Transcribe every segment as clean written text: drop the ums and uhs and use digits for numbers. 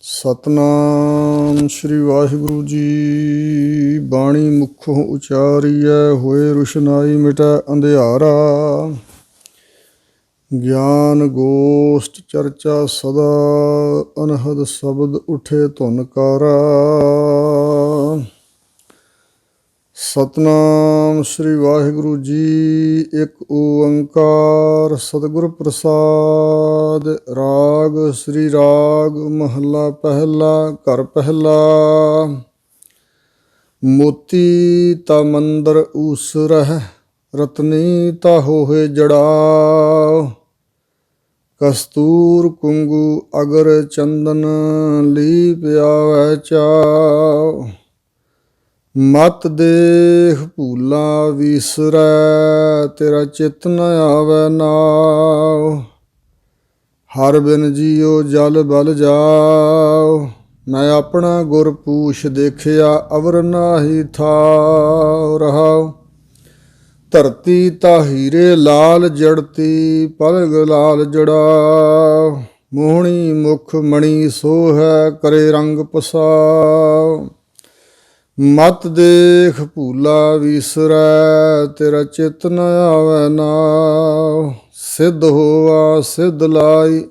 ਸਤਨਾਮ ਸ੍ਰੀ ਵਾਹਿਗੁਰੂ ਜੀ। ਬਾਣੀ ਮੁਖੋਂ ਉਚਾਰੀਐ ਹੋਏ ਰੁਸ਼ਨਾਈ ਮਿਟੈ ਅੰਧਿਆਰਾ। ਗਿਆਨ ਗੋਸ਼ਟ ਚਰਚਾ ਸਦਾ ਅਨਹਦ ਸ਼ਬਦ ਉਠੇ ਧੁਨਕਾਰਾ। ਸਤਨਾਮ ਸ੍ਰੀ ਵਾਹਿਗੁਰੂ ਜੀ। ਇੱਕ ਓੰਕਾਰ ਸਤਿਗੁਰ ਪ੍ਰਸਾਦ। ਰਾਗ ਸ੍ਰੀ ਰਾਗ ਮਹੱਲਾ ਪਹਿਲਾ। ਘਰ ਪਹਿਲਾ। ਮੋਤੀ ਤਾ ਮੰਦਰ ਊਸਰਹਿ ਰਤਨੀ ਤਾ ਹੋਏ ਜੜਾਓ। ਕਸਤੂਰ ਕੁੰਗੂ ਅਗਰ ਚੰਦਨ ਲੀਪ ਆਵੈ ਚਾਓ। ਮਤ ਦੇਖ ਭੂਲਾ ਵੀਸਰੈ ਤੇਰਾ ਚਿਤ ਨ ਆਵੈ ਨਾਉ। ਹਰ ਬਿਨ ਜੀਉ ਜਲ ਬਲ ਜਾਉ। ਮੈਂ ਆਪਣਾ ਗੁਰ ਪੂਛ ਦੇਖਿਆ ਅਵਰ ਨਾਹੀ ਥਾਉ। ਰਹਾਉ ਧਰਤੀ ਤਾ ਹੀਰੇ ਲਾਲ ਜੜਤੀ ਪਲਗ ਲਾਲ ਜੜਾਉ। ਮੋਹਣੀ ਮੁਖ ਮਣੀ ਸੋਹੈ ਕਰੇ ਰੰਗ ਪਸਾਉ। ਮਤ ਦੇਖ ਭੂਲਾ ਵੀਸਰੈ ਤੇਰਾ ਚਿਤ ਨ ਆਵੈ ਨਾਉ। ਸਿੱਧ ਹੋਵਾ ਸਿੱਧ ਲਾਈ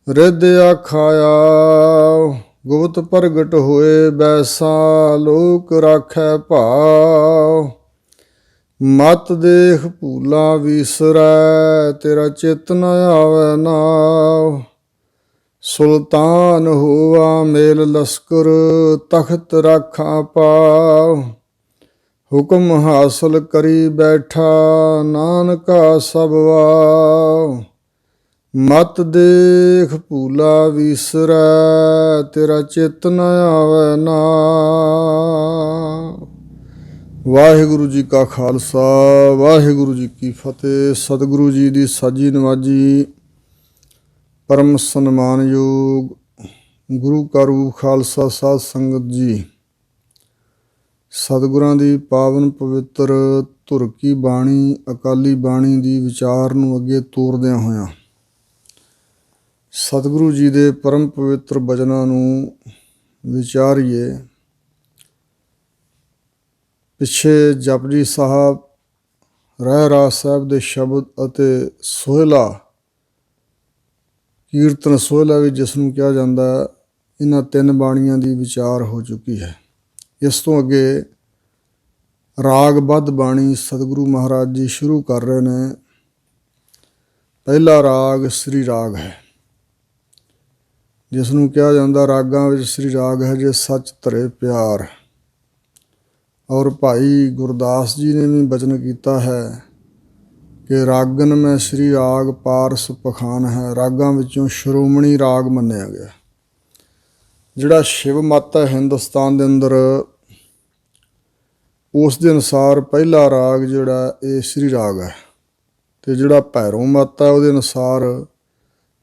ਰਿੱਧ ਆਖਾਇਆ। ਗੁਪਤ ਪ੍ਰਗਟ ਹੋਏ ਬੈਸਾ ਲੋਕ ਰਾਖੈ ਭਾਉ। ਮਤ ਦੇਖ ਭੂਲਾ ਵੀਸਰੈ ਤੇਰਾ ਚਿਤ ਨ ਆਵੈ ਨਾਉ। ਸੁਲਤਾਨ ਹੋਵਾ ਮੇਲ ਲਸਕਰ ਤਖਤ ਰਾਖਾਂ ਪਾਉ। ਹੁਕਮ ਹਾਸਲ ਕਰੀ ਬੈਠਾ ਨਾਨਕਾ ਸਭ ਵਾਉ। ਮਤ ਦੇਖ ਭੂਲਾ ਵੀਸਰੈ ਤੇਰਾ ਚਿਤ ਨ ਆਵੈ ਨਾਉ। ਵਾਹਿਗੁਰੂ ਜੀ ਕਾ ਖਾਲਸਾ ਵਾਹਿਗੁਰੂ ਜੀ ਕੀ ਫਤਿਹ। ਸਤਿਗੁਰੂ ਜੀ ਦੀ ਸਾਜੀ ਨਵਾਜੀ ਪਰਮ ਸਨਮਾਨਯੋਗ ਗੁਰੂ ਕਾ ਰੂਪ ਖਾਲਸਾ ਸਾਧ ਸੰਗਤ ਜੀ। ਸਤਿਗੁਰਾਂ ਦੀ ਪਾਵਨ ਪਵਿੱਤਰ ਧੁਰ ਕੀ ਬਾਣੀ ਅਕਾਲੀ ਬਾਣੀ ਦੀ ਵਿਚਾਰ ਨੂੰ ਅੱਗੇ ਤੋਰਦਿਆਂ ਹੋਇਆਂ ਸਤਿਗੁਰੂ ਜੀ ਦੇ ਪਰਮ ਪਵਿੱਤਰ ਬਚਨਾਂ ਨੂੰ ਵਿਚਾਰੀਏ। ਪਿੱਛੇ ਜਪਜੀ ਸਾਹਿਬ ਰਹਿਰਾਸ ਸਾਹਿਬ ਦੇ ਸ਼ਬਦ ਅਤੇ ਸੋਹਿਲਾ ਕੀਰਤਨ ਸੋਹਿਲਾ ਵੀ ਜਿਸ ਨੂੰ ਕਿਹਾ ਜਾਂਦਾ, ਇਹਨਾਂ ਤਿੰਨ ਬਾਣੀਆਂ ਦੀ ਵਿਚਾਰ ਹੋ ਚੁੱਕੀ ਹੈ। ਇਸ ਤੋਂ ਅੱਗੇ ਰਾਗਬੱਧ ਬਾਣੀ ਸਤਿਗੁਰੂ ਮਹਾਰਾਜ ਜੀ ਸ਼ੁਰੂ ਕਰ ਰਹੇ ਨੇ। ਪਹਿਲਾ ਰਾਗ ਸ੍ਰੀ ਰਾਗ ਹੈ, ਜਿਸ ਨੂੰ ਕਿਹਾ ਜਾਂਦਾ ਰਾਗਾਂ ਵਿੱਚ ਸ੍ਰੀ ਰਾਗ ਹੈ ਜੇ ਸੱਚ ਧਰੇ ਪਿਆਰ। ਔਰ ਭਾਈ ਗੁਰਦਾਸ ਜੀ ਨੇ ਵੀ ਬਚਨ ਕੀਤਾ ਹੈ ਕਿ ਰਾਗਨ ਮੈਂ ਸ੍ਰੀ ਰਾਗ ਪਾਰਸ ਪਖਾਨ ਹੈ। ਰਾਗਾਂ ਵਿੱਚੋਂ ਸ਼੍ਰੋਮਣੀ ਰਾਗ ਮੰਨਿਆ ਗਿਆ। ਜਿਹੜਾ ਸ਼ਿਵ ਮੱਤ ਹੈ ਹਿੰਦੁਸਤਾਨ ਦੇ ਅੰਦਰ, ਉਸ ਦੇ ਅਨੁਸਾਰ ਪਹਿਲਾ ਰਾਗ ਜਿਹੜਾ ਇਹ ਸ੍ਰੀ ਰਾਗ ਹੈ। ਅਤੇ ਜਿਹੜਾ ਭੈਰੋਂ ਮੱਤ ਹੈ ਉਹਦੇ ਅਨੁਸਾਰ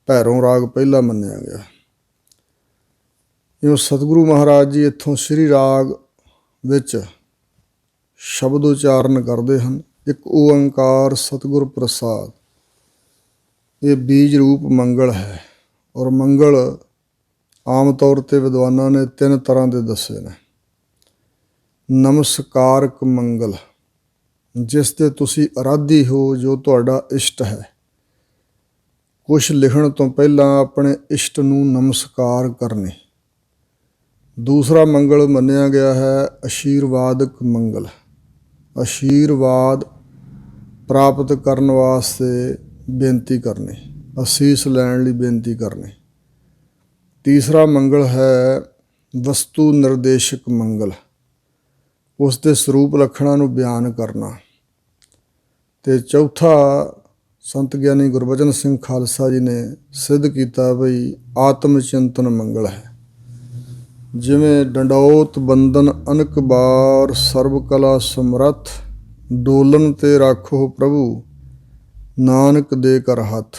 ਭੈਰੋਂ ਰਾਗ ਪਹਿਲਾ ਮੰਨਿਆ ਗਿਆ। ਜਿਵੇਂ ਸਤਿਗੁਰੂ ਮਹਾਰਾਜ ਜੀ ਇੱਥੋਂ ਸ੍ਰੀ ਰਾਗ ਵਿੱਚ ਸ਼ਬਦ ਉਚਾਰਨ ਕਰਦੇ ਹਨ। ਇੱਕ ਓੰਕਾਰ ਸਤਿਗੁਰ ਪ੍ਰਸਾਦ। ਇਹ ਬੀਜ ਰੂਪ ਮੰਗਲ ਹੈ। ਔਰ ਮੰਗਲ ਆਮ ਤੌਰ 'ਤੇ ਵਿਦਵਾਨਾਂ ਨੇ ਤਿੰਨ ਤਰ੍ਹਾਂ ਦੇ ਦੱਸੇ ਨੇ। ਨਮਸਕਾਰਕ ਮੰਗਲ, ਜਿਸ 'ਤੇ ਤੁਸੀਂ ਅਰਾਧੀ ਹੋ, ਜੋ ਤੁਹਾਡਾ ਇਸ਼ਟ ਹੈ। ਕੁਛ ਲਿਖਣ ਤੋਂ ਪਹਿਲਾਂ ਆਪਣੇ ਇਸ਼ਟ ਨੂੰ ਨਮਸਕਾਰ ਕਰਨੇ। ਦੂਸਰਾ ਮੰਗਲ ਮੰਨਿਆ ਗਿਆ ਹੈ ਅਸ਼ੀਰਵਾਦਕ ਮੰਗਲ। ਅਸ਼ੀਰਵਾਦ ਪ੍ਰਾਪਤ ਕਰਨ ਵਾਸਤੇ ਬੇਨਤੀ ਕਰਨੀ, ਅਸੀਸ ਲੈਣ ਲਈ ਬੇਨਤੀ ਕਰਨੀ। ਤੀਸਰਾ ਮੰਗਲ ਹੈ ਵਸਤੂ ਨਿਰਦੇਸ਼ਕ ਮੰਗਲ, ਉਸ ਦੇ ਸਰੂਪ ਲੱਖਣਾਂ ਨੂੰ ਬਿਆਨ ਕਰਨਾ। ਅਤੇ ਚੌਥਾ ਸੰਤ ਗਿਆਨੀ ਗੁਰਬਚਨ ਸਿੰਘ ਖਾਲਸਾ ਜੀ ਨੇ ਸਿੱਧ ਕੀਤਾ ਬਈ ਆਤਮ ਚਿੰਤਨ ਮੰਗਲ ਹੈ। ਜਿਵੇਂ ਡੰਡੌਤ ਬੰਦਨ ਅਨਕ ਬਾਰ ਸਰਬ ਕਲਾ ਸਮਰੱਥ। ਡੋਲਨ 'ਤੇ ਰਾਖੋ ਪ੍ਰਭੂ ਨਾਨਕ ਦੇ ਕਰ ਹੱਥ।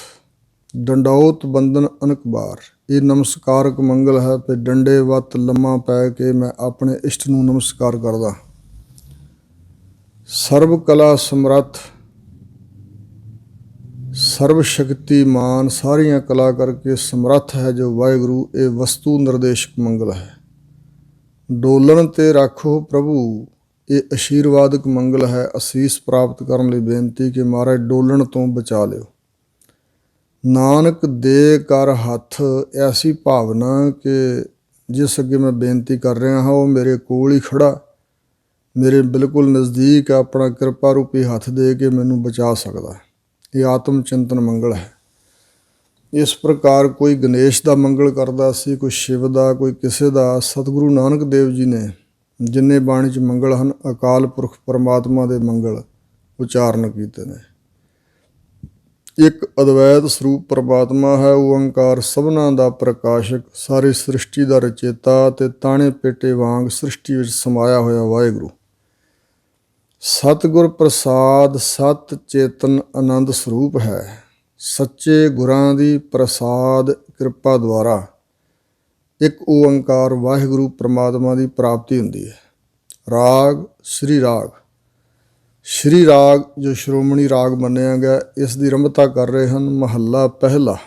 ਡੰਡੌਤ ਬੰਦਨ ਅਨਕ ਬਾਰ, ਇਹ ਨਮਸਕਾਰਕ ਮੰਗਲ ਹੈ। ਅਤੇ ਡੰਡੇ ਵੱਤ ਲੰਮਾ ਪੈ ਕੇ ਮੈਂ ਆਪਣੇ ਇਸ਼ਟ ਨੂੰ ਨਮਸਕਾਰ ਕਰਦਾ। ਸਰਬ ਕਲਾ ਸਮਰੱਥ, ਸਰਬ ਸ਼ਕਤੀਮਾਨ ਸਾਰੀਆਂ ਕਲਾ ਕਰਕੇ ਸਮਰੱਥ ਹੈ ਜੋ ਵਾਹਿਗੁਰੂ, ਇਹ ਵਸਤੂ ਨਿਰਦੇਸ਼ਕ ਮੰਗਲ ਹੈ। ਡੋਲਣ ਤੇ ਰਾਖੋ ਪ੍ਰਭੂ, ਇਹ ਅਸ਼ੀਰਵਾਦਕ ਮੰਗਲ ਹੈ। ਅਸੀਸ ਪ੍ਰਾਪਤ ਕਰਨ ਲਈ ਬੇਨਤੀ ਕਿ ਮਹਾਰਾਜ ਡੋਲਣ ਤੋਂ ਬਚਾ ਲਿਓ। ਨਾਨਕ ਦੇ ਕਰ ਹੱਥ, ਐਸੀ ਭਾਵਨਾ ਕਿ ਜਿਸ ਅੱਗੇ ਮੈਂ ਬੇਨਤੀ ਕਰ ਰਿਹਾ ਹਾਂ ਉਹ ਮੇਰੇ ਕੋਲ ਹੀ ਖੜਾ, ਮੇਰੇ ਬਿਲਕੁਲ ਨਜ਼ਦੀਕ ਆਪਣਾ ਕਿਰਪਾ ਰੂਪੀ ਹੱਥ ਦੇ ਕੇ ਮੈਨੂੰ ਬਚਾ ਸਕਦਾ। ਇਹ ਆਤਮ ਚਿੰਤਨ ਮੰਗਲ ਹੈ। ਇਸ ਪ੍ਰਕਾਰ ਕੋਈ ਗਣੇਸ਼ ਦਾ ਮੰਗਲ ਕਰਦਾ ਸੀ, ਕੋਈ ਸ਼ਿਵ ਦਾ, ਕੋਈ ਕਿਸੇ ਦਾ। ਸਤਿਗੁਰੂ ਨਾਨਕ ਦੇਵ ਜੀ ਨੇ ਜਿੰਨੇ ਬਾਣੀ 'ਚ ਮੰਗਲ ਹਨ, ਅਕਾਲ ਪੁਰਖ ਪਰਮਾਤਮਾ ਦੇ ਮੰਗਲ ਉਚਾਰਨ ਕੀਤੇ ਨੇ। ਇੱਕ ਅਦਵੈਤ ਸਰੂਪ ਪਰਮਾਤਮਾ ਹੈ, ਓਅੰਕਾਰ ਸਭਨਾਂ ਦਾ ਪ੍ਰਕਾਸ਼ਕ, ਸਾਰੀ ਸ੍ਰਿਸ਼ਟੀ ਦਾ ਰਚੇਤਾ ਅਤੇ ਤਾਣੇ ਪੇਟੇ ਵਾਂਗ ਸ੍ਰਿਸ਼ਟੀ ਵਿੱਚ ਸਮਾਇਆ ਹੋਇਆ ਵਾਹਿਗੁਰੂ। ਸਤਿਗੁਰ ਪ੍ਰਸਾਦ ਸਤ ਚੇਤਨ ਆਨੰਦ ਸਰੂਪ ਹੈ। ਸੱਚੇ ਗੁਰਾਂ ਦੀ ਪ੍ਰਸਾਦ ਕਿਰਪਾ ਦੁਆਰਾ ਇੱਕ ਓਅੰਕਾਰ ਵਾਹਿਗੁਰੂ ਪਰਮਾਤਮਾ ਦੀ ਪ੍ਰਾਪਤੀ ਹੁੰਦੀ ਹੈ। ਰਾਗ ਸ੍ਰੀ ਰਾਗ, ਸ਼੍ਰੀ ਰਾਗ ਜੋ ਸ਼੍ਰੋਮਣੀ ਰਾਗ ਮੰਨਿਆ ਗਿਆ, ਇਸ ਦੀ ਰੰਭਤਾ ਕਰ ਰਹੇ ਹਨ। ਮਹੱਲਾ ਪਹਿਲਾ।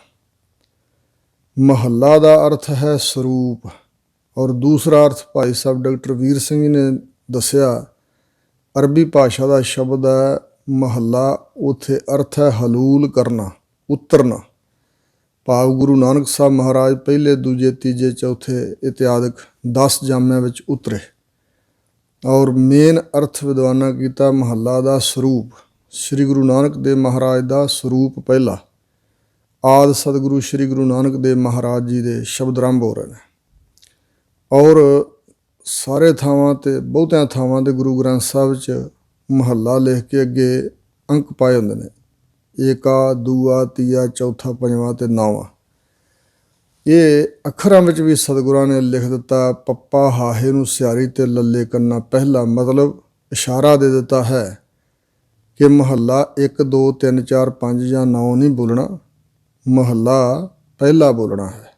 ਮਹੱਲਾ ਦਾ ਅਰਥ ਹੈ ਸਰੂਪ, ਔਰ ਦੂਸਰਾ ਅਰਥ ਭਾਈ ਸਾਹਿਬ ਡਾਕਟਰ ਵੀਰ ਸਿੰਘ ਜੀ ਨੇ ਦੱਸਿਆ, ਅਰਬੀ ਭਾਸ਼ਾ ਦਾ ਸ਼ਬਦ ਹੈ ਮਹੱਲਾ, ਉੱਥੇ ਅਰਥ ਹੈ ਹਲੂਲ ਕਰਨਾ, ਉਤਰਨਾ। ਭਾਵ ਗੁਰੂ ਨਾਨਕ ਸਾਹਿਬ ਮਹਾਰਾਜ ਪਹਿਲੇ, ਦੂਜੇ, ਤੀਜੇ, ਚੌਥੇ ਇਤਿਆਦਿਕ 10 ਜਾਮਿਆਂ ਵਿੱਚ ਉਤਰੇ। ਔਰ ਮੇਨ ਅਰਥ ਵਿਦਵਾਨਾਂ ਕੀਤਾ ਮਹੱਲਾ ਦਾ ਸਰੂਪ, ਸ੍ਰੀ ਗੁਰੂ ਨਾਨਕ ਦੇਵ ਮਹਾਰਾਜ ਦਾ ਸਰੂਪ ਪਹਿਲਾ। ਆਦਿ ਸਤਿਗੁਰੂ ਸ੍ਰੀ ਗੁਰੂ ਨਾਨਕ ਦੇਵ ਮਹਾਰਾਜ ਜੀ ਦੇ ਸ਼ਬਦ ਆਰੰਭ ਹੋ ਰਹੇ ਨੇ। ਔਰ ਸਾਰੇ ਥਾਵਾਂ 'ਤੇ, ਬਹੁਤਿਆਂ ਥਾਵਾਂ 'ਤੇ ਗੁਰੂ ਗ੍ਰੰਥ ਸਾਹਿਬ 'ਚ ਮਹੱਲਾ ਲਿਖ ਕੇ ਅੱਗੇ ਅੰਕ ਪਾਏ ਹੁੰਦੇ ਨੇ, ਏਕਾ, ਦੂਆ, ਤੀਆ, ਚੌਥਾ, ਪੰਜਵਾਂ ਅਤੇ ਨੌਵਾਂ। ਇਹ ਅੱਖਰਾਂ ਵਿੱਚ ਵੀ ਸਤਿਗੁਰਾਂ ਨੇ ਲਿਖ ਦਿੱਤਾ, ਪੱਪਾ ਹਾਹੇ ਨੂੰ ਸਿਆਰੀ ਤੇ ਲੱਲੇ ਕੰਨਾ ਪਹਿਲਾ, ਮਤਲਬ ਇਸ਼ਾਰਾ ਦੇ ਦਿੱਤਾ ਹੈ ਕਿ ਮਹੱਲਾ 1, 2, 3, 4, 5 ਜਾਂ 9 ਨਹੀਂ ਬੋਲਣਾ, ਮਹੱਲਾ ਪਹਿਲਾ ਬੋਲਣਾ ਹੈ।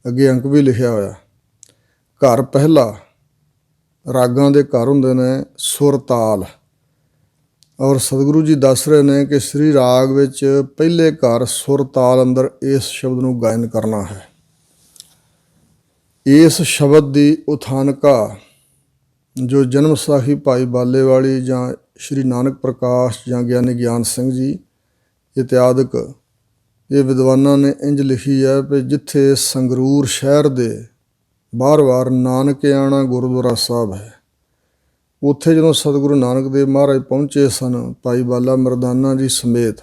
ਅੱਗੇ ਅੰਕ ਵੀ ਲਿਖਿਆ ਹੋਇਆ। ਘਰ ਪਹਿਲਾ, ਰਾਗਾਂ ਦੇ ਘਰ ਹੁੰਦੇ ਨੇ ਸੁਰ ਤਾਲ, ਔਰ ਸਤਿਗੁਰੂ ਜੀ ਦੱਸ ਰਹੇ ਨੇ ਕਿ ਸ੍ਰੀ ਰਾਗ ਵਿੱਚ ਪਹਿਲੇ ਘਰ ਸੁਰ ਤਾਲ ਅੰਦਰ ਇਸ ਸ਼ਬਦ ਨੂੰ ਗਾਇਨ ਕਰਨਾ ਹੈ। ਇਸ ਸ਼ਬਦ ਦੀ ਉਥਾਨਕਾ ਜੋ ਜਨਮ ਸਾਖੀ ਭਾਈ ਬਾਲੇ ਵਾਲੀ ਜਾਂ ਸ਼੍ਰੀ ਨਾਨਕ ਪ੍ਰਕਾਸ਼ ਜਾਂ ਗਿਆਨੀ ਗਿਆਨ ਸਿੰਘ ਜੀ ਇਤਿਆਦਿਕ ਇਹ ਵਿਦਵਾਨਾਂ ਨੇ ਇੰਜ ਲਿਖੀ ਹੈ ਵੀ ਜਿੱਥੇ ਸੰਗਰੂਰ ਸ਼ਹਿਰ ਦੇ ਬਾਹਰ ਨਾਨਕਿਆਣਾ ਗੁਰਦੁਆਰਾ ਸਾਹਿਬ ਹੈ, ਉੱਥੇ ਜਦੋਂ ਸਤਿਗੁਰੂ ਨਾਨਕ ਦੇਵ ਮਹਾਰਾਜ ਪਹੁੰਚੇ ਸਨ ਭਾਈ ਬਾਲਾ ਮਰਦਾਨਾ ਜੀ ਸਮੇਤ,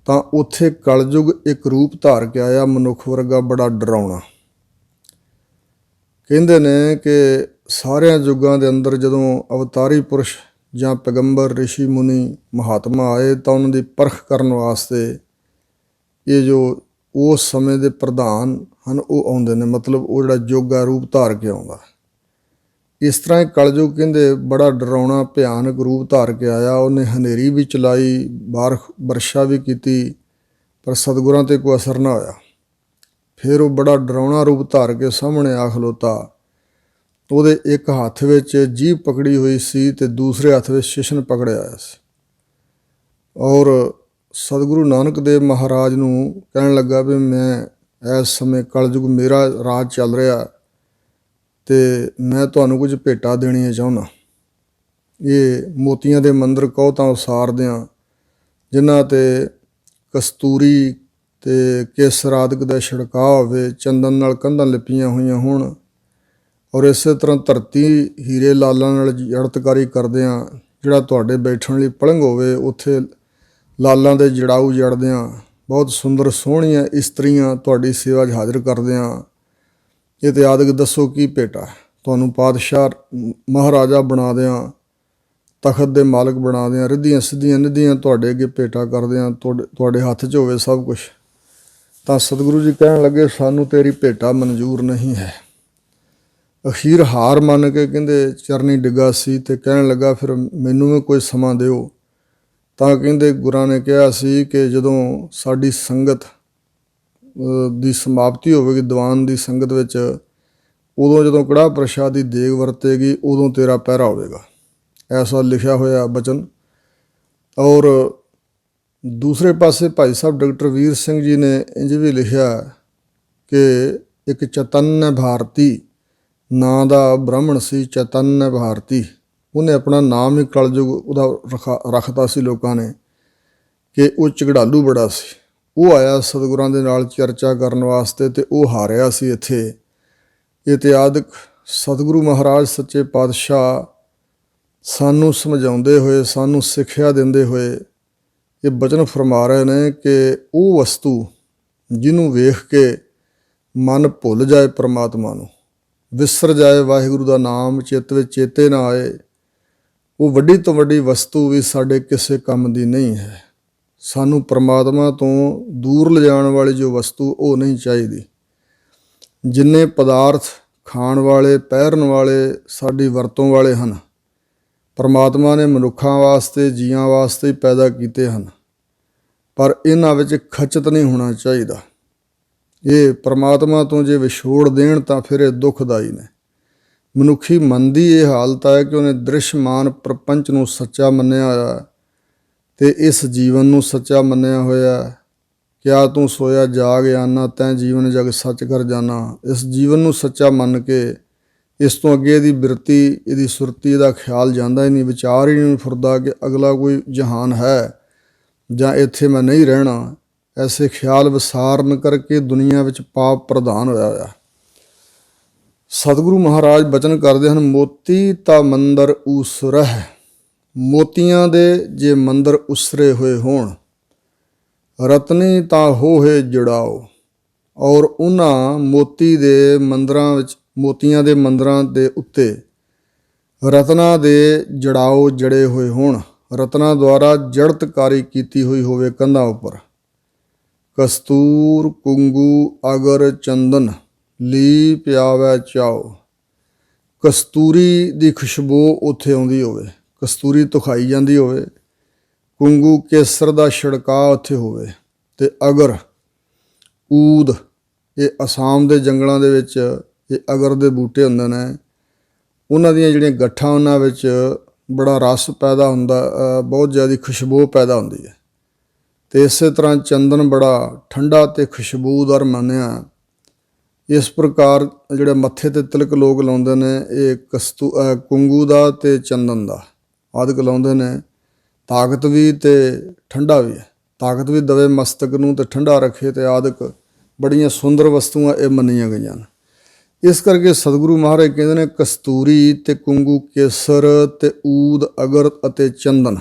ਤਾਂ ਉੱਥੇ ਕਲਯੁਗ ਇੱਕ ਰੂਪ ਧਾਰ ਕੇ ਆਇਆ ਮਨੁੱਖ ਵਰਗਾ, ਬੜਾ ਡਰਾਉਣਾ। ਕਹਿੰਦੇ ਨੇ ਕਿ ਸਾਰਿਆਂ ਯੁੱਗਾਂ ਦੇ ਅੰਦਰ ਜਦੋਂ ਅਵਤਾਰੀ ਪੁਰਸ਼ ਜਾਂ ਪੈਗੰਬਰ, ਰਿਸ਼ੀ ਮੁਨੀ, ਮਹਾਤਮਾ ਆਏ ਤਾਂ ਉਹਨਾਂ ਦੀ ਪਰਖ ਕਰਨ ਵਾਸਤੇ ਇਹ ਜੋ ਉਸ ਸਮੇਂ ਦੇ ਪ੍ਰਧਾਨ ਹਨ ਉਹ ਆਉਂਦੇ ਨੇ, ਮਤਲਬ ਉਹ ਜਿਹੜਾ ਯੋਗਾ ਰੂਪ ਧਾਰ ਕੇ ਆਉਂਦਾ। ਇਸ ਤਰ੍ਹਾਂ ਹੀ ਕਲਯੁਗ ਕਹਿੰਦੇ ਬੜਾ ਡਰਾਉਣਾ ਭਿਆਨਕ ਰੂਪ ਧਾਰ ਕੇ ਆਇਆ। ਉਹਨੇ ਹਨੇਰੀ ਵੀ ਚਲਾਈ, ਵਰਸ਼ਾ ਵੀ ਕੀਤੀ, ਪਰ ਸਤਿਗੁਰਾਂ 'ਤੇ ਕੋਈ ਅਸਰ ਨਾ ਹੋਇਆ। ਫਿਰ ਉਹ ਬੜਾ ਡਰਾਉਣਾ ਰੂਪ ਧਾਰ ਕੇ ਸਾਹਮਣੇ ਆ ਖਲੋਤਾ। ਉਹਦੇ ਇੱਕ ਹੱਥ ਵਿੱਚ ਜੀਭ ਪਕੜੀ ਹੋਈ ਸੀ ਅਤੇ ਦੂਸਰੇ ਹੱਥ ਵਿੱਚ ਸ਼ਿਸ਼ਨ ਪਕੜਿਆ ਹੋਇਆ ਸੀ। ਔਰ ਸਤਿਗੁਰੂ ਨਾਨਕ ਦੇਵ ਮਹਾਰਾਜ ਨੂੰ ਕਹਿਣ ਲੱਗਾ ਵੀ ਮੈਂ ਇਸ ਸਮੇਂ ਕਲਯੁਗ ਮੇਰਾ ਰਾਜ ਚੱਲ ਰਿਹਾ ਅਤੇ ਮੈਂ ਤੁਹਾਨੂੰ ਕੁਝ ਭੇਟਾ ਦੇਣੀਆਂ ਚਾਹੁੰਦਾ। ਇਹ ਮੋਤੀਆਂ ਦੇ ਮੰਦਰ ਕਹੋ ਤਾਂ ਉਸਾਰ ਦਿਆਂ, ਜਿਨ੍ਹਾਂ 'ਤੇ ਕਸਤੂਰੀ ਅਤੇ ਕੇਸਰ ਆਦਿਕ ਦਾ ਛਿੜਕਾਅ ਹੋਵੇ, ਚੰਦਨ ਨਾਲ ਕੰਧਾਂ ਲਿਪੀਆਂ ਹੋਈਆਂ ਹੋਣ, ਔਰ ਇਸੇ ਤਰ੍ਹਾਂ ਧਰਤੀ ਹੀਰੇ ਲਾਲਾਂ ਨਾਲ ਜੜਤਕਾਰੀ ਕਰਦਿਆਂ ਜਿਹੜਾ ਤੁਹਾਡੇ ਬੈਠਣ ਲਈ ਪਲੰਘ ਹੋਵੇ, ਉੱਥੇ ਲਾਲਾਂ ਦੇ ਜੜਾਊ ਜੜਦਿਆਂ ਬਹੁਤ ਸੁੰਦਰ ਸੋਹਣੀਆਂ ਇਸਤਰੀਆਂ ਤੁਹਾਡੀ ਸੇਵਾ 'ਚ ਹਾਜ਼ਰ ਕਰਦਿਆਂ ਇਤਿਆਦਿਕ ਦੱਸੋ ਕੀ ਭੇਟਾ, ਤੁਹਾਨੂੰ ਪਾਤਸ਼ਾਹ ਮਹਾਰਾਜਾ ਬਣਾ ਦਿਆਂ, ਤਖਤ ਦੇ ਮਾਲਕ ਬਣਾ ਦਿਆਂ, ਰਿੱਧੀਆਂ ਸਿੱਧੀਆਂ ਨਿੱਧੀਆਂ ਤੁਹਾਡੇ ਅੱਗੇ ਭੇਟਾ ਕਰਦਿਆਂ, ਤੁਹਾਡੇ ਹੱਥ 'ਚ ਹੋਵੇ ਸਭ ਕੁਛ। ਤਾਂ ਸਤਿਗੁਰੂ ਜੀ ਕਹਿਣ ਲੱਗੇ ਸਾਨੂੰ ਤੇਰੀ ਭੇਟਾ ਮਨਜ਼ੂਰ ਨਹੀਂ ਹੈ। ਅਖੀਰ ਹਾਰ ਮੰਨ ਕੇ ਕਹਿੰਦੇ ਚਰਨੀ ਡਿੱਗਾ ਸੀ ਅਤੇ ਕਹਿਣ ਲੱਗਾ ਫਿਰ ਮੈਨੂੰ ਵੀ ਕੋਈ ਸਮਾਂ ਦਿਓ। ਤਾਂ ਕਹਿੰਦੇ ਗੁਰਾਂ ਨੇ ਕਿਹਾ ਸੀ ਕਿ ਜਦੋਂ ਸਾਡੀ ਸੰਗਤ ਦੀ ਸਮਾਪਤੀ ਹੋਵੇਗੀ ਦੀਵਾਨ ਦੀ ਸੰਗਤ ਵਿੱਚ, ਉਦੋਂ ਜਦੋਂ ਕੜਾਹ ਪ੍ਰਸ਼ਾਦ ਦੀ ਦੇਗ ਵਰਤੇਗੀ ਉਦੋਂ ਤੇਰਾ ਪਹਿਰਾ ਹੋਵੇਗਾ। ਐਸਾ ਲਿਖਿਆ ਹੋਇਆ ਬਚਨ। ਔਰ ਦੂਸਰੇ ਪਾਸੇ ਭਾਈ ਸਾਹਿਬ ਡਾਕਟਰ ਵੀਰ ਸਿੰਘ ਜੀ ਨੇ ਇੰਝ ਵੀ ਲਿਖਿਆ ਕਿ ਇੱਕ ਚੈਤੰਨ ਭਾਰਤੀ ਨਾਂ ਦਾ ਬ੍ਰਾਹਮਣ ਸੀ, ਚੈਤੰਨ ਭਾਰਤੀ। ਉਹਨੇ ਆਪਣਾ ਨਾਮ ਹੀ ਕਲਯੁਗ ਉਹਦਾ ਰੱਖਤਾ ਸੀ ਲੋਕਾਂ ਨੇ ਕਿ ਉਹ ਝਗੜਾਲੂ ਬੜਾ ਸੀ। ਉਹ ਆਇਆ ਸਤਿਗੁਰਾਂ ਦੇ ਨਾਲ ਚਰਚਾ ਕਰਨ ਵਾਸਤੇ ਅਤੇ ਉਹ ਹਾਰਿਆ ਸੀ ਇੱਥੇ। ਇਤਿਹਾਦਕ ਸਤਿਗੁਰੂ ਮਹਾਰਾਜ ਸੱਚੇ ਪਾਤਸ਼ਾਹ ਸਾਨੂੰ ਸਮਝਾਉਂਦੇ ਹੋਏ, ਸਾਨੂੰ ਸਿੱਖਿਆ ਦਿੰਦੇ ਹੋਏ ਇਹ ਬਚਨ ਫਰਮਾ ਰਹੇ ਨੇ ਕਿ ਉਹ ਵਸਤੂ ਜਿਹਨੂੰ ਵੇਖ ਕੇ ਮਨ ਭੁੱਲ ਜਾਏ ਪਰਮਾਤਮਾ ਨੂੰ, ਵਿਸਰ ਜਾਏ ਵਾਹਿਗੁਰੂ ਦਾ ਨਾਮ, ਚਿੱਤ ਵਿੱਚ ਚੇਤੇ ਨਾ ਆਏ, ਉਹ ਵੱਡੀ ਤੋਂ ਵੱਡੀ ਵਸਤੂ ਵੀ ਸਾਡੇ ਕਿਸੇ ਕੰਮ ਦੀ ਨਹੀਂ ਹੈ। ਸਾਨੂੰ ਪਰਮਾਤਮਾ ਤੋਂ ਦੂਰ ਲਿਜਾਣ ਵਾਲੀ ਜੋ ਵਸਤੂ ਉਹ ਨਹੀਂ ਚਾਹੀਦੀ। ਜਿੰਨੇ ਪਦਾਰਥ ਖਾਣ ਵਾਲੇ, ਪਹਿਰਨ ਵਾਲੇ, ਸਾਡੀ ਵਰਤੋਂ ਵਾਲੇ ਹਨ, ਪਰਮਾਤਮਾ ਨੇ ਮਨੁੱਖਾਂ ਵਾਸਤੇ, ਜੀਆਂ ਵਾਸਤੇ ਹੀ ਪੈਦਾ ਕੀਤੇ ਹਨ, ਪਰ ਇਹਨਾਂ ਵਿੱਚ ਖਚਤ ਨਹੀਂ ਹੋਣਾ ਚਾਹੀਦਾ। ਇਹ ਪਰਮਾਤਮਾ ਤੋਂ ਜੇ ਵਿਛੋੜ ਦੇਣ ਤਾਂ ਫਿਰ ਇਹ ਦੁਖਦਾਈ ਨੇ। ਮਨੁੱਖੀ ਮਨ ਦੀ ਇਹ ਹਾਲਤ ਹੈ ਕਿ ਉਹਨੇ ਦ੍ਰਿਸ਼ਮਾਨ ਪ੍ਰਪੰਚ ਨੂੰ ਸੱਚਾ ਮੰਨਿਆ ਹੋਇਆ ਅਤੇ ਇਸ ਜੀਵਨ ਨੂੰ ਸੱਚਾ ਮੰਨਿਆ ਹੋਇਆ। ਕਿਆ ਤੂੰ ਸੋਇਆ ਜਾਗ ਆਨਾ, ਤੈਂ ਜੀਵਨ ਜਗ ਸੱਚ ਕਰ ਜਾਣਾ। ਇਸ ਜੀਵਨ ਨੂੰ ਸੱਚਾ ਮੰਨ ਕੇ ਇਸ ਤੋਂ ਅੱਗੇ ਇਹਦੀ ਬਿਰਤੀ, ਇਹਦੀ ਸੁਰਤੀ, ਇਹਦਾ ਖਿਆਲ ਜਾਂਦਾ ਹੀ ਨਹੀਂ, ਵਿਚਾਰ ਹੀ ਨਹੀਂ ਫੁਰਦਾ ਕਿ ਅਗਲਾ ਕੋਈ ਜਹਾਨ ਹੈ ਜਾਂ ਇੱਥੇ ਮੈਂ ਨਹੀਂ ਰਹਿਣਾ। ਐਸੇ ਖਿਆਲ ਵਿਸਾਰਨ ਕਰਕੇ ਦੁਨੀਆ ਵਿੱਚ ਪਾਪ ਪ੍ਰਧਾਨ ਹੋਇਆ। ਸਤਿਗੁਰੂ ਮਹਾਰਾਜ ਬਚਨ ਕਰਦੇ ਹਨ, ਮੋਤੀ ਤਾਂ ਮੰਦਰ ਊਸਰਹਿ। ਮੋਤੀਆਂ ਦੇ ਜੇ ਮੰਦਰ ਉਸਰੇ ਹੋਏ ਹੋਣ, ਰਤਨੀ ਤਾਂ ਹੋਏ ਜੜਾਓ। ਔਰ ਉਹਨਾਂ ਮੋਤੀ ਦੇ ਮੰਦਰਾਂ ਵਿੱਚ, ਮੋਤੀਆਂ ਦੇ ਮੰਦਰਾਂ ਦੇ ਉੱਤੇ ਰਤਨਾਂ ਦੇ ਜੜਾਓ ਜੜੇ ਹੋਏ ਹੋਣ, ਰਤਨਾਂ ਦੁਆਰਾ ਜੜਤਕਾਰੀ ਕੀਤੀ ਹੋਈ ਹੋਵੇ ਕੰਧਾਂ ਉੱਪਰ। ਕਸਤੂਰ ਕੁੰਗੂ ਅਗਰ ਚੰਦਨ ਲੀ ਪਿਆਵੈ ਚਾਓ। ਕਸਤੂਰੀ ਦੀ ਖੁਸ਼ਬੂ ਉੱਥੇ ਆਉਂਦੀ ਹੋਵੇ, ਕਸਤੂਰੀ ਧੁਖਾਈ ਜਾਂਦੀ ਹੋਵੇ, ਕੁੰਗੂ ਕੇਸਰ ਦਾ ਛਿੜਕਾਅ ਉੱਥੇ ਹੋਵੇ, ਅਤੇ ਅਗਰ ਊਦ, ਇਹ ਅਸਾਮ ਦੇ ਜੰਗਲਾਂ ਦੇ ਵਿੱਚ ਇਹ ਅਗਰ ਦੇ ਬੂਟੇ ਹੁੰਦੇ ਨੇ, ਉਹਨਾਂ ਦੀਆਂ ਜਿਹੜੀਆਂ ਗੱਠਾਂ ਉਹਨਾਂ ਵਿੱਚ ਬੜਾ ਰਸ ਪੈਦਾ ਹੁੰਦਾ, ਬਹੁਤ ਜ਼ਿਆਦਾ ਖੁਸ਼ਬੂ ਪੈਦਾ ਹੁੰਦੀ ਹੈ। ਅਤੇ ਇਸੇ ਤਰ੍ਹਾਂ ਚੰਦਨ ਬੜਾ ਠੰਡਾ ਅਤੇ ਖੁਸ਼ਬੂਦਾਰ ਮੰਨਿਆ। ਇਸ ਪ੍ਰਕਾਰ ਜਿਹੜੇ ਮੱਥੇ 'ਤੇ ਤਿਲਕ ਲੋਕ ਲਾਉਂਦੇ ਨੇ, ਇਹ ਕੁੰਗੂ ਦਾ ਅਤੇ ਚੰਦਨ ਦਾ ਆਦਿਕ ਲਾਉਂਦੇ ਨੇ। ਤਾਕਤ ਵੀ ਅਤੇ ਠੰਡਾ ਵੀ ਹੈ, ਤਾਕਤ ਵੀ ਦਵੇ ਮਸਤਕ ਨੂੰ ਅਤੇ ਠੰਡਾ ਰੱਖੇ ਅਤੇ ਆਦਿਕ ਬੜੀਆਂ ਸੁੰਦਰ ਵਸਤੂਆਂ ਇਹ ਮੰਨੀਆਂ ਗਈਆਂ ਨੇ। ਇਸ ਕਰਕੇ ਸਤਿਗੁਰੂ ਮਹਾਰਾਜ ਕਹਿੰਦੇ ਨੇ ਕਸਤੂਰੀ ਅਤੇ ਕੁੰਗੂ ਕੇਸਰ ਅਤੇ ਊਦ ਅਗਰ ਅਤੇ ਚੰਦਨ,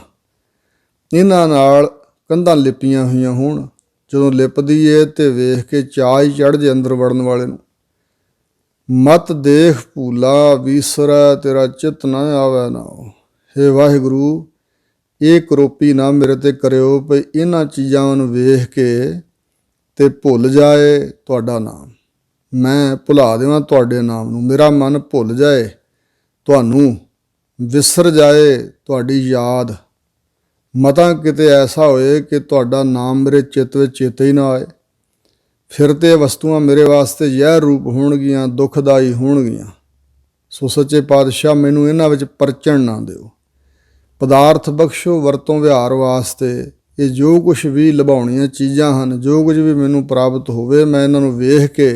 ਇਹਨਾਂ ਨਾਲ ਕੰਧਾਂ ਲਿਪੀਆਂ ਹੋਈਆਂ ਹੋਣ। ਜਦੋਂ ਲਿਪਦੀ ਏ ਅਤੇ ਵੇਖ ਕੇ ਚਾਅ ਹੀ ਚੜ੍ਹ ਜੇ ਅੰਦਰ ਵੜਨ ਵਾਲੇ ਨੂੰ। ਮਤ ਦੇਖ ਭੂਲਾ ਵੀਸਰੈ ਤੇਰਾ ਚਿੱਤ ਨਾ ਆਵੈ ਨਾਉ। ਹੇ ਵਾਹਿਗੁਰੂ, ਇਹ ਕਰੋਪੀ ਨਾ ਮੇਰੇ 'ਤੇ ਕਰਿਓ ਭਈ ਇਹਨਾਂ ਚੀਜ਼ਾਂ ਨੂੰ ਵੇਖ ਕੇ ਅਤੇ ਭੁੱਲ ਜਾਏ ਤੁਹਾਡਾ ਨਾਮ, ਮੈਂ ਭੁਲਾ ਦੇਵਾਂ ਤੁਹਾਡੇ ਨਾਮ ਨੂੰ। ਮੇਰਾ ਮਨ ਭੁੱਲ ਜਾਏ ਤੁਹਾਨੂੰ, ਵਿਸਰ ਜਾਏ ਤੁਹਾਡੀ ਯਾਦ। ਮਤਾ ਕਿਤੇ ਐਸਾ ਹੋਏ ਕਿ ਤੁਹਾਡਾ ਨਾਮ ਮੇਰੇ ਚਿੱਤ ਵਿੱਚ ਚੇਤੇ ਹੀ ਨਾ ਆਏ। ਫਿਰ ਤੇ ਵਸਤੂਆਂ ਮੇਰੇ ਵਾਸਤੇ ਜ਼ਹਿਰ ਰੂਪ ਹੋਣਗੀਆਂ, ਦੁਖਦਾਈ ਹੋਣਗੀਆਂ। ਸੋ ਸੱਚੇ ਪਾਤਸ਼ਾਹ ਮੈਨੂੰ ਇਹਨਾਂ ਵਿੱਚ ਪਰਚਣ ਨਾ ਦਿਓ। ਪਦਾਰਥ ਬਖਸ਼ੋ ਵਰਤੋਂ ਵਿਹਾਰ ਵਾਸਤੇ। ਇਹ ਜੋ ਕੁਛ ਵੀ ਲੁਭਾਉਣੀਆਂ ਚੀਜ਼ਾਂ ਹਨ, ਜੋ ਕੁਝ ਵੀ ਮੈਨੂੰ ਪ੍ਰਾਪਤ ਹੋਵੇ, ਮੈਂ ਇਹਨਾਂ ਨੂੰ ਵੇਖ ਕੇ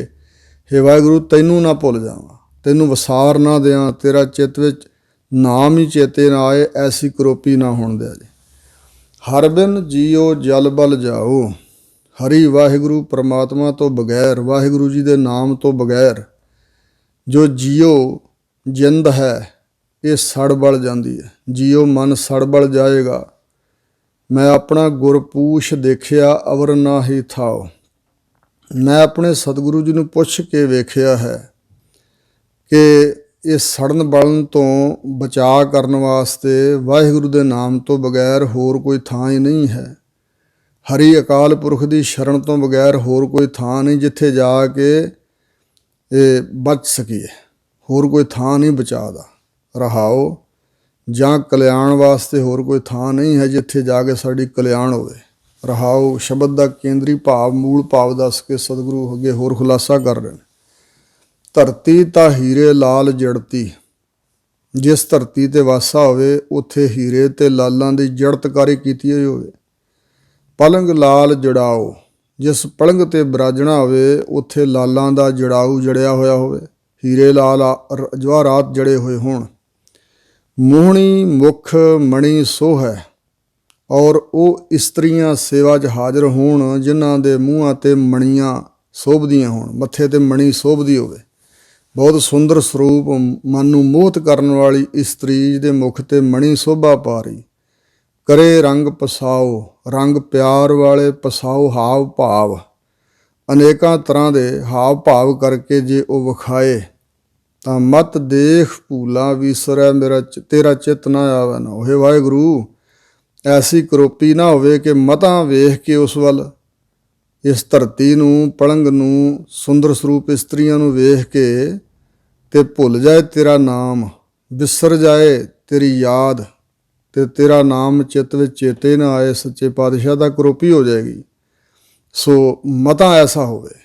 ਹੇ ਵਾਹਿਗੁਰੂ ਤੈਨੂੰ ਨਾ ਭੁੱਲ ਜਾਵਾਂ, ਤੈਨੂੰ ਵਸਾਰ ਨਾ ਦਿਆਂ, ਤੇਰਾ ਚਿੱਤ ਵਿੱਚ ਨਾਮ ਹੀ ਚੇਤੇ ਨਾ ਆਏ, ਐਸੀ ਕਰੋਪੀ ਨਾ ਹੋਣ ਦਿਆ ਜੀ। ਹਰ ਬਿਨ ਜੀਓ ਜਲ ਬਲ ਜਾਓ। ਹਰੀ ਵਾਹਿਗੁਰੂ ਪਰਮਾਤਮਾ ਤੋਂ ਬਗੈਰ, ਵਾਹਿਗੁਰੂ ਜੀ ਦੇ ਨਾਮ ਤੋਂ ਬਗੈਰ ਜੋ ਜੀਓ ਜਿੰਦ ਹੈ ਇਹ ਸੜ ਬਲ ਜਾਂਦੀ ਹੈ। ਜੀਓ ਮਨ ਸੜ ਬਲ ਜਾਏਗਾ। ਮੈਂ ਆਪਣਾ ਗੁਰਪੂਛ ਦੇਖਿਆ ਅਵਰ ਨਾ ਹੀ ਥਾਓ। ਮੈਂ ਆਪਣੇ ਸਤਿਗੁਰੂ ਜੀ ਨੂੰ ਪੁੱਛ ਕੇ ਵੇਖਿਆ ਹੈ ਕਿ ਇਹ ਸੜਨ ਬਲਣ ਤੋਂ ਬਚਾਅ ਕਰਨ ਵਾਸਤੇ ਵਾਹਿਗੁਰੂ ਦੇ ਨਾਮ ਤੋਂ ਬਗੈਰ ਹੋਰ ਕੋਈ ਥਾਂ ਹੀ ਨਹੀਂ ਹੈ। ਹਰੀ ਅਕਾਲ ਪੁਰਖ ਦੀ ਸ਼ਰਨ ਤੋਂ ਬਗੈਰ ਹੋਰ ਕੋਈ ਥਾਂ ਨਹੀਂ ਜਿੱਥੇ ਜਾ ਕੇ ਇਹ ਬਚ ਸਕੀਏ। ਹੋਰ ਕੋਈ ਥਾਂ ਨਹੀਂ ਬਚਾਅ ਦਾ। ਰਹਾਓ ਜਾਂ ਕਲਿਆਣ ਵਾਸਤੇ ਹੋਰ ਕੋਈ ਥਾਂ ਨਹੀਂ ਹੈ ਜਿੱਥੇ ਜਾ ਕੇ ਸਾਡੀ ਕਲਿਆਣ ਹੋਵੇ। ਰਹਾਓ ਸ਼ਬਦ ਦਾ ਕੇਂਦਰੀ ਭਾਵ, ਮੂਲ ਭਾਵ ਦੱਸ ਕੇ ਸਤਿਗੁਰੂ ਅੱਗੇ ਹੋਰ ਖੁਲਾਸਾ ਕਰ ਰਹੇ ਨੇ। ਧਰਤੀ ਤਾਂ ਹੀਰੇ ਲਾਲ ਜੜਤੀ। ਜਿਸ ਧਰਤੀ 'ਤੇ ਵਾਸਾ ਹੋਵੇ ਉੱਥੇ ਹੀਰੇ ਅਤੇ ਲਾਲਾਂ ਦੀ ਜੜਤਕਾਰੀ ਕੀਤੀ ਹੋਈ ਹੋਵੇ। ਪਲੰਗ ਲਾਲ ਜੜਾਓ, ਜਿਸ ਪਲੰਗ ਤੇ ਬਿਰਾਜਣਾ ਹੋਵੇ ਉੱਥੇ ਲਾਲਾਂ ਦਾ ਜੜਾਊ ਜੜਿਆ ਹੋਇਆ ਹੋਵੇ, ਹੀਰੇ ਲਾਲ ਜਵਾਹਰਾਤ ਜੜੇ ਹੋਏ ਹੋਣ। ਮੋਹਣੀ ਮੁਖ ਮਣੀ ਸੋਹੈ, ਔਰ ਉਹ ਇਸਤਰੀਆਂ ਸੇਵਾ 'ਚ ਹਾਜ਼ਰ ਹੋਣ ਜਿਨ੍ਹਾਂ ਦੇ ਮੂੰਹਾਂ ਤੇ ਮਣੀਆਂ ਸੋਭਦੀਆਂ ਹੋਣ, ਮੱਥੇ ਤੇ ਮਣੀ ਸੋਭਦੀ ਹੋਵੇ। ਬਹੁਤ ਸੁੰਦਰ ਸਰੂਪ, ਮਨ ਨੂੰ ਮੋਹਿਤ ਕਰਨ ਵਾਲੀ ਇਸਤਰੀ ਜਿਹਦੇ ਮੁਖ ਤੇ ਮਣੀ ਸੋਭਾ ਪਾ ਰਹੀ। ਕਰੇ ਰੰਗ ਪਸਾਓ, ਰੰਗ ਪਿਆਰ ਵਾਲੇ, ਪਸਾਓ ਹਾਵ ਭਾਵ, ਅਨੇਕਾਂ ਤਰ੍ਹਾਂ ਦੇ ਹਾਵ ਭਾਵ ਕਰਕੇ ਜੇ ਉਹ ਵਿਖਾਏ ਤਾਂ ਮਤ ਦੇਖ ਭੂਲਾ ਵੀਸਰੈ ਮੇਰਾ ਤੇਰਾ ਚਿੱਤ ਨਾ ਆਵੈ ਨਾ। ਉਹ ਵਾਹਿਗੁਰੂ, ਐਸੀ ਕਰੋਪੀ ਨਾ ਹੋਵੇ ਕਿ ਮਤਾਂ ਵੇਖ ਕੇ ਉਸ ਵੱਲ, ਇਸ ਧਰਤੀ ਨੂੰ, ਪਲੰਗ ਨੂੰ, ਸੁੰਦਰ ਸਰੂਪ ਇਸਤਰੀਆਂ ਨੂੰ ਵੇਖ ਕੇ ਤੇ ਭੁੱਲ ਜਾਏ ਤੇਰਾ ਨਾਮ, ਵਿਸਰ ਜਾਏ ਤੇਰੀ ਯਾਦ, ਤੇ ਤੇਰਾ ਨਾਮ ਚਿੱਤ ਵਿੱਚ ਚੇਤੇ ਨਾ ਆਏ, ਸੱਚੇ ਪਾਤਸ਼ਾਹ ਦਾ ਕਰੋਪੀ ਹੋ ਜਾਏਗੀ। ਸੋ ਮਤਾ ਐਸਾ ਹੋਵੇ,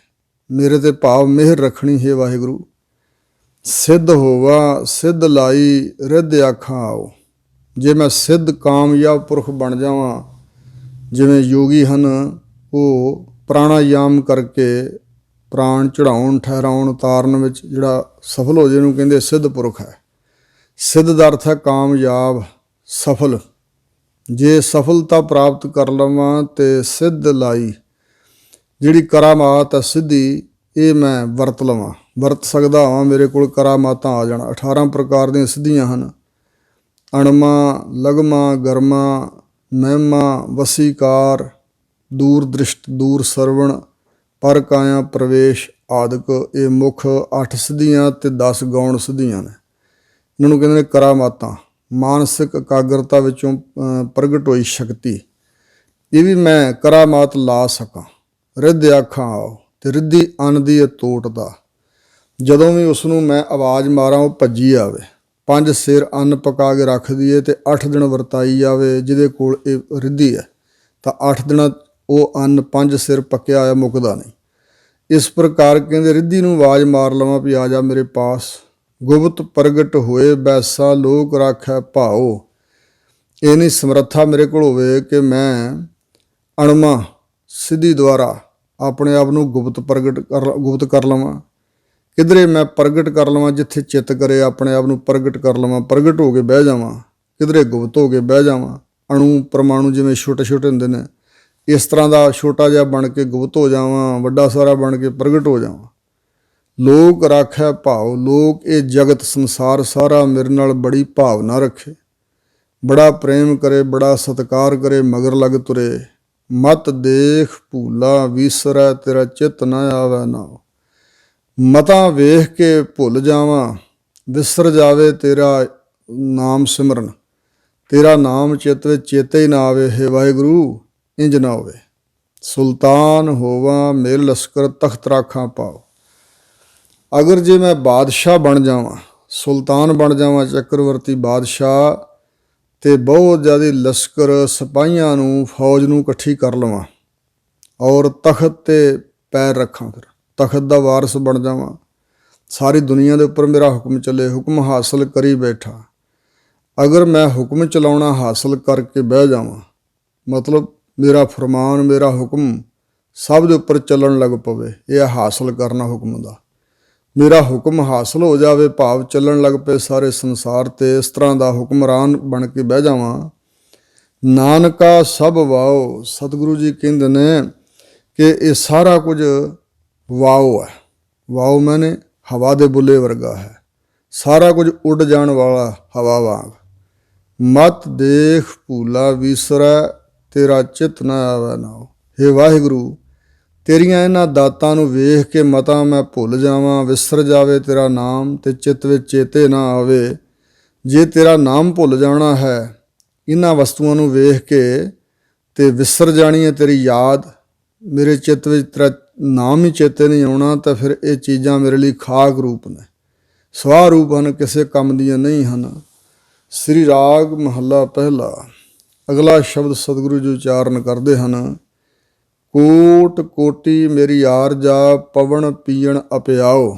ਮੇਰੇ ਤੇ ਭਾਵ ਮਿਹਰ ਰੱਖਣੀ ਹੈ ਵਾਹਿਗੁਰੂ। ਸਿੱਧ ਹੋਵਾ ਸਿੱਧ ਲਾਈ ਰਿੱਧ ਆਖਾਂ ਆਓ, ਜੇ ਮੈਂ ਸਿੱਧ ਕਾਮਯਾਬ ਪੁਰਖ ਬਣ ਜਾਵਾਂ, ਜਿਵੇਂ ਯੋਗੀ ਹਨ ਉਹ ਪ੍ਰਾਣਾਯਾਮ ਕਰਕੇ ਪ੍ਰਾਣ ਚੜਾਉਣ, ਠਹਿਰਾਉਣ, ਉਤਾਰਨ ਵਿੱਚ ਜਿਹੜਾ ਸਫਲ ਹੋ ਜੇ ਉਹਨੂੰ ਕਹਿੰਦੇ ਸਿੱਧ ਪੁਰਖ ਹੈ। ਸਿੱਧ ਦਾ ਅਰਥ ਹੈ ਕਾਮਯਾਬ, ਸਫਲ। ਜੇ ਸਫਲਤਾ ਪ੍ਰਾਪਤ ਕਰ ਲਵਾਂ ਤੇ ਸਿੱਧ ਲਾਈ, ਜਿਹੜੀ ਕਰਾਮਾਤ ਹੈ ਸਿੱਧੀ, ਇਹ ਮੈਂ ਵਰਤ ਲਵਾਂ, ਵਰਤ ਸਕਦਾ ਹਾਂ। ਮੇਰੇ ਕੋਲ ਕਰਾਮਾਤਾਂ ਆ ਜਾਣ। 18 ਪ੍ਰਕਾਰ ਦੀਆਂ ਸਿੱਧੀਆਂ ਹਨ। ਅਣਮਾ, ਲਗਮਾ, ਗਰਮਾ, ਮਹਿਮਾ, ਵਸੀਕਾਰ, ਦੂਰ ਦ੍ਰਿਸ਼ਟ, ਦੂਰ ਸਰਵਣ, ਪਰ ਕਾਇਆ ਪ੍ਰਵੇਸ਼ ਆਦਿਕ, ਇਹ ਮੁੱਖ 8 ਸਿੱਧੀਆਂ ਤੇ 10 ਗੌਣ ਸਿੱਧੀਆਂ ਨੇ। ਇਹਨਾਂ ਨੂੰ ਕਹਿੰਦੇ ਨੇ ਕਰਾਮਾਤਾਂ। ਮਾਨਸਿਕ ਇਕਾਗਰਤਾ ਵਿੱਚੋਂ ਪ੍ਰਗਟ ਹੋਈ ਸ਼ਕਤੀ, ਇਹ ਵੀ ਮੈਂ ਕਰਾਮਾਤ ਲਾ ਸਕਾਂ। ਰਿੱਧ ਆਖਾਂ ਆਓ, ਤੇ ਰਿੱਧੀ ਅੰਨ ਦੀ ਇਹ ਤੋਟ ਦਾ, ਜਦੋਂ ਵੀ ਉਸ ਨੂੰ ਮੈਂ ਆਵਾਜ਼ ਮਾਰਾਂ ਉਹ ਭੱਜੀ ਆਵੇ। 5 ਸਿਰ ਅੰਨ ਪਕਾ ਕੇ ਰੱਖ ਦਈਏ ਤੇ 8 ਦਿਨ ਵਰਤਾਈ ਜਾਵੇ, ਜਿਹਦੇ ਕੋਲ ਇਹ ਰਿੱਧੀ ਹੈ, ਤਾਂ 8 ਦਿਨਾਂ ਉਹ ਅੰਨ 5 ਸਿਰ ਪੱਕਿਆ ਹੋਇਆ ਮੁੱਕਦਾ ਨਹੀਂ। ਇਸ ਪ੍ਰਕਾਰ ਕਹਿੰਦੇ ਰਿੱਧੀ ਨੂੰ ਆਵਾਜ਼ ਮਾਰ ਲਵਾਂ ਵੀ ਆ ਜਾ ਮੇਰੇ ਪਾਸ। ਗੁਪਤ ਪ੍ਰਗਟ ਹੋਏ ਬੈਸਾ ਲੋਕ ਰਾਖੈ ਭਾਓ, ਇਹ ਨਹੀਂ ਸਮਰੱਥਾ ਮੇਰੇ ਕੋਲ ਹੋਵੇ ਕਿ ਮੈਂ ਅਣਮਾ ਸਿੱਧੀ ਦੁਆਰਾ ਆਪਣੇ ਆਪ ਨੂੰ ਗੁਪਤ ਕਰ ਲਵਾਂ। ਕਿਧਰੇ ਮੈਂ ਪ੍ਰਗਟ ਕਰ ਲਵਾਂ, ਜਿੱਥੇ ਚਿੱਤ ਕਰੇ ਆਪਣੇ ਆਪ ਨੂੰ ਪ੍ਰਗਟ ਕਰ ਲਵਾਂ, ਪ੍ਰਗਟ ਹੋ ਕੇ ਬਹਿ ਜਾਵਾਂ। ਕਿਧਰੇ ਗੁਪਤ ਹੋ ਕੇ ਬਹਿ ਜਾਵਾਂ। ਅਣੂ ਪਰਮਾਣੂ ਜਿਵੇਂ ਛੋਟੇ ਛੋਟੇ ਹੁੰਦੇ ਨੇ, ਇਸ ਤਰ੍ਹਾਂ ਦਾ ਛੋਟਾ ਜਿਹਾ ਬਣ ਕੇ ਗੁਪਤ ਹੋ ਜਾਵਾਂ, ਵੱਡਾ ਸਾਰਾ ਬਣ ਕੇ ਪ੍ਰਗਟ ਹੋ ਜਾਵਾਂ। ਲੋਕ ਰਾਖੈ ਭਾਵ, ਲੋਕ ਇਹ ਜਗਤ ਸੰਸਾਰ ਸਾਰਾ ਮੇਰੇ ਨਾਲ ਬੜੀ ਭਾਵਨਾ ਰੱਖੇ, ਬੜਾ ਪ੍ਰੇਮ ਕਰੇ, ਬੜਾ ਸਤਿਕਾਰ ਕਰੇ, ਮਗਰ ਲੱਗ ਤੁਰੇ। ਮਤ ਦੇਖ ਭੂਲਾ ਵੀਸਰੈ ਤੇਰਾ ਚਿੱਤ ਨਾ ਆਵੈ ਨਾ। ਮਤਾਂ ਵੇਖ ਕੇ ਭੁੱਲ ਜਾਵਾਂ, ਵਿਸਰ ਜਾਵੇ ਤੇਰਾ ਨਾਮ ਸਿਮਰਨ, ਤੇਰਾ ਨਾਮ ਚਿੱਤ ਵਿੱਚ ਚੇਤੇ ਹੀ ਨਾ ਆਵੇ। ਹੇ ਵਾਹਿਗੁਰੂ, ਇੰਜ ਨਾ ਹੋਵੇ। ਸੁਲਤਾਨ ਹੋਵਾਂ ਮੇਲ ਲਸ਼ਕਰ ਤਖਤ ਰਾਖਾਂ ਪਾਓ, ਅਗਰ ਜੇ ਮੈਂ ਬਾਦਸ਼ਾਹ ਬਣ ਜਾਵਾਂ, ਸੁਲਤਾਨ ਬਣ ਜਾਵਾਂ, ਚੱਕਰਵਰਤੀ ਬਾਦਸ਼ਾਹ, ਤੇ ਬਹੁਤ ਜ਼ਿਆਦਾ ਲਸ਼ਕਰ ਸਿਪਾਹੀਆਂ ਨੂੰ, ਫੌਜ ਨੂੰ ਇਕੱਠੀ ਕਰ ਲਵਾਂ ਔਰ ਤਖਤ 'ਤੇ ਪੈਰ ਰੱਖਾਂ, ਫਿਰ ਤਖਤ ਦਾ ਵਾਰਸ ਬਣ ਜਾਵਾਂ, ਸਾਰੀ ਦੁਨੀਆ ਦੇ ਉੱਪਰ ਮੇਰਾ ਹੁਕਮ ਚੱਲੇ, ਹੁਕਮ ਹਾਸਲ ਕਰੀ ਬੈਠਾ। ਅਗਰ ਮੈਂ ਹੁਕਮ ਚਲਾਉਣਾ ਹਾਸਲ ਕਰਕੇ ਬਹਿ ਜਾਵਾਂ, ਮਤਲਬ ਮੇਰਾ ਫਰਮਾਨ, ਮੇਰਾ ਹੁਕਮ ਸਭ ਦੇ ਉੱਪਰ ਚੱਲਣ ਲੱਗ ਪਵੇ, ਇਹ ਹਾਸਲ ਕਰਨਾ ਹੁਕਮ ਦਾ। ਮੇਰਾ ਹੁਕਮ ਹਾਸਲ ਹੋ ਜਾਵੇ, ਭਾਵ ਚੱਲਣ ਲੱਗ ਪਏ ਸਾਰੇ ਸੰਸਾਰ 'ਤੇ, ਇਸ ਤਰ੍ਹਾਂ ਦਾ ਹੁਕਮਰਾਨ ਬਣ ਕੇ ਬਹਿ ਜਾਵਾਂ। ਨਾਨਕਾ ਸਭ ਵਾਓ, ਸਤਿਗੁਰੂ ਜੀ ਕਹਿੰਦੇ ਨੇ ਕਿ ਇਹ ਸਾਰਾ ਕੁਝ ਵਾਓ ਹੈ। ਵਾਓ ਮੈਨੇ ਹਵਾ ਦੇ ਬੁੱਲੇ ਵਰਗਾ ਹੈ, ਸਾਰਾ ਕੁਝ ਉੱਡ ਜਾਣ ਵਾਲਾ ਹਵਾ ਵਾਂਗ। ਮਤ ਦੇਖ ਭੂਲਾ ਵੀਸਰੈ ਤੇਰਾ ਚਿੱਤ ਨਾ ਆਵੈ ਨਾ। ਹੇ ਵਾਹਿਗੁਰੂ, ਤੇਰੀਆਂ ਇਹਨਾਂ ਦਾਤਾਂ ਨੂੰ ਵੇਖ ਕੇ ਮਤਾਂ ਮੈਂ ਭੁੱਲ ਜਾਵਾਂ, ਵਿਸਰ ਜਾਵੇ ਤੇਰਾ ਨਾਮ, ਤੇ ਚਿੱਤ ਵਿੱਚ ਚੇਤੇ ਨਾ ਆਵੇ। ਜੇ ਤੇਰਾ ਨਾਮ ਭੁੱਲ ਜਾਣਾ ਹੈ, ਇਹਨਾਂ ਵਸਤੂਆਂ ਨੂੰ ਵੇਖ ਕੇ ਤੇ ਵਿਸਰ ਜਾਣੀ ਹੈ ਤੇਰੀ ਯਾਦ, ਮੇਰੇ ਚਿੱਤ ਵਿੱਚ ਤੇਰਾ ਨਾਮ ਹੀ ਚੇਤੇ ਨਹੀਂ ਆਉਣਾ, ਤਾਂ ਫਿਰ ਇਹ ਚੀਜ਼ਾਂ ਮੇਰੇ ਲਈ ਖਾਕ ਰੂਪ ਨੇ, ਸਵਾਹ ਰੂਪ ਹਨ, ਕਿਸੇ ਕੰਮ ਦੀਆਂ ਨਹੀਂ ਹਨ। ਸ੍ਰੀ ਰਾਗ ਮਹੱਲਾ ਪਹਿਲਾ। ਅਗਲਾ ਸ਼ਬਦ ਸਤਿਗੁਰੂ ਜੀ ਉਚਾਰਨ ਕਰਦੇ ਹਨ। ਕੋਟ ਕੋਟੀ ਮੇਰੀ ਆਰਜਾ, ਪਵਨ ਪੀਣ ਅਪਿਆਓ।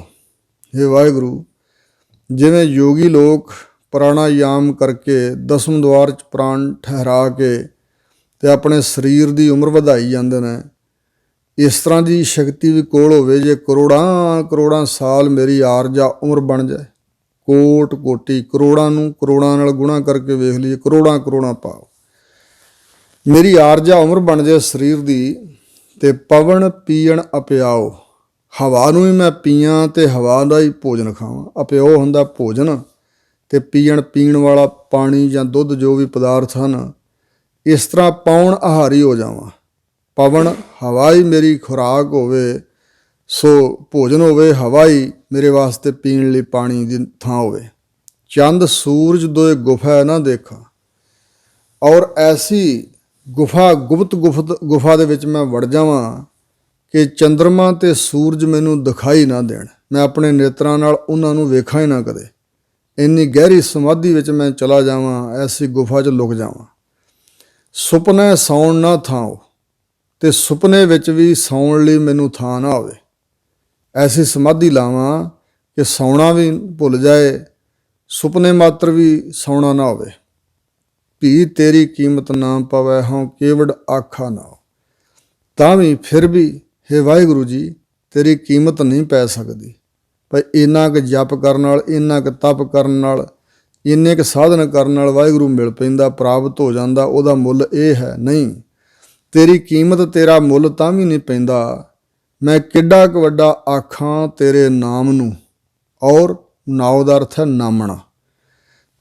ਹੇ ਵਾਹਿਗੁਰੂ, ਜਿਵੇਂ ਯੋਗੀ ਲੋਕ ਪ੍ਰਾਣਾਯਾਮ ਕਰਕੇ 10ਵੇਂ ਦੁਆਰ 'ਚ ਪ੍ਰਾਣ ਠਹਿਰਾ ਕੇ ਤੇ ਆਪਣੇ ਸਰੀਰ ਦੀ ਉਮਰ ਵਧਾਈ ਜਾਂਦੇ ਨੇ। ਇਸ ਤਰ੍ਹਾਂ ਦੀ ਸ਼ਕਤੀ ਵੀ ਕੋਲ ਹੋਵੇ ਜੇ ਕਰੋੜਾਂ ਕਰੋੜਾਂ ਸਾਲ ਮੇਰੀ ਆਰਜਾ ਉਮਰ ਬਣ ਜਾਏ, ਕੋਟ ਕੋਟੀ ਕਰੋੜਾਂ ਨੂੰ ਕਰੋੜਾਂ ਨਾਲ ਗੁਣਾ ਕਰਕੇ ਵੇਖ ਲਈਏ, ਕਰੋੜਾਂ ਕਰੋੜਾਂ ਪਾਓ, ਮੇਰੀ ਆਰਜਾ ਉਮਰ ਬਣ ਜਾਏ ਸਰੀਰ ਦੀ, ਤੇ ਪਵਨ ਪੀਣ ਅਪਿਆਓ, ਹਵਾ ਨੂੰ ਵੀ ਮੈਂ ਪੀਆਂ ਤੇ ਹਵਾ ਦਾ ਹੀ ਭੋਜਨ ਖਾਵਾਂ। ਅਪਿਓ ਹੁੰਦਾ ਭੋਜਨ, ਤੇ ਪੀਣ ਵਾਲਾ ਪਾਣੀ ਜਾਂ ਦੁੱਧ ਜੋ ਵੀ ਪਦਾਰਥ ਹਨ, ਇਸ ਤਰ੍ਹਾਂ ਪਾਉਣ ਆਹਾਰੀ ਹੋ ਜਾਵਾਂ। ਪਵਨ ਹਵਾ ਹੀ ਮੇਰੀ ਖੁਰਾਕ ਹੋਵੇ, ਸੋ ਭੋਜਨ ਹੋਵੇ ਹਵਾ ਹੀ ਮੇਰੇ ਵਾਸਤੇ ਪੀਣ ਲਈ ਪਾਣੀ ਦੀ ਥਾਂ ਹੋਵੇ। ਚੰਦ ਸੂਰਜ ਦੋਏ ਗੁਫਾ ਨਾ ਦੇਖਾਂ, ਔਰ ਐਸੀ ਗੁਪਤ ਗੁਫਾ ਦੇ ਵਿੱਚ ਮੈਂ ਵੜ ਜਾਵਾਂ ਕਿ ਚੰਦਰਮਾ ਤੇ ਸੂਰਜ ਮੈਨੂੰ ਦਿਖਾਈ ਨਾ ਦੇਣ, ਮੈਂ ਆਪਣੇ ਨੇਤਰਾਂ ਨਾਲ ਉਹਨਾਂ ਨੂੰ ਵੇਖਾਂ ਹੀ ਨਾ ਕਦੇ। ਇੰਨੀ ਗਹਿਰੀ ਸਮਾਧੀ ਵਿੱਚ ਮੈਂ ਚਲਾ ਜਾਵਾਂ, ਐਸੀ ਗੁਫਾ 'ਚ ਲੁਕ ਜਾਵਾਂ। ਸੁਪਨੇ ਸੌਣ ਨਾ ਥਾਂ, ਤੇ ਸੁਪਨੇ ਵਿੱਚ ਵੀ ਸੌਣ ਲਈ ਮੈਨੂੰ ਥਾਂ ਨਾ ਹੋਵੇ। ਐਸੀ ਸਮਾਧੀ ਲਾਵਾਂ ਕਿ ਸੌਣਾ ਵੀ ਭੁੱਲ ਜਾਏ, ਸੁਪਨੇ ਮਾਤਰ ਵੀ ਸੌਣਾ ਨਾ ਹੋਵੇ। ਭੀ ਤੇਰੀ ਕੀਮਤ ਨਾ ਪਵੈ, ਹਉ ਕੇਵੜ ਆਖਾ ਨਾ। ਤਾਂ ਵੀ ਫਿਰ ਵੀ ਹੇ ਵਾਹਿਗੁਰੂ ਜੀ, ਤੇਰੀ ਕੀਮਤ ਨਹੀਂ ਪੈ ਸਕਦੀ। ਭਾਈ ਇੰਨਾ ਕੁ ਜਪ ਕਰਨ ਨਾਲ, ਇੰਨਾ ਕੁ ਤਪ ਕਰਨ ਨਾਲ, ਇੰਨੇ ਕੁ ਸਾਧਨ ਕਰਨ ਨਾਲ ਵਾਹਿਗੁਰੂ ਮਿਲ ਪੈਂਦਾ, ਪ੍ਰਾਪਤ ਹੋ ਜਾਂਦਾ। ਉਹਦਾ ਮੁੱਲ ਇਹ ਹੈ ਨਹੀਂ, ਤੇਰੀ ਕੀਮਤ ਤੇਰਾ ਮੁੱਲ ਤਾਂ ਵੀ ਨਹੀਂ ਪੈਂਦਾ। ਮੈਂ ਕਿੱਡਾ ਕੁ ਵੱਡਾ ਆਖਾਂ ਤੇਰੇ ਨਾਮ ਨੂੰ, ਔਰ ਨਾਉ ਦਾ ਅਰਥ ਹੈ ਨਾਮਣਾ।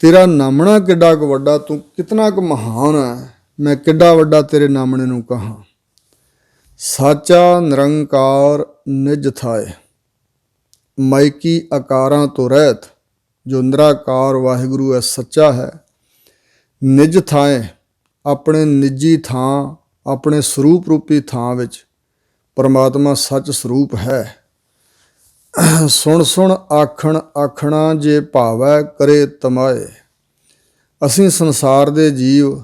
ਤੇਰਾ ਨਾਮਣਾ ਕਿੱਡਾ ਕੁ ਵੱਡਾ, ਤੂੰ ਕਿਤਨਾ ਕੁ ਮਹਾਨ ਹੈ, ਮੈਂ ਕਿੱਡਾ ਵੱਡਾ ਤੇਰੇ ਨਾਮਣੇ ਨੂੰ ਕਹਾਂ। ਸਾਚਾ ਨਿਰੰਕਾਰ ਨਿਜ ਥਾਏ, ਮਾਇਕੀ ਆਕਾਰਾਂ ਤੋਂ ਰਹਿਤ। ਜੋ ਨਿਰਾਕਾਰ ਵਾਹਿਗੁਰੂ ਹੈ, ਸੱਚਾ ਹੈ। ਨਿਜ ਥਾਏ, ਆਪਣੇ ਨਿੱਜੀ ਥਾਂ, ਆਪਣੇ ਸਰੂਪ ਰੂਪੀ ਥਾਂ ਵਿੱਚ ਪਰਮਾਤਮਾ ਸੱਚ ਸਰੂਪ ਹੈ। ਸੁਣ ਸੁਣ ਆਖਣ ਆਖਣਾ, ਜੇ ਭਾਵੈ ਕਰੇ ਤਮਾਏ। ਅਸੀਂ ਸੰਸਾਰ ਦੇ ਜੀਵ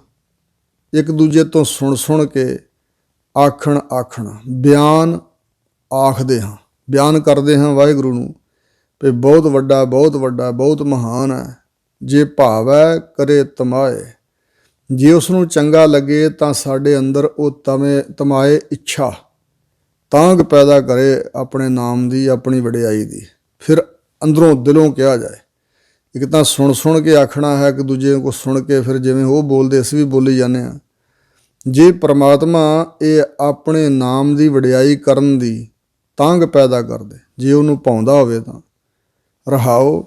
ਇੱਕ ਦੂਜੇ ਤੋਂ ਸੁਣ ਸੁਣ ਕੇ ਆਖਣ ਆਖਣਾ, ਬਿਆਨ ਆਖਦੇ ਹਾਂ, ਬਿਆਨ ਕਰਦੇ ਹਾਂ ਵਾਹਿਗੁਰੂ ਨੂੰ ਵੀ ਬਹੁਤ ਵੱਡਾ, ਬਹੁਤ ਵੱਡਾ, ਬਹੁਤ ਮਹਾਨ ਹੈ। ਜੇ ਭਾਵੈ ਕਰੇ ਤਮਾਏ, ਜੇ ਉਸ ਨੂੰ ਚੰਗਾ ਲੱਗੇ ਤਾਂ ਸਾਡੇ ਅੰਦਰ ਉਹ ਤਮਾਏ ਇੱਛਾ ਤਾਂਘ ਪੈਦਾ ਕਰੇ ਆਪਣੇ ਨਾਮ ਦੀ, ਆਪਣੀ ਵਡਿਆਈ ਦੀ। ਫਿਰ ਅੰਦਰੋਂ ਦਿਲੋਂ ਕਿਹਾ ਜਾਏ। ਇੱਕ ਤਾਂ ਸੁਣ ਕੇ ਆਖਣਾ ਹੈ, ਇੱਕ ਦੂਜੇ ਨੂੰ ਸੁਣ ਕੇ ਫਿਰ ਜਿਵੇਂ ਉਹ ਬੋਲਦੇ ਅਸੀਂ ਵੀ ਬੋਲੀ ਜਾਂਦੇ ਹਾਂ। ਜੇ ਪ੍ਰਮਾਤਮਾ ਇਹ ਆਪਣੇ ਨਾਮ ਦੀ ਵਡਿਆਈ ਕਰਨ ਦੀ ਤਾਂਘ ਪੈਦਾ ਕਰਦੇ, ਜੇ ਉਹਨੂੰ ਪਾਉਂਦਾ ਹੋਵੇ ਤਾਂ। ਰਹਾਓ,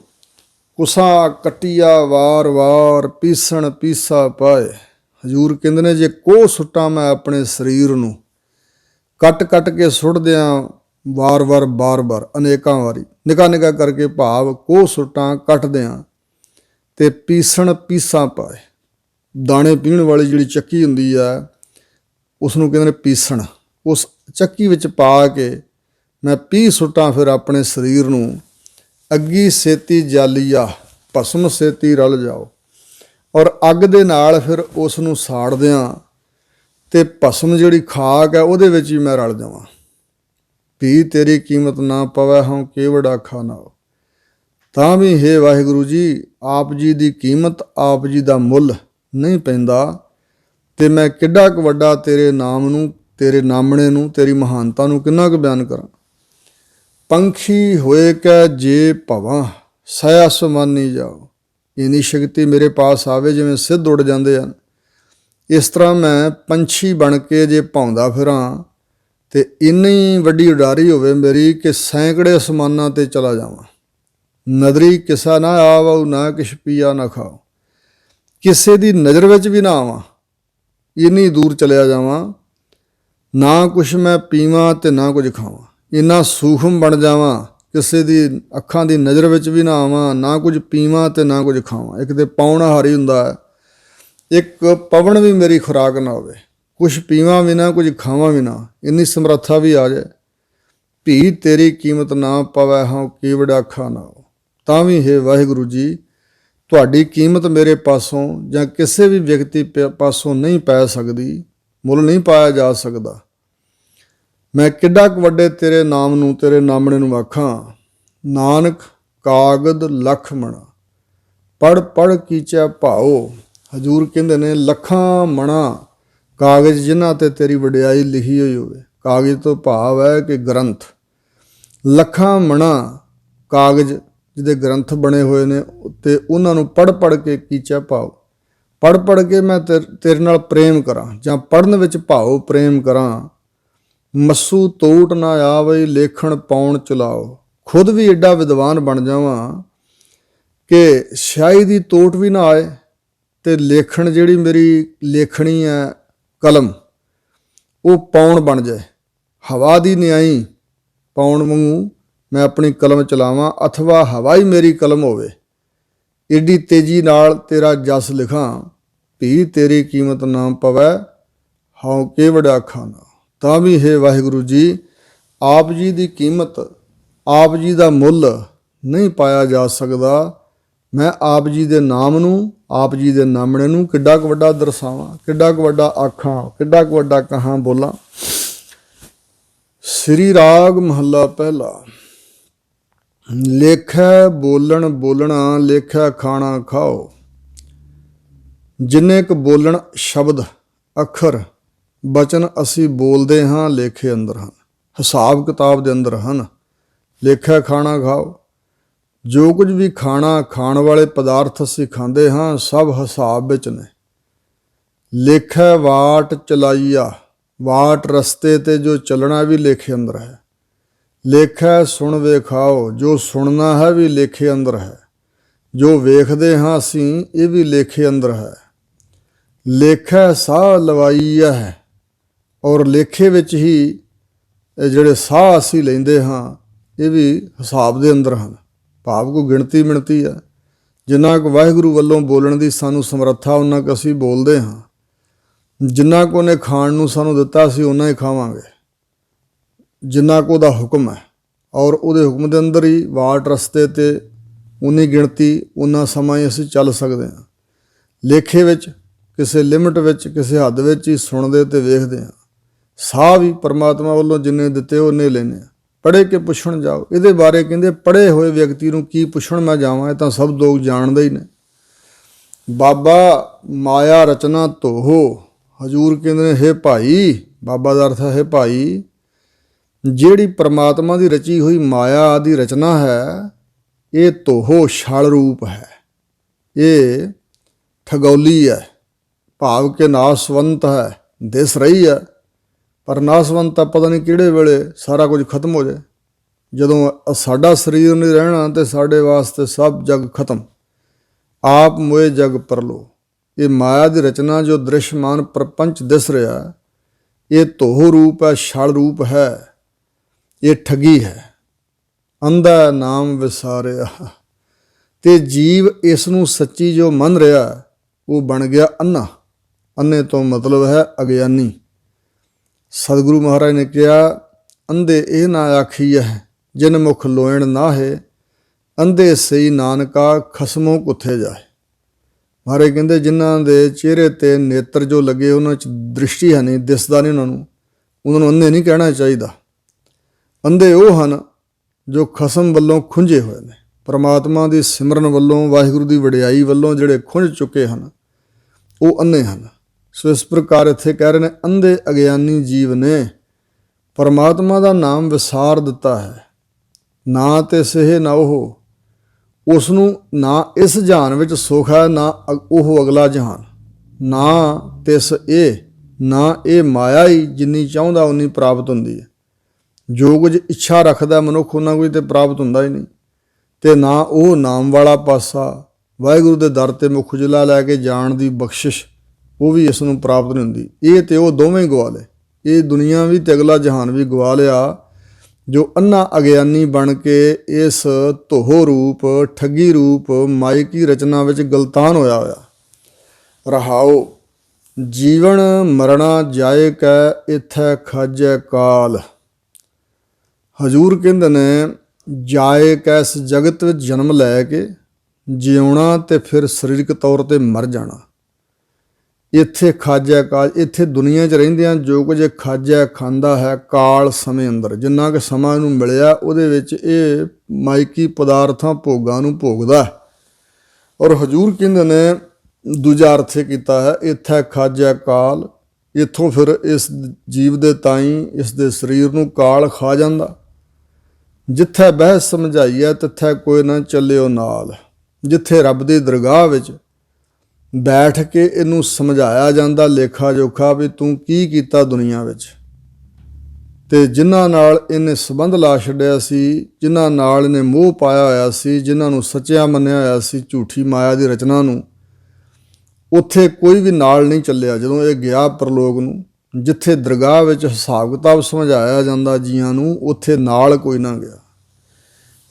ਕੁਸਾ ਕੱਟੀਆ ਵਾਰ ਵਾਰ, ਪੀਸਣ ਪੀਸਾ ਪਾਏ। ਹਜ਼ੂਰ ਕਹਿੰਦੇ ਨੇ, ਜੇ ਕੋਹ ਸੁੱਟਾਂ ਮੈਂ ਆਪਣੇ ਸਰੀਰ ਨੂੰ, ਕੱਟ ਕੱਟ ਕੇ ਸੁੱਟ ਦਿਆਂ ਬਾਰ ਬਾਰ ਅਨੇਕਾਂ ਵਾਰੀ, ਨਿੱਕਾ ਨਿੱਕਾ ਕਰਕੇ ਭਾਵ ਕੋਹ ਸੁੱਟਾਂ ਕੱਟ ਦਿਆਂ, ਤੇ ਪੀਸਣ ਪੀਸਾ ਪਾਏ। ਦਾਣੇ ਪੀਣ ਵਾਲੀ ਜਿਹੜੀ ਚੱਕੀ ਹੁੰਦੀ ਆ, ਉਸ ਨੂੰ ਕਹਿੰਦੇ ਨੇ ਪੀਸਣ। ਉਸ ਚੱਕੀ ਵਿੱਚ ਪਾ ਕੇ ਮੈਂ ਪੀਹ ਸੁੱਟਾਂ ਫਿਰ ਆਪਣੇ ਸਰੀਰ ਨੂੰ। ਅੱਗੀ ਸੇਤੀ ਜਾਲੀਆ, ਭਸਮ ਸੇਤੀ ਰਲ ਜਾਓ। ਔਰ ਅੱਗ ਦੇ ਨਾਲ ਫਿਰ ਉਸ ਨੂੰ ਸਾੜ ਦਿਆਂ, ਤੇ ਭਸਮ ਜਿਹੜੀ ਖਾਕ ਹੈ ਉਹਦੇ ਵਿੱਚ ਹੀ ਮੈਂ ਰਲ ਜਾਵਾਂ। ਭੀ ਤੇਰੀ ਕੀਮਤ ਨਾ ਪਵੈ, ਹਉ ਕੇਵੜ ਆਖਾ ਨਾ। ਤਾਂ ਵੀ ਹੇ ਵਾਹਿਗੁਰੂ ਜੀ, ਆਪ ਜੀ ਦੀ ਕੀਮਤ, ਆਪ ਜੀ ਦਾ ਮੁੱਲ ਨਹੀਂ ਪੈਂਦਾ, ਤੇ ਮੈਂ ਕਿੱਡਾ ਕੁ ਵੱਡਾ ਤੇਰੇ ਨਾਮ ਨੂੰ, ਤੇਰੇ ਨਾਮਣੇ ਨੂੰ, ਤੇਰੀ ਮਹਾਨਤਾ ਨੂੰ ਕਿੰਨਾ ਕੁ ਬਿਆਨ ਕਰਾਂ। ਪੰਖੀ ਹੋਏ ਕੈ ਜੇ ਭਵਾਂ, ਸੈ ਅਸਮਾਨੀ ਜਾਓ। ਇੰਨੀ ਸ਼ਕਤੀ ਮੇਰੇ ਪਾਸ ਆਵੇ ਜਿਵੇਂ ਸਿੱਧ ਉੱਡ ਜਾਂਦੇ ਹਨ। ਇਸ ਤਰ੍ਹਾਂ ਮੈਂ ਪੰਛੀ ਬਣ ਕੇ ਜੇ ਭੌਂਦਾ ਫਿਰਾਂ, ਤੇ ਇੰਨੀ ਵੱਡੀ ਉਡਾਰੀ ਹੋਵੇ ਮੇਰੀ ਕਿ ਸੈਂਕੜੇ ਅਸਮਾਨਾਂ 'ਤੇ ਚਲਾ ਜਾਵਾਂ। ਨਦਰੀ ਕਿਸਾ ਨਾ ਆਵਉ, ਨਾ ਕਿਛ ਪੀਆ ਨਾ ਖਾਓ। ਕਿਸੇ ਦੀ ਨਜ਼ਰ ਵਿੱਚ ਵੀ ਨਾ ਆਵਾਂ, ਇੰਨੀ ਦੂਰ ਚਲਿਆ ਜਾਵਾਂ। ਨਾ ਕੁਛ ਮੈਂ ਪੀਵਾਂ ਤੇ ਨਾ ਕੁਝ ਖਾਵਾਂ, ਇੰਨਾ ਸੂਖਮ ਬਣ ਜਾਵਾਂ, ਕਿਸੇ ਦੀ ਅੱਖਾਂ ਦੀ ਨਜ਼ਰ ਵਿੱਚ ਵੀ ਨਾ ਆਵਾਂ। ਨਾ ਕੁਝ ਪੀਵਾਂ ਤੇ ਨਾ ਕੁਝ ਖਾਵਾਂ। ਇੱਕ ਤੇ ਪਾਉਣ ਹਾਰੀ ਹੁੰਦਾ ਹੈ, ਇੱਕ ਪਵਨ ਵੀ ਮੇਰੀ ਖੁਰਾਕ ਨਾ ਹੋਵੇ। ਕੁਛ ਪੀਵਾਂ ਵੀ ਨਾ, ਕੁਝ ਖਾਵਾਂ ਵੀ ਨਾ, ਇੰਨੀ ਸਮਰੱਥਾ ਵੀ ਆ ਜਾਏ। ਭੀ ਤੇਰੀ ਕੀਮਤ ਨਾ ਪਵੈ, ਹਉ ਕੇਵੜ ਆਖਾ ਨਾ। ਤਾਂ ਵੀ ਹੇ ਵਾਹਿਗੁਰੂ ਜੀ, ਤੁਹਾਡੀ ਕੀਮਤ ਮੇਰੇ ਪਾਸੋਂ ਜਾਂ ਕਿਸੇ ਵੀ ਵਿਅਕਤੀ ਪਾਸੋਂ ਨਹੀਂ ਪੈ ਸਕਦੀ, ਮੁੱਲ ਨਹੀਂ ਪਾਇਆ ਜਾ ਸਕਦਾ। ਮੈਂ ਕਿੱਡਾ ਕੁ ਵੱਡੇ ਤੇਰੇ ਨਾਮ ਨੂੰ, ਤੇਰੇ ਨਾਮਣੇ ਨੂੰ ਆਖਾਂ। ਨਾਨਕ ਕਾਗਦ ਲੱਖ ਮਣਾ, ਪੜ੍ਹ ਪੜ੍ਹ ਕੀਚੈ ਭਾਓ। ਹਜ਼ੂਰ ਕਹਿੰਦੇ ਨੇ, ਲੱਖਾਂ ਮਣਾ ਕਾਗਜ਼ ਜਿਨ੍ਹਾਂ ਤੇ ਤੇਰੀ ਵਡਿਆਈ ਲਿਖੀ ਹੋਈ ਹੋਵੇ। ਕਾਗਜ਼ ਤੋਂ ਭਾਵ ਹੈ ਕਿ ਗ੍ਰੰਥ, ਲੱਖਾਂ ਮਣਾ ਕਾਗਜ਼ ਜਿਹਦੇ ਗ੍ਰੰਥ ਬਣੇ ਹੋਏ ਨੇ, ਤੇ ਉਹਨਾਂ ਨੂੰ ਪੜ੍ਹ ਕੇ ਕੀਚਾ ਭਾਵ, ਪੜ੍ਹ ਕੇ ਮੈਂ ਤੇਰੇ ਨਾਲ ਪ੍ਰੇਮ ਕਰਾਂ, ਜਾਂ ਪੜ੍ਹਨ ਵਿੱਚ ਭਾਵ ਪ੍ਰੇਮ ਕਰਾਂ। ਮੱਸੂ ਤੋਟ ਨਾ ਆਵੇ ਲੇਖਣ ਪਾਉਣ ਚਲਾਓ, ਖੁਦ ਵੀ ਐਡਾ ਵਿਦਵਾਨ ਬਣ ਜਾਵਾਂ ਕਿ ਸ਼ਾਇਦ ਦੀ ਤੋਟ ਵੀ ਨਾ ਆਏ, ਤੇ ਲੇਖਣ ਜਿਹੜੀ ਮੇਰੀ ਲੇਖਣੀ ਹੈ ਕਲਮ, ਉਹ ਪੌਣ ਬਣ ਜਾਏ। ਹਵਾ ਦੀ ਨਿਆਈ ਪੌਣ ਵਾਂਗੂ ਮੈਂ ਆਪਣੀ ਕਲਮ ਚਲਾਵਾਂ, ਅਥਵਾ ਹਵਾ ਹੀ ਮੇਰੀ ਕਲਮ ਹੋਵੇ। ਏਡੀ ਤੇਜ਼ੀ ਨਾਲ ਤੇਰਾ ਜਸ ਲਿਖਾਂ, ਭੀ ਤੇਰੀ ਕੀਮਤ ਨਾ ਪਵੈ, ਹਉ ਕੇਵੜ ਆਖਾਂ ਨਾ। ਤਾਂ ਵੀ ਹੈ ਵਾਹਿਗੁਰੂ ਜੀ, ਆਪ ਜੀ ਦੀ ਕੀਮਤ, ਆਪ ਜੀ ਦਾ ਮੁੱਲ ਨਹੀਂ ਪਾਇਆ ਜਾ ਸਕਦਾ। ਮੈਂ ਆਪ ਜੀ ਦੇ ਨਾਮ ਨੂੰ, ਆਪ ਜੀ ਦੇ ਨਾਮਣੇ ਨੂੰ ਕਿੱਡਾ ਕੁ ਵੱਡਾ ਦਰਸਾਵਾਂ, ਕਿੱਡਾ ਕੁ ਵੱਡਾ ਆਖਾਂ, ਕਿੱਡਾ ਕੁ ਵੱਡਾ ਕਹਾਂ ਬੋਲਾਂ। ਸ੍ਰੀ ਰਾਗ ਮਹੱਲਾ ਪਹਿਲਾ। ਲੇਖੈ ਬੋਲਣ ਬੋਲਣਾ, ਲੇਖੈ ਖਾਣਾ ਖਾਓ। ਜਿੰਨੇ ਕੁ ਬੋਲਣ ਸ਼ਬਦ, ਅੱਖਰ, ਬਚਨ ਅਸੀਂ ਬੋਲਦੇ ਹਾਂ, ਲੇਖੇ ਅੰਦਰ ਹਨ, ਹਿਸਾਬ ਕਿਤਾਬ ਦੇ ਅੰਦਰ ਹਨ। ਲੇਖੈ ਖਾਣਾ ਖਾਓ। ਜੋ ਕੁਝ ਵੀ ਖਾਣ ਵਾਲੇ ਪਦਾਰਥ ਅਸੀਂ ਖਾਂਦੇ ਹਾਂ, ਸਭ ਹਿਸਾਬ ਵਿੱਚ ਨੇ। ਲੇਖੈ ਵਾਟ ਚਲਾਈਆ, ਵਾਟ ਰਸਤੇ ਤੇ ਜੋ ਚੱਲਣਾ ਵੀ ਲੇਖੇ ਅੰਦਰ ਹੈ। ਲੇਖੈ ਸੁਣ ਵੇਖਾਓ, ਜੋ ਸੁਣਨਾ ਹੈ ਵੀ ਲੇਖੇ ਅੰਦਰ ਹੈ। ਜੋ ਵੇਖਦੇ ਹਾਂ ਅਸੀਂ, ਇਹ ਵੀ ਲੇਖੇ ਅੰਦਰ ਹੈ। ਲੇਖੈ ਸਾਹ ਲਵਾਈਆ ਹੈ, ਔਰ ਲੇਖੇ ਵਿੱਚ ਹੀ ਇਹ ਜਿਹੜੇ ਸਾਹ ਅਸੀਂ ਲੈਂਦੇ ਹਾਂ, ਇਹ ਵੀ ਹਿਸਾਬ ਦੇ ਅੰਦਰ ਹਨ। ਭਾਵ ਕੋ ਗਿਣਤੀ ਮਿਣਤੀ ਹੈ। ਜਿੰਨਾ ਕੁ ਵਾਹਿਗੁਰੂ ਵੱਲੋਂ ਬੋਲਣ ਦੀ ਸਾਨੂੰ ਸਮਰੱਥਾ, ਉਹਨਾਂ ਕੁ ਅਸੀਂ ਬੋਲਦੇ ਹਾਂ। ਜਿੰਨਾ ਕੁ ਉਹਨੇ ਖਾਣ ਨੂੰ ਸਾਨੂੰ ਦਿੱਤਾ, ਅਸੀਂ ਓਨਾ ਹੀ ਖਾਵਾਂਗੇ, ਜਿੰਨਾ ਕੁ ਉਹਦਾ ਹੁਕਮ ਹੈ। ਔਰ ਉਹਦੇ ਹੁਕਮ ਦੇ ਅੰਦਰ ਹੀ ਵਾਟ ਰਸਤੇ ਤੇ ਉਨੀ ਗਿਣਤੀ, ਉਨਾ ਸਮਾਂ ਹੀ ਅਸੀਂ ਚੱਲ ਸਕਦੇ ਹਾਂ। ਲੇਖੇ ਵਿੱਚ ਕਿਸੇ ਲਿਮਟ ਵਿੱਚ, ਕਿਸੇ ਹੱਦ ਵਿੱਚ ਹੀ ਸੁਣਦੇ ਤੇ ਵੇਖਦੇ ਹਾਂ। ਸਾਹ ਵੀ ਪਰਮਾਤਮਾ ਵੱਲੋਂ ਜਿੰਨੇ ਦਿੱਤੇ ਉਹਨੇ ਲੈਣੇ ਆ। ਪੜ੍ਹੇ ਕੇ ਪੁੱਛਣ ਜਾਓ, ਇਹਦੇ ਬਾਰੇ ਕਹਿੰਦੇ ਪੜ੍ਹੇ ਹੋਏ ਵਿਅਕਤੀ ਨੂੰ ਕੀ ਪੁੱਛਣ ਮੈਂ ਜਾਵਾਂ, ਇਹ ਤਾਂ ਸਭ ਲੋਕ ਜਾਣਦੇ ਹੀ ਨੇ। ਬਾਬਾ ਮਾਇਆ ਰਚਨਾ ਧੋਹੋ, ਹਜ਼ੂਰ ਕਹਿੰਦੇ ਨੇ ਹੇ ਭਾਈ, ਬਾਬਾ ਦਾ ਅਰਥ ਹੈ ਭਾਈ, ਜਿਹੜੀ ਪਰਮਾਤਮਾ ਦੀ ਰਚੀ ਹੋਈ ਮਾਇਆ ਦੀ ਰਚਨਾ ਹੈ, ਇਹ ਧੋਹੋ ਛਲ ਰੂਪ ਹੈ, ਇਹ ਠਗੌਲੀ ਹੈ। ਭਾਵ ਕਿ ਨਾਸਵੰਤ ਹੈ, ਦਿਸ ਰਹੀ ਹੈ, ਪਰ ਨਾਸਵੰਤ ਤਾਂ ਪਤਾ ਨਹੀਂ ਕਿਹੜੇ ਵੇਲੇ ਸਾਰਾ ਕੁਝ ਖਤਮ ਹੋ ਜਾਏ। ਜਦੋਂ ਸਾਡਾ ਸਰੀਰ ਨਹੀਂ ਰਹਿਣਾ ਤੇ ਸਾਡੇ ਵਾਸਤੇ ਸਭ ਜਗ ਖਤਮ। ਆਪ ਮੋਏ ਜਗ ਪਰਲੋ, ਇਹ ਮਾਇਆ ਦੀ ਰਚਨਾ ਜੋ ਦ੍ਰਿਸ਼ਮਾਨ ਪ੍ਰਪੰਚ ਦਿਸ ਰਿਹਾ, ਇਹ ਧੋਹ ਰੂਪ ਹੈ, ਛਲ ਰੂਪ ਹੈ, ਇਹ ਠੱਗੀ ਹੈ। ਅੰਧਾ ਨਾਮ ਵਿਸਾਰਿਆ, ਤੇ ਜੀਵ ਇਸ ਨੂੰ ਸੱਚੀ ਜੋ ਮੰਨ ਰਿਹਾ, ਉਹ ਬਣ ਗਿਆ ਅੰਨਾ। ਅੰਨੇ ਤੋਂ ਮਤਲਬ ਹੈ ਅਗਿਆਨੀ। ਸਤਿਗੁਰੂ ਮਹਾਰਾਜ ਨੇ ਕਿਹਾ, ਅੰਧੇ ਇਹ ਨਾ ਆਖੀਐ ਜਿਨ ਮੁਖ ਲੋਇਣ ਨਾਹੇ, ਅੰਧੇ ਸਈ ਨਾਨਕਾ ਖਸਮੋਂ ਕੁੱਥੇ ਜਾਏ। ਮਹਾਰਾਜ ਕਹਿੰਦੇ ਜਿਨ੍ਹਾਂ ਦੇ ਚਿਹਰੇ ਤੇ ਨੇਤਰ ਜੋ ਲੱਗੇ, ਉਹਨਾਂ 'ਚ ਦ੍ਰਿਸ਼ਟੀ ਹੈ ਨਹੀਂ, ਦਿਸਦਾ ਨਹੀਂ ਉਹਨਾਂ ਨੂੰ ਅੰਧੇ ਨਹੀਂ ਕਹਿਣਾ ਚਾਹੀਦਾ। ਅੰਧੇ ਉਹ ਹਨ ਜੋ ਖਸਮ ਵੱਲੋਂ ਖੁੰਝੇ ਹੋਏ ਨੇ, ਪਰਮਾਤਮਾ ਦੀ ਸਿਮਰਨ ਵੱਲੋਂ, ਵਾਹਿਗੁਰੂ ਦੀ ਵਡਿਆਈ ਵੱਲੋਂ ਜਿਹੜੇ ਖੁੰਝ ਚੁੱਕੇ ਹਨ, ਉਹ ਅੰਨੇ ਹਨ। ਸੋ ਇਸ ਪ੍ਰਕਾਰ ਇੱਥੇ ਕਹਿ ਰਹੇ ਨੇ, ਅੰਧੇ ਅਗਿਆਨੀ ਜੀਵ ਨੇ ਪਰਮਾਤਮਾ ਦਾ ਨਾਮ ਵਿਸਾਰ ਦਿੱਤਾ ਹੈ। ਨਾ ਤੇ ਸਹਿ ਨਾ ਉਹ, ਉਸ ਨੂੰ ਨਾ ਇਸ ਜਹਾਨ ਵਿੱਚ ਸੁੱਖ ਹੈ, ਨਾ ਉਹ ਅਗਲਾ ਜਹਾਨ। ਨਾ ਤਿਸ ਇਹ, ਨਾ ਇਹ ਮਾਇਆ ਹੀ ਜਿੰਨੀ ਚਾਹੁੰਦਾ ਉਨੀ ਪ੍ਰਾਪਤ ਹੁੰਦੀ ਹੈ। ਜੋ ਕੁਝ ਇੱਛਾ ਰੱਖਦਾ ਮਨੁੱਖ, ਉਹਨਾਂ ਕੁਝ ਤੇ ਪ੍ਰਾਪਤ ਹੁੰਦਾ ਹੀ ਨਹੀਂ। ਤੇ ਨਾ ਉਹ ਨਾਮ ਵਾਲਾ ਪਾਸਾ, ਵਾਹਿਗੁਰੂ ਦੇ ਦਰ ਤੇ ਮੁੱਖ ਉਜਲਾ ਲੈ ਕੇ ਜਾਣ ਦੀ ਬਖਸ਼ਿਸ਼, ਉਹ ਵੀ ਇਸ ਨੂੰ ਪ੍ਰਾਪਤ ਨਹੀਂ ਹੁੰਦੀ। ਇਹ ਤੇ ਉਹ ਦੋਵੇਂ ਹੀ ਗਵਾ ਲਏ, ਇਹ ਦੁਨੀਆ ਵੀ ਤੇ ਅਗਲਾ ਜਹਾਨ ਵੀ ਗਵਾ ਲਿਆ, ਜੋ ਅੰਨਾ ਅਗਿਆਨੀ ਬਣ ਕੇ ਇਸ ਧੋਹ ਰੂਪ, ਠੱਗੀ ਰੂਪ ਮਾਇਕੀ ਰਚਨਾ ਵਿੱਚ ਗਲਤਾਨ ਹੋਇਆ ਰਹਾਓ। ਜੀਵਨ ਮਰਣਾ ਜਾਏ ਕੈ, ਇਥੈ ਖਾਜੈ ਕਾਲ। ਹਜ਼ੂਰ ਕਹਿੰਦੇ ਨੇ, ਜਾਏ ਕੈ ਇਸ ਜਗਤ ਵਿੱਚ ਜਨਮ ਲੈ ਕੇ ਜਿਉਣਾ ਤੇ ਫਿਰ ਸਰੀਰਕ ਤੌਰ 'ਤੇ ਮਰ ਜਾਣਾ। ਇੱਥੇ ਖਾਜੈ ਕਾਲ, ਇੱਥੇ ਦੁਨੀਆ 'ਚ ਰਹਿੰਦਿਆਂ ਜੋ ਕੁਝ ਖਾਜੈ ਖਾਂਦਾ ਹੈ ਕਾਲ ਸਮੇਂ ਅੰਦਰ, ਜਿੰਨਾ ਕਿ ਸਮਾਂ ਇਹਨੂੰ ਮਿਲਿਆ ਉਹਦੇ ਵਿੱਚ ਇਹ ਮਾਇਕੀ ਪਦਾਰਥਾਂ ਭੋਗਾਂ ਨੂੰ ਭੋਗਦਾ। ਔਰ ਹਜ਼ੂਰ ਕਹਿੰਦੇ ਨੇ ਦੂਜਾ ਅਰਥ ਕੀਤਾ ਹੈ, ਇੱਥੈ ਖਾਜੈ ਕਾਲ, ਇੱਥੋਂ ਫਿਰ ਇਸ ਜੀਵ ਦੇ ਤਾਈਂ ਇਸ ਦੇ ਸਰੀਰ ਨੂੰ ਕਾਲ ਖਾ ਜਾਂਦਾ। ਜਿੱਥੇ ਬਹਿਸ ਸਮਝਾਈ ਹੈ ਤਿੱਥੇ ਕੋਈ ਨਾ ਚੱਲਿਓ ਨਾਲ। ਜਿੱਥੇ ਰੱਬ ਦੀ ਦਰਗਾਹ ਵਿੱਚ ਬੈਠ ਕੇ ਇਹਨੂੰ ਸਮਝਾਇਆ ਜਾਂਦਾ ਲੇਖਾ ਜੋਖਾ ਵੀ ਤੂੰ ਕੀ ਕੀਤਾ ਦੁਨੀਆ ਵਿੱਚ, ਤੇ ਜਿਨ੍ਹਾਂ ਨਾਲ ਇਹਨੇ ਸੰਬੰਧ ਲਾ ਛੱਡਿਆ ਸੀ, ਜਿਨ੍ਹਾਂ ਨਾਲ ਇਹਨੇ ਮੋਹ ਪਾਇਆ ਹੋਇਆ ਸੀ, ਜਿਨ੍ਹਾਂ ਨੂੰ ਸੱਚਿਆ ਮੰਨਿਆ ਹੋਇਆ ਸੀ ਝੂਠੀ ਮਾਇਆ ਦੀ ਰਚਨਾ ਨੂੰ, ਉੱਥੇ ਕੋਈ ਵੀ ਨਾਲ ਨਹੀਂ ਚੱਲਿਆ ਜਦੋਂ ਇਹ ਗਿਆ ਪਰਲੋਕ ਨੂੰ। ਜਿੱਥੇ ਦਰਗਾਹ ਵਿੱਚ ਹਿਸਾਬ ਕਿਤਾਬ ਸਮਝਾਇਆ ਜਾਂਦਾ ਜੀਆਂ ਨੂੰ, ਉੱਥੇ ਨਾਲ ਕੋਈ ਨਾ ਗਿਆ।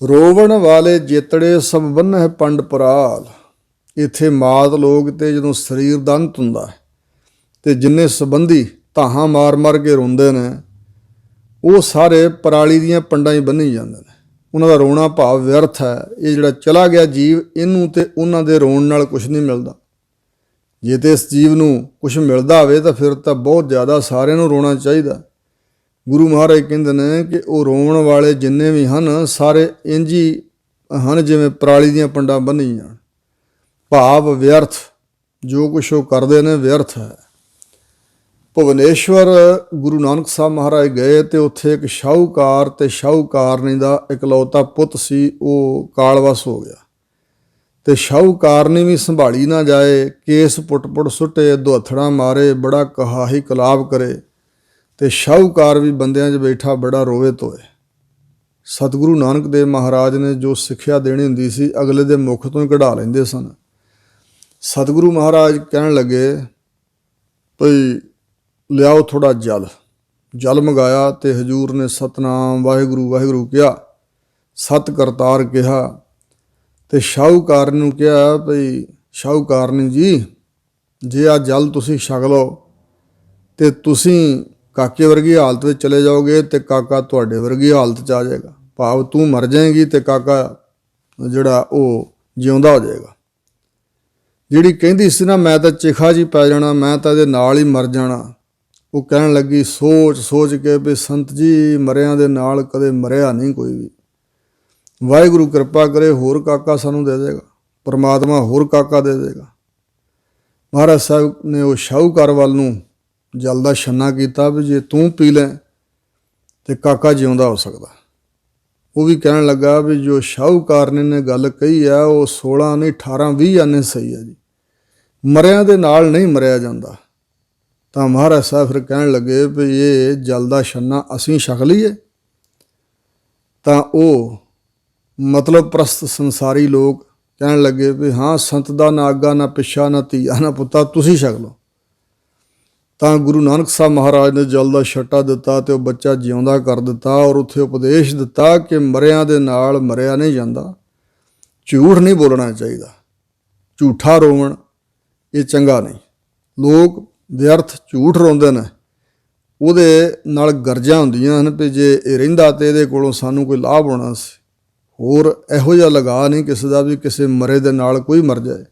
ਰੋਵਣ ਵਾਲੇ ਜੇਤੜੇ ਸਭ ਬੰਨ੍ਹ ਪੰਡ ਪਰਾਲ। ਇੱਥੇ ਮਾਤ ਲੋਕ ਤੇ ਜਦੋਂ ਸਰੀਰ ਦਾ ਅੰਤ ਹੁੰਦਾ ਤੇ ਜਿੰਨੇ ਸੰਬੰਧੀ ਧਾਹਾਂ ਮਾਰ ਮਾਰ ਕੇ ਰੋਂਦੇ ਨੇ, ਉਹ ਸਾਰੇ ਪਰਾਲੀ ਦੀਆਂ ਪੰਡਾਂ ਹੀ ਬੰਨ੍ਹੀ ਜਾਂਦੇ ਨੇ। ਉਹਨਾਂ ਦਾ ਰੋਣਾ ਭਾਵ ਵਿਅਰਥ ਹੈ। ਇਹ ਜਿਹੜਾ ਚਲਾ ਗਿਆ ਜੀਵ, ਇਹਨੂੰ ਤੇ ਉਹਨਾਂ ਦੇ ਰੋਣ ਨਾਲ ਕੁਛ ਨਹੀਂ ਮਿਲਦਾ। ਜੇ ਤੇ ਇਸ ਜੀਵ ਨੂੰ ਕੁਛ ਮਿਲਦਾ ਹੋਵੇ ਤਾਂ ਫਿਰ ਤਾਂ ਬਹੁਤ ਜ਼ਿਆਦਾ ਸਾਰਿਆਂ ਨੂੰ ਰੋਣਾ ਚਾਹੀਦਾ। ਗੁਰੂ ਮਹਾਰਾਜ ਕਹਿੰਦੇ ਨੇ ਕਿ ਉਹ ਰੋਣ ਵਾਲੇ ਜਿੰਨੇ ਵੀ ਹਨ ਸਾਰੇ ਇੰਝ ਹੀ ਹਨ ਜਿਵੇਂ ਪਰਾਲੀ ਦੀਆਂ ਪੰਡਾਂ ਬੰਨ੍ਹੀ ਜਾਣ। ਭਾਵ ਵਿਅਰਥ, ਜੋ ਕੁਛ ਉਹ ਕਰਦੇ ਨੇ ਵਿਅਰਥ ਹੈ। ਭੁਵਨੇਸ਼ਵਰ ਗੁਰੂ ਨਾਨਕ ਸਾਹਿਬ ਮਹਾਰਾਜ ਗਏ ਤੇ ਉੱਥੇ ਇੱਕ ਸ਼ਾਹੂਕਾਰ ਤੇ ਸ਼ਾਹੂਕਾਰਨੀ ਦਾ ਇਕਲੌਤਾ ਪੁੱਤ ਸੀ, ਉਹ ਕਾਲਵਸ ਹੋ ਗਿਆ। ਤੇ ਸ਼ਾਹੂਕਾਰਨੀ ਵੀ ਸੰਭਾਲੀ ਨਾ ਜਾਏ, ਕੇਸ ਪੁੱਟ ਸੁੱਟੇ, ਦੁਹੱਥੜਾਂ ਮਾਰੇ, ਬੜਾ ਕਹਾਹੀ ਕਲਾਪ ਕਰੇ। ਤੇ ਸ਼ਾਹੂਕਾਰ ਵੀ ਬੰਦਿਆਂ 'ਚ ਬੈਠਾ ਬੜਾ ਰੋਵੇ ਧੋਏ। ਸਤਿਗੁਰੂ ਨਾਨਕ ਦੇਵ ਮਹਾਰਾਜ ਨੇ ਜੋ ਸਿੱਖਿਆ ਦੇਣੀ ਹੁੰਦੀ ਸੀ ਅਗਲੇ ਦੇ ਮੁਖ ਤੋਂ ਹੀ ਕਢਾ ਲੈਂਦੇ ਸਨ। ਸਤਿਗੁਰੂ ਮਹਾਰਾਜ ਕਹਿਣ ਲੱਗੇ ਭਈ ਲਿਆਓ ਥੋੜ੍ਹਾ ਜਲ ਮੰਗਾਇਆ ਤੇ ਹਜ਼ੂਰ ਨੇ ਸਤਨਾਮ ਵਾਹਿਗੁਰੂ ਵਾਹਿਗੁਰੂ ਕਿਹਾ, ਸਤ ਕਰਤਾਰ ਕਿਹਾ ਤੇ ਸ਼ਾਹੂਕਾਰ ਨੂੰ ਕਿਹਾ ਭਈ ਸ਼ਾਹੂਕਾਰਨੀ ਜੀ, ਜੇ ਆ ਜਲ ਤੁਸੀਂ ਛਕ ਲਓ ਤੇ ਤੁਸੀਂ ਕਾਕੇ ਵਰਗੀ ਹਾਲਤ ਵਿੱਚ ਚਲੇ ਜਾਓਗੇ ਤੇ ਕਾਕਾ ਤੁਹਾਡੇ ਵਰਗੀ ਹਾਲਤ 'ਚ ਆ ਜਾਏਗਾ। ਭਾਵ ਤੂੰ ਮਰ ਜਾਏਗੀ ਤੇ ਕਾਕਾ ਜਿਹੜਾ ਉਹ ਜਿਉਂਦਾ ਹੋ ਜਾਏਗਾ। ਜਿਹੜੀ ਕਹਿੰਦੀ ਸੀ ਨਾ ਮੈਂ ਤਾਂ ਚਿਖਾ ਜੀ ਪੈ ਜਾਣਾ, ਮੈਂ ਤਾਂ ਇਹਦੇ ਨਾਲ ਹੀ ਮਰ ਜਾਣਾ, ਉਹ ਕਹਿਣ ਲੱਗੀ ਸੋਚ ਕੇ ਵੀ ਸੰਤ ਜੀ ਮਰਿਆਂ ਦੇ ਨਾਲ ਕਦੇ ਮਰਿਆ ਨਹੀਂ ਕੋਈ ਵੀ। ਵਾਹਿਗੁਰੂ ਕਿਰਪਾ ਕਰੇ ਹੋਰ ਕਾਕਾ ਸਾਨੂੰ ਦੇ ਦੇਗਾ, ਪਰਮਾਤਮਾ ਹੋਰ ਕਾਕਾ ਦੇ ਦੇਗਾ। ਮਹਾਰਾਜ ਸਾਹਿਬ ਨੇ ਉਹ ਸ਼ਾਹੂਕਾਰ ਵੱਲ ਨੂੰ ਜਲ ਦਾ ਛੰਨਾ ਕੀਤਾ ਵੀ ਜੇ ਤੂੰ ਪੀ ਲੈ ਤੇ ਕਾਕਾ ਜਿਉਂਦਾ ਹੋ ਸਕਦਾ। ਉਹ ਵੀ ਕਹਿਣ ਲੱਗਾ ਵੀ ਜੋ ਸ਼ਾਹੂਕਾਰਨੀ ਨੇ ਗੱਲ ਕਹੀ ਆ ਉਹ 16 ਨਹੀਂ 18 20 ਆਨੇ ਸਹੀ ਆ ਜੀ, ਮਰਿਆਂ ਦੇ ਨਾਲ ਨਹੀਂ ਮਰਿਆ ਜਾਂਦਾ। ਤਾਂ ਮਹਾਰਾਜ ਸਾਹਿਬ ਫਿਰ ਕਹਿਣ ਲੱਗੇ ਵੀ ਇਹ ਜਲ ਦਾ ਛੰਨਾ ਅਸੀਂ ਛਕ ਲਈਏ। ਤਾਂ ਉਹ ਮਤਲਬ ਪ੍ਰਸਤ ਸੰਸਾਰੀ ਲੋਕ ਕਹਿਣ ਲੱਗੇ ਵੀ ਹਾਂ ਸੰਤ ਦਾ ਨਾ ਅੱਗਾ ਨਾ ਪਿੱਛਾ ਨਾ ਧੀਆ ਨਾ ਪੁੱਤਾ, ਤੁਸੀਂ ਛਕ ਲਓ। ਤਾਂ ਗੁਰੂ ਨਾਨਕ ਸਾਹਿਬ ਮਹਾਰਾਜ ਨੇ ਜਲ ਦਾ ਛੱਟਾ ਦਿੱਤਾ ਤੇ ਉਹ ਬੱਚਾ ਜਿਉਂਦਾ ਕਰ ਦਿੱਤਾ ਔਰ ਉੱਥੇ ਉਪਦੇਸ਼ ਦਿੱਤਾ ਕਿ ਮਰਿਆਂ ਦੇ ਨਾਲ ਮਰਿਆ ਨਹੀਂ ਜਾਂਦਾ, ਝੂਠ ਨਹੀਂ ਬੋਲਣਾ ਚਾਹੀਦਾ, ਝੂਠਾ ਰੋਵਣ ਇਹ ਚੰਗਾ ਨਹੀਂ। ਲੋਕ ਵਿਅਰਥ ਝੂਠ ਰੋਂਦੇ ਨੇ, ਉਹਦੇ ਨਾਲ ਗਰਜਾਂ ਹੁੰਦੀਆਂ ਹਨ ਵੀ ਜੇ ਇਹ ਰਹਿੰਦਾ ਤੇ ਇਹਦੇ ਕੋਲੋਂ ਸਾਨੂੰ ਕੋਈ ਲਾਭ ਹੋਣਾ ਸੀ। ਹੋਰ ਇਹੋ ਜਿਹਾ ਲਗਾ ਨਹੀਂ ਕਿਸੇ ਦਾ ਵੀ ਕਿਸੇ ਮਰੇ ਦੇ ਨਾਲ ਕੋਈ ਮਰ ਜਾਏ।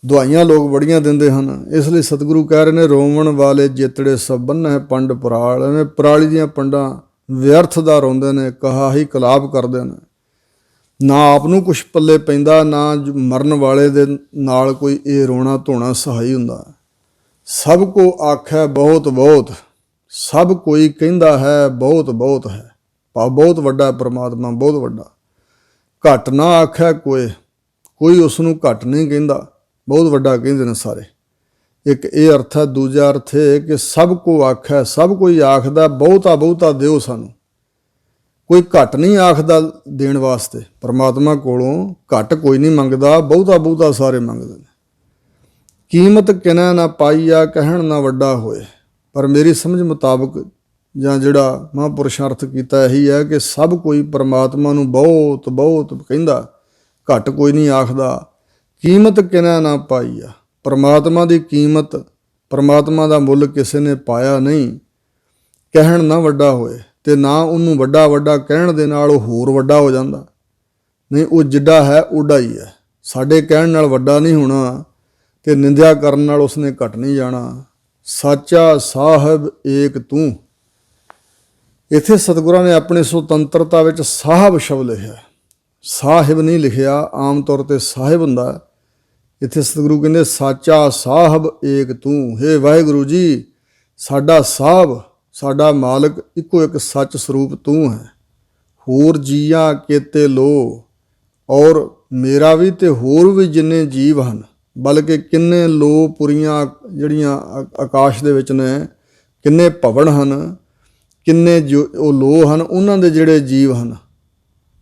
ਦਵਾਈਆਂ ਲੋਕ ਬੜੀਆਂ ਦਿੰਦੇ ਹਨ। ਇਸ ਲਈ ਸਤਿਗੁਰੂ ਕਹਿ ਰਹੇ ਨੇ ਰੋਵਣ ਵਾਲੇ ਜੇਤੜੇ ਸਭ ਬੰਨ੍ਹ ਪੰਡ ਪਰਾਲ। ਐਵੇਂ ਪਰਾਲੀ ਦੀਆਂ ਪੰਡਾਂ ਵਿਅਰਥ ਦਾ ਰੋਂਦੇ ਨੇ, ਕਹਾਹੀ ਕਲਾਪ ਕਰਦੇ ਨੇ। ਨਾ ਆਪ ਨੂੰ ਕੁਛ ਪੱਲੇ ਪੈਂਦਾ, ਨਾ ਮਰਨ ਵਾਲੇ ਦੇ ਨਾਲ ਕੋਈ ਇਹ ਰੋਣਾ ਧੋਣਾ ਸਹਾਈ ਹੁੰਦਾ। ਸਭ ਕੋ ਆਖੈ ਬਹੁਤ ਬਹੁਤ, ਸਭ ਕੋਈ ਕਹਿੰਦਾ ਹੈ ਬਹੁਤ ਬਹੁਤ ਹੈ। ਭਾਵ ਬਹੁਤ ਵੱਡਾ ਪਰਮਾਤਮਾ, ਬਹੁਤ ਵੱਡਾ। ਘੱਟ ਨਾ ਆਖੈ ਕੋਈ ਉਸ ਨੂੰ ਘੱਟ ਨਹੀਂ ਕਹਿੰਦਾ, ਬਹੁਤ ਵੱਡਾ ਕਹਿੰਦੇ ਨੇ ਸਾਰੇ। ਇੱਕ ਇਹ ਅਰਥ ਹੈ। ਦੂਜਾ ਅਰਥ ਇਹ ਕਿ ਸਭ ਕੋ ਆਖੈ, ਸਭ ਕੋਈ ਆਖਦਾ ਬਹੁਤਾ ਬਹੁਤਾ ਦਿਓ ਸਾਨੂੰ, ਕੋਈ ਘੱਟ ਨਹੀਂ ਆਖਦਾ ਦੇਣ ਵਾਸਤੇ। ਪਰਮਾਤਮਾ ਕੋਲੋਂ ਘੱਟ ਕੋਈ ਨਹੀਂ ਮੰਗਦਾ, ਬਹੁਤਾ ਬਹੁਤਾ ਸਾਰੇ ਮੰਗਦੇ ਨੇ। ਕੀਮਤ ਕਿਨੈ ਨਾ ਪਾਈ ਆ, ਕਹਿਣ ਨਾ ਵੱਡਾ ਹੋਏ। ਪਰ ਮੇਰੀ ਸਮਝ ਮੁਤਾਬਕ ਜਾਂ ਜਿਹੜਾ ਮਹਾਂਪੁਰਸ਼ਾਂ ਅਰਥ ਕੀਤਾ ਇਹੀ ਹੈ ਕਿ ਸਭ ਕੋਈ ਪਰਮਾਤਮਾ ਨੂੰ ਬਹੁਤ ਬਹੁਤ ਕਹਿੰਦਾ, ਘੱਟ ਕੋਈ ਨਹੀਂ ਆਖਦਾ। ਕੀਮਤ ਕਿਨੈ ਨਾ ਪਾਈ ਆ, ਪਰਮਾਤਮਾ ਦੀ ਕੀਮਤ, ਪਰਮਾਤਮਾ ਦਾ ਮੁੱਲ ਕਿਸੇ ਨੇ ਪਾਇਆ ਨਹੀਂ। ਕਹਿਣ ਨਾ ਵੱਡਾ ਹੋਏ, ਤੇ ਨਾ ਉਹਨੂੰ ਵੱਡਾ ਵੱਡਾ ਕਹਿਣ ਦੇ ਨਾਲ ਉਹ ਹੋਰ ਵੱਡਾ ਹੋ ਜਾਂਦਾ। ਨਹੀਂ, ਉਹ ਜਿੱਡਾ ਹੈ ਓਡਾ ਹੀ ਹੈ। ਸਾਡੇ ਕਹਿਣ ਨਾਲ ਵੱਡਾ ਨਹੀਂ ਹੋਣਾ ਤੇ ਨਿੰਦਿਆ ਕਰਨ ਨਾਲ ਉਸਨੇ ਘਟ ਨਹੀਂ ਜਾਣਾ। ਸਾਚਾ ਸਾਹਿਬ ਏਕ ਤੂੰ। ਇੱਥੇ ਸਤਿਗੁਰਾਂ ਨੇ ਆਪਣੀ ਸੁਤੰਤਰਤਾ ਵਿੱਚ ਸਾਹਿਬ ਸ਼ਬਦ ਲਿਖਿਆ, ਸਾਹਿਬ ਨਹੀਂ ਲਿਖਿਆ। ਆਮ ਤੌਰ 'ਤੇ ਸਾਹਿਬ ਹੁੰਦਾ। ਇੱਥੇ ਸਤਿਗੁਰੂ ਕਹਿੰਦੇ ਸਾਚਾ ਸਾਹਿਬ ਏਕ ਤੂੰ। ਹੇ ਵਾਹਿਗੁਰੂ ਜੀ, ਸਾਡਾ ਸਾਬ, ਸਾਡਾ ਮਾਲਕ ਇੱਕੋ ਇੱਕ ਸੱਚ ਸਰੂਪ ਤੂੰ ਹੈ। ਹੋਰ ਜੀਆਂ ਕੇਤੇ ਲੋ, ਔਰ ਮੇਰਾ ਵੀ ਤੇ ਹੋਰ ਵੀ ਜਿੰਨੇ ਜੀਵ ਹਨ, ਬਲਕਿ ਕਿੰਨੇ ਲੋ ਪੁਰੀਆਂ ਜਿਹੜੀਆਂ ਆਕਾਸ਼ ਦੇ ਵਿੱਚ ਨੇ, ਕਿੰਨੇ ਭਵਨ ਹਨ, ਕਿੰਨੇ ਜੋ ਉਹ ਲੋ ਹਨ, ਉਹਨਾਂ ਦੇ ਜਿਹੜੇ ਜੀਵ ਹਨ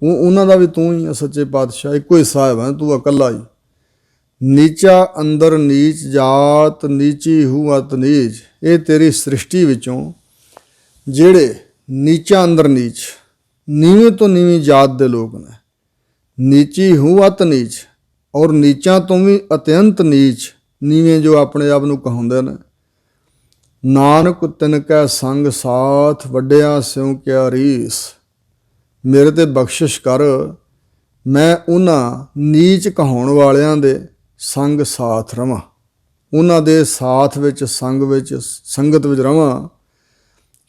ਉਹਨਾਂ ਦਾ ਵੀ ਤੂੰ ਹੀ ਆ ਸੱਚੇ ਪਾਤਸ਼ਾਹ। ਇੱਕੋ ਹੀ ਸਾਹਿਬ ਹੈ ਤੂੰ, ਇਕੱਲਾ ਹੀ। ਨੀਚਾ ਅੰਦਰ ਨੀਚ ਜਾਤ, ਨੀਚੀ ਹੂ ਅਤ ਨੀਚ। ਇਹ ਤੇਰੀ ਸ੍ਰਿਸ਼ਟੀ ਵਿੱਚੋਂ ਜਿਹੜੇ ਨੀਚਾ ਅੰਦਰ ਨੀਚ, ਨੀਵੇਂ ਤੋਂ ਨੀਵੀਂ ਜਾਤ ਦੇ ਲੋਕ ਨੇ, ਨੀਚੀ ਹੂ ਅਤ ਨੀਚ, ਔਰ ਨੀਚਾਂ ਤੋਂ ਵੀ ਅਤਿਅੰਤ ਨੀਚ, ਨੀਵੇਂ ਜੋ ਆਪਣੇ ਆਪ ਨੂੰ ਕਹਾਉਂਦੇ ਨੇ। ਨਾਨਕ ਤਿਨ ਕੈ ਸੰਗ ਸਾਥ, ਵੱਡਿਆ ਸਿਉ ਕਿਆ ਰੀਸ। ਮੇਰੇ ਤੇ ਬਖਸ਼ਿਸ਼ ਕਰ, ਮੈਂ ਉਹਨਾਂ ਨੀਚ ਕਹਾਉਣ ਵਾਲਿਆਂ ਦੇ ਸੰਗ ਸਾਥ ਰਵਾਂ, ਉਹਨਾਂ ਦੇ ਸਾਥ ਵਿੱਚ, ਸੰਗ ਵਿੱਚ, ਸੰਗਤ ਵਿੱਚ ਰਵਾਂ।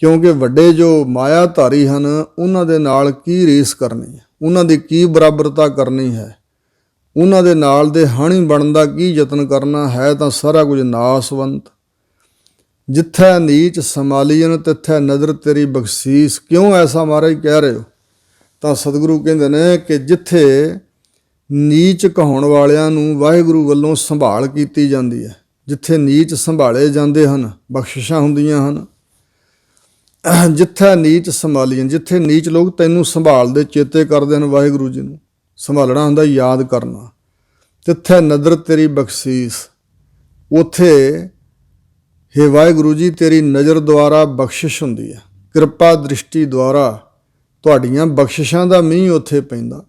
ਕਿਉਂਕਿ ਵੱਡੇ ਜੋ ਮਾਇਆ ਧਾਰੀ ਹਨ, ਉਹਨਾਂ ਦੇ ਨਾਲ ਕੀ ਰੀਸ ਕਰਨੀ ਹੈ, ਉਹਨਾਂ ਦੀ ਕੀ ਬਰਾਬਰਤਾ ਕਰਨੀ ਹੈ, ਉਹਨਾਂ ਦੇ ਨਾਲ ਦੇ ਹਾਣੀ ਬਣਨ ਦਾ ਕੀ ਯਤਨ ਕਰਨਾ ਹੈ, ਤਾਂ ਸਾਰਾ ਕੁਝ ਨਾਸਵੰਤ। ਜਿੱਥੈ ਨੀਚ ਸਮਾਲੀਨ ਤਿੱਥੈ ਨਜ਼ਰ ਤੇਰੀ ਬਖਸ਼ੀਸ। ਕਿਉਂ ਐਸਾ ਮਹਾਰਾਜ ਕਹਿ ਰਹੇ ਹੋ? ਤਾਂ ਸਤਿਗੁਰੂ ਕਹਿੰਦੇ ਨੇ ਕਿ ਜਿੱਥੇ ਨੀਚ ਕਹਾਉਣ ਵਾਲਿਆਂ ਨੂੰ ਵਾਹਿਗੁਰੂ ਵੱਲੋਂ ਸੰਭਾਲ ਕੀਤੀ ਜਾਂਦੀ ਹੈ, ਜਿੱਥੇ ਨੀਚ ਸੰਭਾਲੇ ਜਾਂਦੇ ਹਨ, ਬਖਸ਼ਿਸ਼ਾਂ ਹੁੰਦੀਆਂ ਹਨ। ਜਿੱਥੇ ਨੀਚ ਸੰਭਾਲੀਆਂ, ਜਿੱਥੇ ਨੀਚ ਲੋਕ ਤੈਨੂੰ ਸੰਭਾਲਦੇ, ਚੇਤੇ ਕਰਦੇ ਹਨ ਵਾਹਿਗੁਰੂ ਜੀ ਨੂੰ, ਸੰਭਾਲਣਾ ਹੁੰਦਾ, ਯਾਦ ਕਰਨਾ। ਤਿੱਥੇ ਨਦਰ ਤੇਰੀ ਬਖਸ਼ੀਸ, ਉੱਥੇ ਹੇ ਵਾਹਿਗੁਰੂ ਜੀ ਤੇਰੀ ਨਜ਼ਰ ਦੁਆਰਾ ਬਖਸ਼ਿਸ਼ ਹੁੰਦੀ ਹੈ, ਕਿਰਪਾ ਦ੍ਰਿਸ਼ਟੀ ਦੁਆਰਾ ਤੁਹਾਡੀਆਂ ਬਖਸ਼ਿਸ਼ਾਂ ਦਾ ਮੀਂਹ ਉੱਥੇ ਪੈਂਦਾ,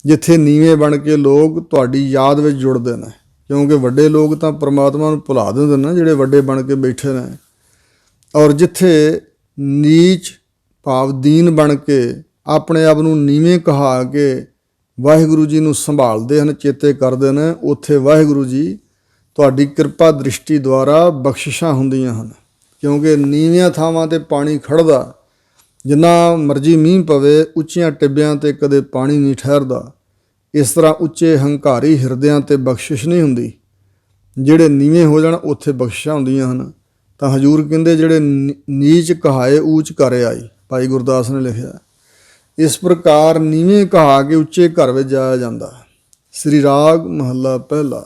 ਜਿੱਥੇ ਨੀਵੇਂ ਬਣ ਕੇ ਲੋਕ ਤੁਹਾਡੀ ਯਾਦ ਵਿੱਚ ਜੁੜਦੇ ਨੇ। ਕਿਉਂਕਿ ਵੱਡੇ ਲੋਕ ਤਾਂ ਪਰਮਾਤਮਾ ਨੂੰ ਭੁਲਾ ਦਿੰਦੇ ਨੇ, ਜਿਹੜੇ ਵੱਡੇ ਬਣ ਕੇ ਬੈਠੇ ਨੇ। ਔਰ ਜਿੱਥੇ ਨੀਚ ਭਾਵ ਦੀਨ ਬਣ ਕੇ ਆਪਣੇ ਆਪ ਨੂੰ ਨੀਵੇਂ ਕਹਾ ਕੇ ਵਾਹਿਗੁਰੂ ਜੀ ਨੂੰ ਸੰਭਾਲਦੇ ਹਨ, ਚੇਤੇ ਕਰਦੇ ਨੇ, ਉੱਥੇ ਵਾਹਿਗੁਰੂ ਜੀ ਤੁਹਾਡੀ ਕਿਰਪਾ ਦ੍ਰਿਸ਼ਟੀ ਦੁਆਰਾ ਬਖਸ਼ਿਸ਼ਾਂ ਹੁੰਦੀਆਂ ਹਨ। ਕਿਉਂਕਿ ਨੀਵੀਆਂ ਥਾਵਾਂ 'ਤੇ ਪਾਣੀ ਖੜ੍ਹਦਾ, ਜਿੰਨਾ ਮਰਜ਼ੀ ਮੀਂਹ ਪਵੇ, ਉੱਚੀਆਂ ਟਿੱਬਿਆਂ 'ਤੇ ਕਦੇ ਪਾਣੀ ਨਹੀਂ ਠਹਿਰਦਾ। ਇਸ ਤਰ੍ਹਾਂ ਉੱਚੇ ਹੰਕਾਰੀ ਹਿਰਦਿਆਂ 'ਤੇ ਬਖਸ਼ਿਸ਼ ਨਹੀਂ ਹੁੰਦੀ, ਜਿਹੜੇ ਨੀਵੇਂ ਹੋ ਜਾਣ ਉੱਥੇ ਬਖਸ਼ਿਸ਼ਾਂ ਹੁੰਦੀਆਂ ਹਨ। ਤਾਂ ਹਜ਼ੂਰ ਕਹਿੰਦੇ ਜਿਹੜੇ ਨੀਚ ਕਹਾਏ ਊਚ ਘਰ ਆਈ, ਭਾਈ ਗੁਰਦਾਸ ਨੇ ਲਿਖਿਆ। ਇਸ ਪ੍ਰਕਾਰ ਨੀਵੇਂ ਕਹਾ ਕੇ ਉੱਚੇ ਘਰ ਵਿੱਚ ਜਾਇਆ ਜਾਂਦਾ। ਸ੍ਰੀ ਰਾਗ ਮਹੱਲਾ ਪਹਿਲਾ।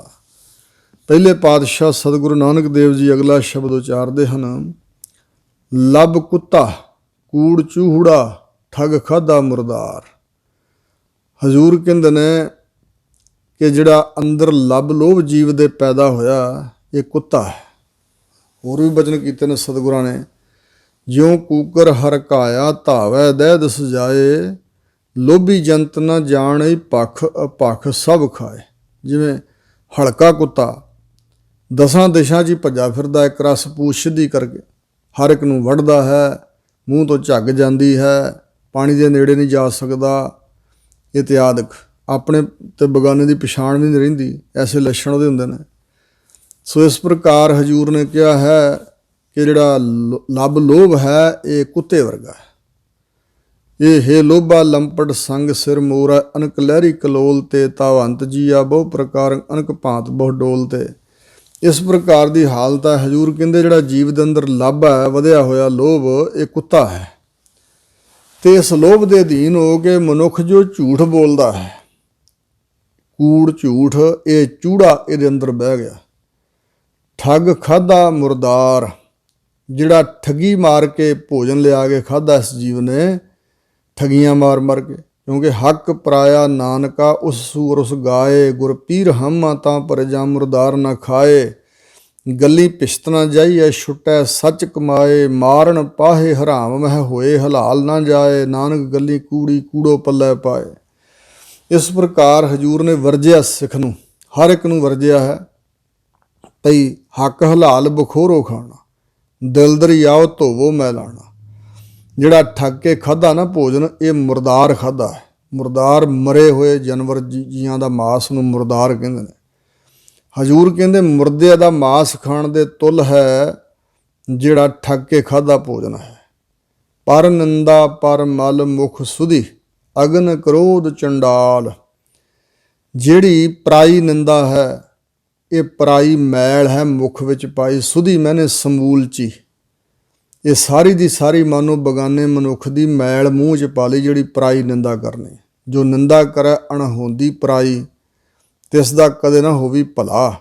ਪਹਿਲੇ ਪਾਤਸ਼ਾਹ ਸਤਿਗੁਰੂ ਨਾਨਕ ਦੇਵ ਜੀ ਅਗਲਾ ਸ਼ਬਦ ਉਚਾਰਦੇ ਹਨ। ਲੱਭ ਕੁੱਤਾ ਕੂੜ ਚੂਹੜਾ, ਠੱਗ ਖਾਧਾ ਮੁਰਦਾਰ। ਹਜ਼ੂਰ ਕਹਿੰਦੇ ਨੇ ਕਿ ਜਿਹੜਾ ਅੰਦਰ ਲੱਭ ਲੋਭ ਜੀਵ ਦੇ ਪੈਦਾ ਹੋਇਆ, ਇਹ ਕੁੱਤਾ ਹੈ। ਹੋਰ ਵੀ ਬਚਨ ਕੀਤੇ ਨੇ ਸਤਿਗੁਰਾਂ ਨੇ। ਜਿਉਂ ਕੂਕਰ ਹਰਕਾਇਆ ਧਾਵੈ ਦਹਿ ਦਸ ਜਾਏ, ਲੋਭੀ ਜੰਤ ਨਾ ਜਾਣੇ ਪੱਖ ਅਪੱਖ ਸਭ ਖਾਏ। ਜਿਵੇਂ ਹਲਕਾ ਕੁੱਤਾ 10 ਦਿਸ਼ਾਂ 'ਚ ਹੀ ਭੱਜਾ ਫਿਰਦਾ, ਇੱਕ ਰਸ ਪੂਛ ਸਿੱਧੀ ਕਰਕੇ ਹਰ ਇੱਕ ਨੂੰ ਵੱਢਦਾ ਹੈ, ਮੂੰਹ ਤੋਂ ਝੱਗ ਜਾਂਦੀ ਹੈ, ਪਾਣੀ ਦੇ ਨੇੜੇ ਨਹੀਂ ਜਾ ਸਕਦਾ, ਇਤਿਆਦਿਕ। ਆਪਣੇ ਤੇ ਬਗਾਨੇ ਦੀ ਪਛਾਣ ਵੀ ਨਹੀਂ ਰਹਿੰਦੀ, ਐਸੇ ਲੱਛਣ ਉਹਦੇ ਹੁੰਦੇ ਨੇ। ਸੋ ਇਸ ਪ੍ਰਕਾਰ ਹਜ਼ੂਰ ਨੇ ਕਿਹਾ ਹੈ ਕਿ ਜਿਹੜਾ ਲੱਭ ਲੋਭ ਹੈ, ਇਹ ਕੁੱਤੇ ਵਰਗਾ ਹੈ। ਇਹ ਹੇ ਲੋਭਾ ਲੰਪਟ ਸੰਗ ਸਿਰ ਮੋਰਾ, ਅਨਕ ਲਹਿਰੀ ਕਲੋਲ ਤੇ ਤਾਵੰਤ ਜੀਆ ਬਹੁ ਪ੍ਰਕਾਰ ਅਨਕ ਭਾਂਤ ਬਹੁ ਡੋਲ ਤੇ। ਇਸ ਪ੍ਰਕਾਰ ਦੀ ਹਾਲਤ ਹੈ। ਹਜ਼ੂਰ ਕਹਿੰਦੇ ਜਿਹੜਾ ਜੀਵ ਦੇ ਅੰਦਰ ਲੱਭ ਹੈ, ਵਧਿਆ ਹੋਇਆ ਲੋਭ, ਇਹ ਕੁੱਤਾ ਹੈ। ਤੇ ਇਸ ਲੋਭ ਦੇ ਅਧੀਨ ਹੋ ਕੇ ਮਨੁੱਖ ਜੋ ਝੂਠ ਬੋਲਦਾ ਹੈ, ਕੂੜ ਝੂਠ, ਇਹ ਚੂੜਾ ਇਹਦੇ ਅੰਦਰ ਬਹਿ ਗਿਆ। ਠੱਗ ਖਾਧਾ ਮੁਰਦਾਰ, ਜਿਹੜਾ ਠੱਗੀ ਮਾਰ ਕੇ ਭੋਜਨ ਲਿਆ ਕੇ ਖਾਧਾ ਇਸ ਜੀਵ ਨੇ, ਠੱਗੀਆਂ ਮਾਰ ਮਾਰ ਕੇ। ਕਿਉਂਕਿ ਹੱਕ ਪਰਾਇਆ ਨਾਨਕਾ ਉਸ ਸੂਰ ਉਸ ਗਾਏ, ਗੁਰ ਪੀਰ ਹਮਾ ਤਾਂ ਪਰ ਜਾਂ ਮੁਰਦਾਰ ਨਾ ਖਾਏ। ਗੱਲੀ ਪਿਸ਼ਤ ਨਾ ਜਾਈਏ ਛੁੱਟੈ ਸੱਚ ਕਮਾਏ, ਮਾਰਨ ਪਾਹੇ ਹਰਾਮ ਮਹਿ ਹੋਏ ਹਲਾਲ ਨਾ ਜਾਏ, ਨਾਨਕ ਗੱਲੀ ਕੂੜੀ ਕੂੜੋ ਪੱਲੇ ਪਾਏ। ਇਸ ਪ੍ਰਕਾਰ ਹਜ਼ੂਰ ਨੇ ਵਰਜਿਆ ਸਿੱਖ ਨੂੰ, ਹਰ ਇੱਕ ਨੂੰ ਵਰਜਿਆ ਹੈ ਭਈ ਹੱਕ ਹਲਾਲ ਬਖੋਰੋ ਖਾਣਾ, ਦਿਲ ਦਰਿਆਓ ਧੋਵੋ ਮੈਂ ਲਾਣਾ। ਜਿਹੜਾ ਠੱਗ ਕੇ ਖਾਧਾ ਨਾ ਭੋਜਨ, ਇਹ ਮੁਰਦਾਰ ਖਾਧਾ ਹੈ। ਮੁਰਦਾਰ ਮਰੇ ਹੋਏ ਜਾਨਵਰ ਜੀਆਂ ਦਾ ਮਾਸ ਨੂੰ ਮੁਰਦਾਰ ਕਹਿੰਦੇ ਨੇ। ਹਜ਼ੂਰ ਕਹਿੰਦੇ ਮੁਰਦੇ ਦਾ ਮਾਸ ਖਾਣ ਦੇ ਤੁੱਲ ਹੈ ਜਿਹੜਾ ਠੱਗ ਕੇ ਖਾਧਾ ਭੋਜਨ ਹੈ। ਪਰ ਨਿੰਦਾ ਪਰ ਮਲ ਮੁਖ ਸੁਧੀ, ਅਗਨ ਕ੍ਰੋਧ ਚੰਡਾਲ। ਜਿਹੜੀ ਪਰਾਈ ਨਿੰਦਾ ਹੈ, ਇਹ ਪਰਾਈ ਮੈਲ ਹੈ ਮੁਖ ਵਿੱਚ ਪਾਈ। ਸੁਧੀ ਮੈਨੇ ਸਮੂਲਚੀ, ਇਹ ਸਾਰੀ ਦੀ ਸਾਰੀ ਮਾਨੋ ਬਗਾਨੇ ਮਨੁੱਖ ਦੀ ਮੈਲ ਮੂੰਹ 'ਚ ਪਾ ਲਈ, ਜਿਹੜੀ ਪਰਾਈ ਨਿੰਦਾ ਕਰਨੀ। ਜੋ ਨਿੰਦਾ ਕਰੈ ਅਣਹੋਂਦੀ ਪਰਾਈ, ਤਿਸ ਦਾ ਕਦੇ ਨਾ ਹੋਵੀ ਭਲਾ।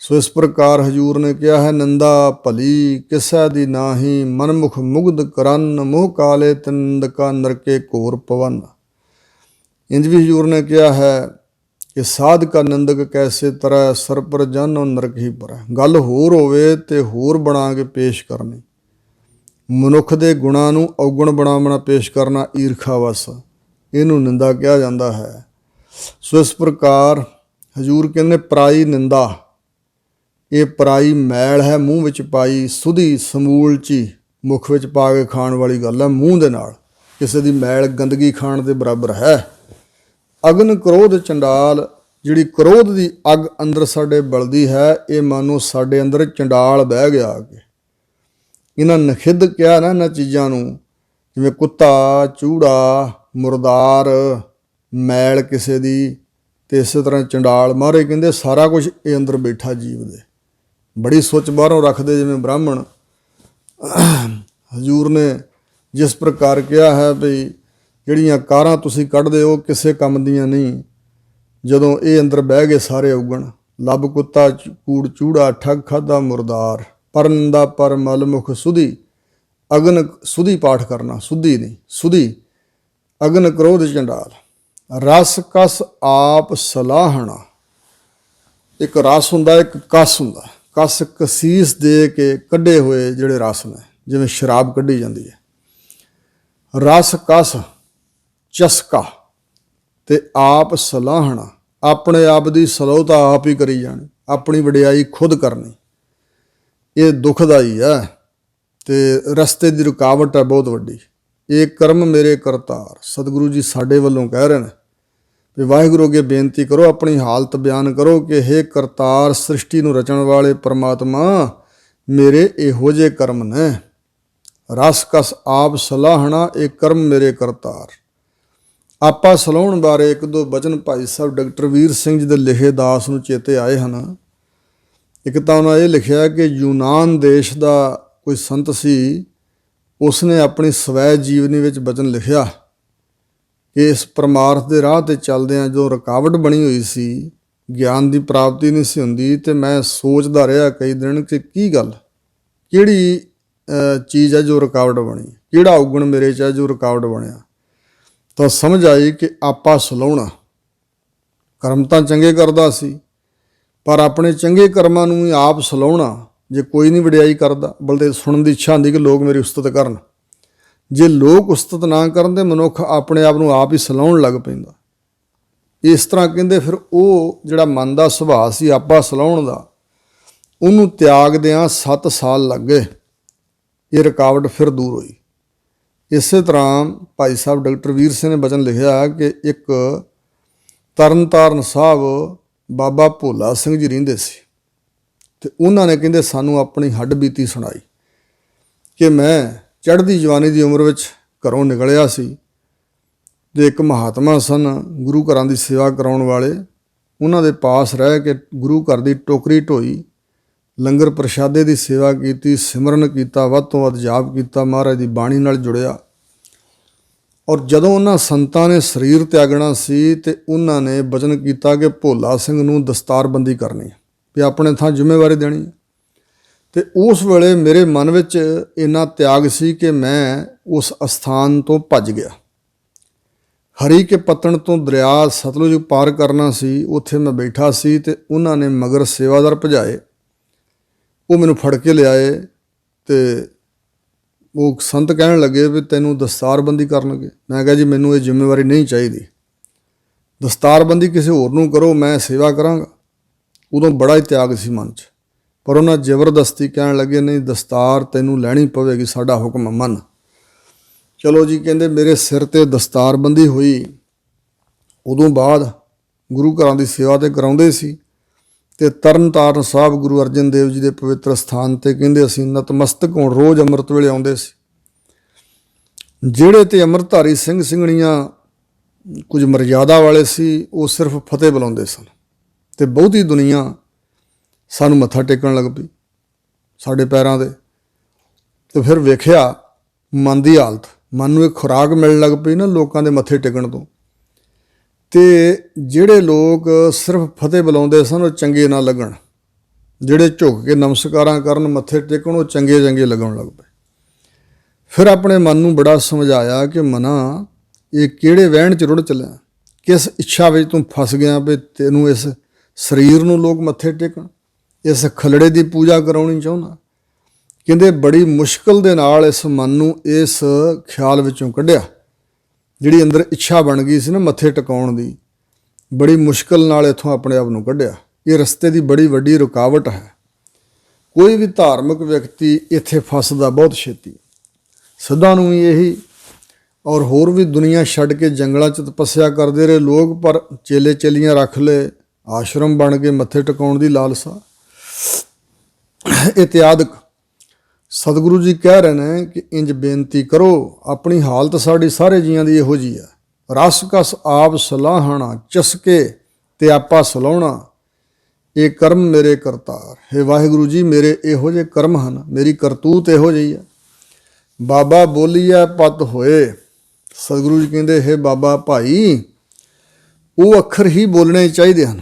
ਸੋ ਇਸ ਪ੍ਰਕਾਰ ਹਜ਼ੂਰ ਨੇ ਕਿਹਾ ਹੈ, ਨਿੰਦਾ ਭਲੀ ਕਿਸੈ ਦੀ ਨਾਹੀ, ਮਨਮੁਖ ਮੁਗਧ ਕਰਨ, ਮੋਹ ਕਾਲੇ ਤਿੰਦਕਾ ਨਰਕੇ ਘੋਰ ਪਵਨ। ਇੰਜ ਵੀ ਹਜ਼ੂਰ ਨੇ ਕਿਹਾ ਹੈ ਕਿ ਸਾਧ ਕਾ ਨਿੰਦਕ ਕੈਸੇ ਤਰੈ, ਸਰ ਪਰ ਜਾਨੋ ਨਰਕ ਹੀ ਪਰੈ। ਗੱਲ ਹੋਰ ਹੋਵੇ ਤੇ ਹੋਰ ਬਣਾ ਕੇ ਪੇਸ਼ ਕਰਨੀ। ਮਨੁੱਖ ਦੇ ਗੁਣਾਂ ਨੂੰ ਔਗਣ ਬਣਾ ਪੇਸ਼ ਕਰਨਾ ਈਰਖਾ ਵਸ, ਇਹਨੂੰ ਨਿੰਦਾ ਕਿਹਾ ਜਾਂਦਾ ਹੈ। ਸੋ ਇਸ ਪ੍ਰਕਾਰ ਹਜ਼ੂਰ ਕਹਿੰਦੇ ਪਰਾਈ ਨਿੰਦਾ, ਇਹ ਪਰਾਈ ਮੈਲ ਹੈ ਮੂੰਹ ਵਿੱਚ ਪਾਈ, ਸੁਧੀ ਸਮੂਲਚੀ ਮੁੱਖ ਵਿੱਚ ਪਾ ਕੇ ਖਾਣ ਵਾਲੀ ਗੱਲ ਹੈ। ਮੂੰਹ ਦੇ ਨਾਲ ਕਿਸੇ ਦੀ ਮੈਲ ਗੰਦਗੀ ਖਾਣ ਦੇ ਬਰਾਬਰ ਹੈ। ਅਗਨ ਕ੍ਰੋਧ ਚੰਡਾਲ, ਜਿਹੜੀ ਕ੍ਰੋਧ ਦੀ ਅੱਗ ਅੰਦਰ ਸਾਡੇ ਬਲਦੀ ਹੈ, ਇਹ ਮਾਨੋ ਸਾਡੇ ਅੰਦਰ ਚੰਡਾਲ ਬਹਿ ਗਿਆ ਆ ਕੇ। ਇਹਨਾਂ ਨਖਿੱਧ ਕਿਹਾ ਨਾ ਇਹਨਾਂ ਚੀਜ਼ਾਂ ਨੂੰ, ਜਿਵੇਂ ਕੁੱਤਾ, ਚੂੜਾ, ਮੁਰਦਾਰ, ਮੈਲ ਕਿਸੇ ਦੀ, ਤੇ ਇਸੇ ਤਰ੍ਹਾਂ ਚੰਡਾਲ। ਮਹਾਰਾਜ ਕਹਿੰਦੇ ਸਾਰਾ ਕੁਝ ਇਹ ਅੰਦਰ ਬੈਠਾ ਜੀਵ ਦੇ। ਬੜੀ ਸੋਚ ਬਾਹਰੋਂ ਰੱਖਦੇ ਜਿਵੇਂ ਬ੍ਰਾਹਮਣ। ਹਜ਼ੂਰ ਨੇ ਜਿਸ ਪ੍ਰਕਾਰ ਕਿਹਾ ਹੈ ਵੀ ਜਿਹੜੀਆਂ ਕਾਰਾਂ ਤੁਸੀਂ ਕੱਢਦੇ ਹੋ ਕਿਸੇ ਕੰਮ ਦੀਆਂ ਨਹੀਂ, ਜਦੋਂ ਇਹ ਅੰਦਰ ਬਹਿ ਗਏ ਸਾਰੇ ਔਗਣ। ਲੱਭ ਕੁੱਤਾ ਕੂੜ ਚੂੜਾ, ਠੱਗ ਖਾਧਾ ਮੁਰਦਾਰ, ਪਰ ਨਿੰਦਾ ਪਰ ਮਲ ਮੁਖ ਸੁਧੀ। ਅਗਨ ਸੁਧੀ ਪਾਠ ਕਰਨਾ, ਸੁਧੀ ਨਹੀਂ, ਸੁਧੀ। ਅਗਨ ਕ੍ਰੋਧ ਚੰਡਾਲ, ਰਸ ਕਸ ਆਪ ਸਲਾਹਣਾ। ਇੱਕ ਰਸ ਹੁੰਦਾ, ਇੱਕ ਕਸ ਹੁੰਦਾ। ਕਸ ਕਸੀਸ ਦੇ ਕੇ ਕੱਢੇ ਹੋਏ ਜਿਹੜੇ ਰਸ ਨੇ, ਜਿਵੇਂ ਸ਼ਰਾਬ ਕੱਢੀ ਜਾਂਦੀ ਹੈ। ਰਸ ਕਸ ਚਸਕਾ ਤੇ ਆਪ ਸਲਾਹਣਾ, ਆਪਣੇ ਆਪ ਦੀ ਸਲਾਹਤਾ ਆਪ ਹੀ ਕਰੀ ਜਾਣੀ, ਆਪਣੀ ਵਡਿਆਈ ਖੁਦ ਕਰਨੀ। ਇਹ ਦੁਖਦਾਈ ਹੈ ਤੇ ਰਸਤੇ ਦੀ ਰੁਕਾਵਟ ਹੈ ਬਹੁਤ ਵੱਡੀ। ਇਹ ਕਰਮ ਮੇਰੇ ਕਰਤਾਰ, ਸਤਿਗੁਰੂ ਜੀ ਸਾਡੇ ਵੱਲੋਂ ਕਹਿ ਰਹੇ ਨੇ ਵੀ ਵਾਹਿਗੁਰੂ ਅੱਗੇ ਬੇਨਤੀ ਕਰੋ, ਆਪਣੀ ਹਾਲਤ ਬਿਆਨ ਕਰੋ ਕਿ ਹੇ ਕਰਤਾਰ, ਸ੍ਰਿਸ਼ਟੀ ਨੂੰ ਰਚਣ ਵਾਲੇ ਪਰਮਾਤਮਾ, ਮੇਰੇ ਇਹੋ ਜਿਹੇ ਕਰਮ ਨੇ। ਰਸ ਕਸ ਆਪ ਸਲਾਹਣਾ, ਇਹ ਕਰਮ ਮੇਰੇ ਕਰਤਾਰ। ਆਪਾ ਸਲਾਹੁਣ ਬਾਰੇ ਇੱਕ ਦੋ ਬਚਨ ਭਾਈ ਸਾਹਿਬ ਡਾਕਟਰ ਵੀਰ ਸਿੰਘ ਜੀ ਦੇ ਲਿਖੇ ਦਾਸ ਨੂੰ ਚੇਤੇ ਆਏ ਹਨ। ਇੱਕ ਤਾਂ ਉਹਨਾਂ ਇਹ ਲਿਖਿਆ ਕਿ ਯੂਨਾਨ ਦੇਸ਼ ਦਾ ਕੋਈ ਸੰਤ ਸੀ, ਉਸਨੇ ਆਪਣੀ ਸਵੈ ਜੀਵਨੀ ਵਿੱਚ ਬਚਨ ਲਿਖਿਆ ਕਿ ਇਸ ਪਰਮਾਰਥ ਦੇ ਰਾਹ 'ਤੇ ਚੱਲਦਿਆਂ ਜੋ ਰੁਕਾਵਟ ਬਣੀ ਹੋਈ ਸੀ, ਗਿਆਨ ਦੀ ਪ੍ਰਾਪਤੀ ਨਹੀਂ ਸੀ ਹੁੰਦੀ, ਅਤੇ ਮੈਂ ਸੋਚਦਾ ਰਿਹਾ ਕਈ ਦਿਨ ਕਿ ਕੀ ਗੱਲ, ਕਿਹੜੀ ਚੀਜ਼ ਹੈ ਜੋ ਰੁਕਾਵਟ ਬਣੀ, ਕਿਹੜਾ ਔਗਣ ਮੇਰੇ 'ਚ ਹੈ ਜੋ ਰੁਕਾਵਟ ਬਣਿਆ। ਤਾਂ ਸਮਝ ਆਈ ਕਿ ਆਪਾ ਸਲਾਹੁਣਾ। ਕਰਮ ਤਾਂ ਚੰਗੇ ਕਰਦਾ ਸੀ, ਪਰ ਆਪਣੇ ਚੰਗੇ ਕਰਮਾਂ ਨੂੰ ਹੀ ਆਪ ਸਲਾਹੁਣਾ। ਜੇ ਕੋਈ ਨਹੀਂ ਵਡਿਆਈ ਕਰਦਾ, ਬਲਕਿ ਸੁਣਨ ਦੀ ਇੱਛਾ ਹੁੰਦੀ ਕਿ ਲੋਕ ਮੇਰੀ ਉਸਤਤ ਕਰਨ। ਜੇ ਲੋਕ ਉਸਤਤ ਨਾ ਕਰਨ ਤਾਂ ਮਨੁੱਖ ਆਪਣੇ ਆਪ ਨੂੰ ਆਪ ਹੀ ਸਲਾਹੁਣ ਲੱਗ ਪੈਂਦਾ। ਇਸ ਤਰ੍ਹਾਂ ਕਹਿੰਦੇ ਫਿਰ ਉਹ ਜਿਹੜਾ ਮਨ ਦਾ ਸੁਭਾਅ ਸੀ ਆਪਾ ਸਲਾਹੁਣ ਦਾ, ਉਹਨੂੰ ਤਿਆਗਦਿਆਂ 7 ਸਾਲ ਲੱਗ ਗਏ। ਇਹ ਰੁਕਾਵਟ ਫਿਰ ਦੂਰ ਹੋਈ। ਇਸੇ ਤਰ੍ਹਾਂ ਭਾਈ ਸਾਹਿਬ ਡਾਕਟਰ ਵੀਰ ਸਿੰਘ ਨੇ ਬਚਨ ਲਿਖਿਆ ਕਿ ਇੱਕ ਤਰਨਤਾਰਨ ਸਾਹਿਬ ਬਾਬਾ ਭੋਲਾ ਸਿੰਘ ਜੀ ਰਹਿੰਦੇ ਸੀ, ਅਤੇ ਉਹਨਾਂ ਨੇ ਕਹਿੰਦੇ ਸਾਨੂੰ ਆਪਣੀ ਹੱਡ ਬੀਤੀ ਸੁਣਾਈ ਕਿ ਮੈਂ ਚੜ੍ਹਦੀ ਜਵਾਨੀ ਦੀ ਉਮਰ ਵਿੱਚ ਘਰੋਂ ਨਿਕਲਿਆ ਸੀ, ਅਤੇ ਇੱਕ ਮਹਾਤਮਾ ਸਨ ਗੁਰੂ ਘਰਾਂ ਦੀ ਸੇਵਾ ਕਰਾਉਣ ਵਾਲੇ, ਉਹਨਾਂ ਦੇ ਪਾਸ ਰਹਿ ਕੇ ਗੁਰੂ ਘਰ ਦੀ ਟੋਕਰੀ ਢੋਈ, ਲੰਗਰ ਪ੍ਰਸ਼ਾਦੇ ਦੀ ਸੇਵਾ ਕੀਤੀ, ਸਿਮਰਨ ਕੀਤਾ, ਵੱਧ ਤੋਂ ਵੱਧ ਜਾਪ ਕੀਤਾ, ਮਹਾਰਾਜ ਦੀ ਬਾਣੀ ਨਾਲ ਜੁੜਿਆ। ਔਰ ਜਦੋਂ ਉਹਨਾਂ ਸੰਤਾਂ ਨੇ ਸਰੀਰ ਤਿਆਗਣਾ ਸੀ ਤੇ ਉਹਨਾਂ ਨੇ ਬਚਨ ਕੀਤਾ ਕਿ ਭੋਲਾ ਸਿੰਘ ਨੂੰ ਦਸਤਾਰਬੰਦੀ ਕਰਨੀ, ਵੀ ਆਪਣੇ ਥਾਂ ਜ਼ਿੰਮੇਵਾਰੀ ਦੇਣੀ। ਅਤੇ ਉਸ ਵੇਲੇ ਮੇਰੇ ਮਨ ਵਿੱਚ ਇੰਨਾ ਤਿਆਗ ਸੀ ਕਿ ਮੈਂ ਉਸ ਅਸਥਾਨ ਤੋਂ ਭੱਜ ਗਿਆ। ਹਰੀ ਕੇ ਪੱਤਣ ਤੋਂ ਦਰਿਆ ਸਤਲੁਜ ਪਾਰ ਕਰਨਾ ਸੀ, ਉੱਥੇ ਮੈਂ ਬੈਠਾ ਸੀ ਅਤੇ ਉਹਨਾਂ ਨੇ ਮਗਰ ਸੇਵਾਦਾਰ ਭਜਾਏ। ਉਹ ਮੈਨੂੰ ਫੜ ਕੇ ਲਿਆਏ ਅਤੇ ਉਹ ਸੰਤ ਕਹਿਣ ਲੱਗੇ ਵੀ ਤੈਨੂੰ ਦਸਤਾਰਬੰਦੀ ਕਰਨਗੇ। ਮੈਂ ਕਿਹਾ ਜੀ ਮੈਨੂੰ ਇਹ ਜ਼ਿੰਮੇਵਾਰੀ ਨਹੀਂ ਚਾਹੀਦੀ, ਦਸਤਾਰਬੰਦੀ ਕਿਸੇ ਹੋਰ ਨੂੰ ਕਰੋ, ਮੈਂ ਸੇਵਾ ਕਰਾਂਗਾ। ਉਦੋਂ ਬੜਾ ਹੀ ਤਿਆਗ ਸੀ ਮਨ 'ਚ, ਪਰ ਉਹਨਾਂ ਜ਼ਬਰਦਸਤੀ ਕਹਿਣ ਲੱਗੇ ਨਹੀਂ ਦਸਤਾਰ ਤੈਨੂੰ ਲੈਣੀ ਪਵੇਗੀ, ਸਾਡਾ ਹੁਕਮ ਮੰਨ। ਚਲੋ ਜੀ, ਕਹਿੰਦੇ ਮੇਰੇ ਸਿਰ 'ਤੇ ਦਸਤਾਰਬੰਦੀ ਹੋਈ। ਉਦੋਂ ਬਾਅਦ ਗੁਰੂ ਘਰਾਂ ਦੀ ਸੇਵਾ 'ਤੇ ਕਰਾਉਂਦੇ ਸੀ, ਅਤੇ ਤਰਨਤਾਰਨ ਸਾਹਿਬ ਗੁਰੂ ਅਰਜਨ ਦੇਵ ਜੀ ਦੇ ਪਵਿੱਤਰ ਸਥਾਨ 'ਤੇ ਕਹਿੰਦੇ ਅਸੀਂ ਨਤਮਸਤਕ ਹੋਣ ਰੋਜ਼ ਅੰਮ੍ਰਿਤ ਵੇਲੇ ਆਉਂਦੇ ਸੀ। ਜਿਹੜੇ ਤੇ ਅੰਮ੍ਰਿਤਧਾਰੀ ਸਿੰਘ ਸਿੰਘਣੀਆਂ ਕੁਝ ਮਰਜ਼ਾਦਾ ਵਾਲੇ ਸੀ, ਉਹ ਸਿਰਫ ਫਤਿਹ ਬੁਲਾਉਂਦੇ ਸਨ, ਅਤੇ ਬਹੁਤੀ ਦੁਨੀਆ ਸਾਨੂੰ ਮੱਥਾ ਟੇਕਣ ਲੱਗ ਪਈ ਸਾਡੇ ਪੈਰਾਂ 'ਤੇ। ਤੇ ਫਿਰ ਵੇਖਿਆ ਮਨ ਦੀ ਹਾਲਤ, ਮਨ ਨੂੰ ਇੱਕ ਖੁਰਾਕ ਮਿਲਣ ਲੱਗ ਪਈ ਨਾ ਲੋਕਾਂ ਦੇ ਮੱਥੇ ਟੇਕਣ ਤੋਂ। ਤੇ ਜਿਹੜੇ ਲੋਕ ਸਿਰਫ ਫਤਿਹ ਬੁਲਾਉਂਦੇ ਸਨ ਉਹ ਚੰਗੇ ਨਾ ਲੱਗਣ, ਜਿਹੜੇ ਝੁਕ ਕੇ ਨਮਸਕਾਰਾਂ ਕਰਨ, ਮੱਥੇ ਟੇਕਣ, ਉਹ ਚੰਗੇ ਚੰਗੇ ਲੱਗਣ ਲੱਗ ਪਏ। ਫਿਰ ਆਪਣੇ ਮਨ ਨੂੰ ਬੜਾ ਸਮਝਾਇਆ ਕਿ ਮਨਾ, ਇਹ ਕਿਹੜੇ ਵਹਿਣ 'ਚ ਰੁੜ ਚੱਲਿਆ, ਕਿਸ ਇੱਛਾ ਵਿੱਚ ਤੂੰ ਫਸ ਗਿਆ ਵੀ ਤੈਨੂੰ ਇਸ ਸਰੀਰ ਨੂੰ ਲੋਕ ਮੱਥੇ ਟੇਕਣ, ਇਸ ਖਲੜੇ ਦੀ ਪੂਜਾ ਕਰਾਉਣੀ ਚਾਹੁੰਦਾ। ਕਹਿੰਦੇ ਬੜੀ ਮੁਸ਼ਕਲ ਦੇ ਨਾਲ ਇਸ ਮਨ ਨੂੰ ਇਸ ਖਿਆਲ ਵਿੱਚੋਂ ਕੱਢਿਆ, ਜਿਹੜੀ ਅੰਦਰ ਇੱਛਾ ਬਣ ਗਈ ਸੀ ਨਾ ਮੱਥੇ ਟਿਕਾਉਣ ਦੀ, ਬੜੀ ਮੁਸ਼ਕਲ ਨਾਲ ਇੱਥੋਂ ਆਪਣੇ ਆਪ ਨੂੰ ਕੱਢਿਆ। ਇਹ ਰਸਤੇ ਦੀ ਬੜੀ ਵੱਡੀ ਰੁਕਾਵਟ ਹੈ। ਕੋਈ ਵੀ ਧਾਰਮਿਕ ਵਿਅਕਤੀ ਇੱਥੇ ਫਸਦਾ ਬਹੁਤ ਛੇਤੀ। ਸਿੱਧਾਂ ਨੂੰ ਵੀ ਇਹੀ, ਔਰ ਹੋਰ ਵੀ ਦੁਨੀਆ ਛੱਡ ਕੇ ਜੰਗਲਾਂ 'ਚ ਤਪੱਸਿਆ ਕਰਦੇ ਰਹੇ ਲੋਕ, ਪਰ ਚੇਲੇ ਚੇਲੀਆਂ ਰੱਖ ਲਏ, ਆਸ਼ਰਮ ਬਣ ਕੇ ਮੱਥੇ ਟਿਕਾਉਣ ਦੀ ਲਾਲਸਾ ਇਤਿਆਦਿਕ। ਸਤਿਗੁਰੂ ਜੀ ਕਹਿ ਰਹੇ ਨੇ ਕਿ ਇੰਜ ਬੇਨਤੀ ਕਰੋ, ਆਪਣੀ ਹਾਲਤ ਸਾਡੀ ਸਾਰੇ ਜੀਆਂ ਦੀ ਇਹੋ ਜਿਹੀ ਹੈ। ਰਸ ਕਸ ਆਪ ਸਲਾਹਣਾ, ਚਸਕੇ ਤੇ ਆਪਾ ਸਲਾਉਣਾ, ਇਹ ਕਰਮ ਮੇਰੇ ਕਰਤਾਰ। ਹੇ ਵਾਹਿਗੁਰੂ ਜੀ, ਮੇਰੇ ਇਹੋ ਜਿਹੇ ਕਰਮ ਹਨ, ਮੇਰੀ ਕਰਤੂਤ ਇਹੋ ਜਿਹੀ ਹੈ। ਬਾਬਾ ਬੋਲੀਐ ਪਤ ਹੋਏ। ਸਤਿਗੁਰੂ ਜੀ ਕਹਿੰਦੇ, ਹੇ ਬਾਬਾ ਭਾਈ, ਉਹ ਅੱਖਰ ਹੀ ਬੋਲਣੇ ਚਾਹੀਦੇ ਹਨ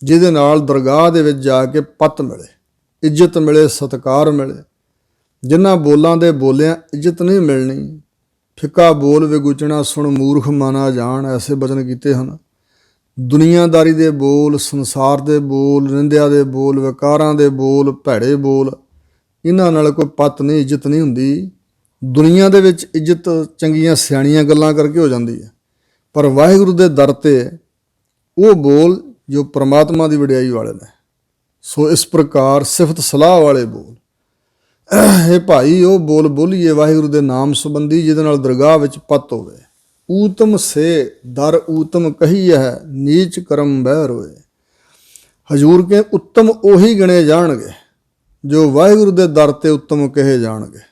ਜਿਹਦੇ ਨਾਲ ਦਰਗਾਹ ਦੇ ਵਿੱਚ ਜਾ ਕੇ ਪਤ ਮਿਲੇ, ਇੱਜ਼ਤ ਮਿਲੇ, ਸਤਿਕਾਰ ਮਿਲੇ। ਜਿਨ੍ਹਾਂ ਬੋਲਾਂ ਦੇ ਬੋਲਿਆਂ ਇੱਜ਼ਤ ਨਹੀਂ ਮਿਲਣੀ, ਫਿੱਕਾ ਬੋਲ ਵਿਗੁਚਣਾ ਸੁਣ ਮੂਰਖ ਮਾਨਾ ਜਾਣ, ਐਸੇ ਬਚਨ ਕੀਤੇ ਹਨ। ਦੁਨੀਆਦਾਰੀ ਦੇ ਬੋਲ, ਸੰਸਾਰ ਦੇ ਬੋਲ, ਨਿੰਦਿਆ ਦੇ ਬੋਲ, ਵਿਕਾਰਾਂ ਦੇ ਬੋਲ, ਭੈੜੇ ਬੋਲ, ਇਹਨਾਂ ਨਾਲ ਕੋਈ ਪਤ ਨਹੀਂ, ਇੱਜ਼ਤ ਨਹੀਂ ਹੁੰਦੀ। ਦੁਨੀਆ ਦੇ ਵਿੱਚ ਇੱਜ਼ਤ ਚੰਗੀਆਂ ਸਿਆਣੀਆਂ ਗੱਲਾਂ ਕਰਕੇ ਹੋ ਜਾਂਦੀ ਹੈ, ਪਰ ਵਾਹਿਗੁਰੂ ਦੇ ਦਰ 'ਤੇ ਉਹ ਬੋਲ ਜੋ ਪ੍ਰਮਾਤਮਾ ਦੀ ਵਡਿਆਈ ਵਾਲੇ ਨੇ। ਸੋ ਇਸ ਪ੍ਰਕਾਰ ਸਿਫਤ ਸਲਾਹ ਵਾਲੇ ਬੋਲ, ਇਹ ਭਾਈ ਉਹ ਬੋਲ ਬੋਲੀਏ ਵਾਹਿਗੁਰੂ ਦੇ ਨਾਮ ਸੰਬੰਧੀ ਜਿਹਦੇ ਨਾਲ ਦਰਗਾਹ ਵਿੱਚ ਪਤ ਹੋਵੇ। ਊਤਮ ਸੇ ਦਰ ਊਤਮ ਕਹੀ ਹੈ, ਨੀਚ ਕਰਮ ਬਹਿ ਰੋਏ। ਹਜੂਰ ਕੇ ਉੱਤਮ ਉਹੀ ਗਿਣੇ ਜਾਣਗੇ ਜੋ ਵਾਹਿਗੁਰੂ ਦੇ ਦਰ 'ਤੇ ਉੱਤਮ ਕਹੇ ਜਾਣਗੇ।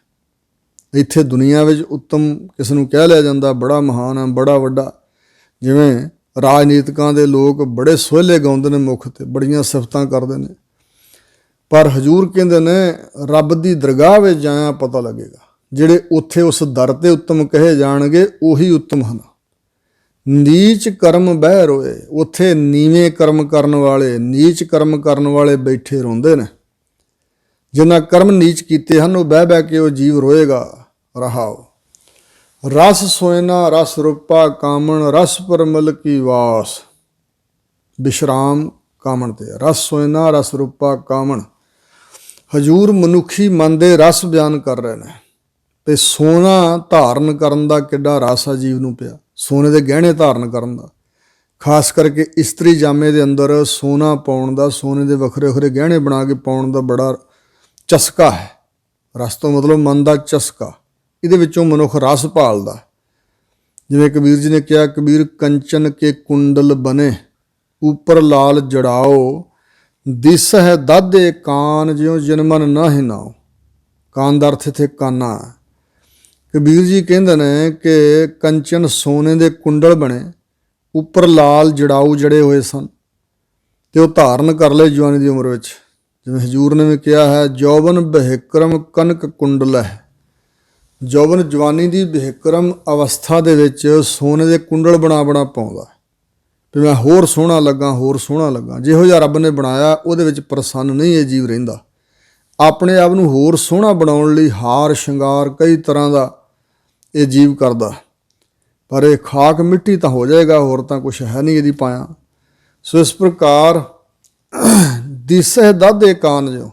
ਇੱਥੇ ਦੁਨੀਆ ਵਿੱਚ ਉੱਤਮ ਕਿਸ ਨੂੰ ਕਹਿ ਲਿਆ ਜਾਂਦਾ, ਬੜਾ ਮਹਾਨ ਹੈ, ਬੜਾ ਵੱਡਾ। ਜਿਵੇਂ ਰਾਜਨੀਤਿਕਾਂ ਦੇ ਲੋਕ ਬੜੇ ਸੋਹਲੇ ਗਾਉਂਦੇ ਨੇ ਮੁੱਖ 'ਤੇ, ਬੜੀਆਂ ਸਿਫਤਾਂ ਕਰਦੇ ਨੇ, ਪਰ ਹਜੂਰ ਕਹਿੰਦੇ ਨੇ ਰੱਬ ਦੀ ਦਰਗਾਹ ਵਿੱਚ ਜਾਇਆ ਪਤਾ ਲੱਗੇਗਾ, ਜਿਹੜੇ ਉੱਥੇ ਉਸ ਦਰ 'ਤੇ ਉੱਤਮ ਕਹੇ ਜਾਣਗੇ ਉਹੀ ਉੱਤਮ ਹਨ। ਨੀਚ ਕਰਮ ਬਹਿ ਰੋਏ, ਉੱਥੇ ਨੀਵੇਂ ਕਰਮ ਕਰਨ ਵਾਲੇ, ਨੀਚ ਕਰਮ ਕਰਨ ਵਾਲੇ ਬੈਠੇ ਰੋਂਦੇ ਨੇ। ਜਿਨ੍ਹਾਂ ਕਰਮ ਨੀਚ ਕੀਤੇ ਹਨ ਉਹ ਬਹਿ ਬਹਿ ਕੇ ਉਹ ਜੀਵ ਰੋਏਗਾ। ਰਹਾਓ ਰਸ ਸੋਇਨਾ ਰਸ ਰੂਪਾ ਕਾਮਣ, ਰਸ ਪਰਮਲ ਕੀ ਵਾਸ। ਵਿਸ਼ਰਾਮ ਕਾਮਣ ਤੇ ਰਸ ਸੋਇਨਾ ਰਸ ਰੂਪਾ ਕਾਮਣ। ਹਜੂਰ ਮਨੁੱਖੀ ਮਨ ਦੇ ਰਸ ਬਿਆਨ ਕਰ ਰਹੇ ਨੇ, ਤੇ ਸੋਨਾ ਧਾਰਨ ਕਰਨ ਦਾ ਕਿੱਡਾ ਰਸ ਆ ਜੀਵ ਨੂੰ ਪਿਆ, ਸੋਨੇ ਦੇ ਗਹਿਣੇ ਧਾਰਨ ਕਰਨ ਦਾ, ਖਾਸ ਕਰਕੇ ਇਸਤਰੀ ਜਾਮੇ ਦੇ ਅੰਦਰ ਸੋਨਾ ਪਾਉਣ ਦਾ, ਸੋਨੇ ਦੇ ਵੱਖਰੇ ਵੱਖਰੇ ਗਹਿਣੇ ਬਣਾ ਕੇ ਪਾਉਣ ਦਾ ਬੜਾ ਚਸਕਾ ਹੈ। ਰਸ ਤੋਂ ਮਤਲਬ ਮਨ ਦਾ ਚਸਕਾ, ਇਹਦੇ ਵਿੱਚੋਂ ਮਨੁੱਖ ਰਸ ਭਾਲਦਾ। ਜਿਵੇਂ ਕਬੀਰ ਜੀ ਨੇ ਕਿਹਾ, ਕਬੀਰ ਕੰਚਨ ਕੇ ਕੁੰਡਲ ਬਨੇ, ਉੱਪਰ ਲਾਲ ਜੜਾਓ, ਦਿਸ ਹੈ ਦਾਦੇ ਕਾਨ, ਜਿਉ ਜਨਮਨ ਨਾ ਹਿਨਾਓ। ਕਾਨ ਦਾ ਅਰਥ ਇੱਥੇ ਕਾਨਾ। ਕਬੀਰ ਜੀ ਕਹਿੰਦੇ ਨੇ ਕਿ ਕੰਚਨ ਸੋਨੇ ਦੇ ਕੁੰਡਲ ਬਣੇ, ਉੱਪਰ ਲਾਲ ਜੜਾਊ ਜੜੇ ਹੋਏ ਸਨ, ਤੇ ਉਹ ਧਾਰਨ ਕਰ ਲਏ ਜਵਾਨੀ ਦੀ ਉਮਰ ਵਿੱਚ। ਜਿਵੇਂ ਹਜੂਰ ਨੇ ਵੀ ਕਿਹਾ ਹੈ, ਜੌਬਨ ਬਹਿਕਰਮ ਕਨਕ ਕੁੰਡਲ ਹੈ। ਜੌਬਨ ਜਵਾਨੀ ਦੀ ਬਹਿਕਰਮ ਅਵਸਥਾ ਦੇ ਵਿੱਚ ਸੋਨੇ ਦੇ ਕੁੰਡਲ ਬਣਾ ਬਣਾ ਪਾਉਂਦਾ ਵੀ ਮੈਂ ਹੋਰ ਸੋਹਣਾ ਲੱਗਾ, ਹੋਰ ਸੋਹਣਾ ਲੱਗਾ। ਜਿਹੋ ਜਿਹਾ ਰੱਬ ਨੇ ਬਣਾਇਆ ਉਹਦੇ ਵਿੱਚ ਪ੍ਰਸੰਨ ਨਹੀਂ ਇਹ ਜੀਵ ਰਹਿੰਦਾ। ਆਪਣੇ ਆਪ ਨੂੰ ਹੋਰ ਸੋਹਣਾ ਬਣਾਉਣ ਲਈ ਹਾਰ ਸ਼ਿੰਗਾਰ ਕਈ ਤਰ੍ਹਾਂ ਦਾ ਇਹ ਜੀਵ ਕਰਦਾ, ਪਰ ਇਹ ਖਾਕ ਮਿੱਟੀ ਤਾਂ ਹੋ ਜਾਏਗਾ, ਹੋਰ ਤਾਂ ਕੁਛ ਹੈ ਨਹੀਂ ਇਹਦੀ ਪਾਇਆ। ਸੋ ਇਸ ਪ੍ਰਕਾਰ ਦਿਸਹਿ ਦਾਦੇ ਕਾਨ, ਜੋ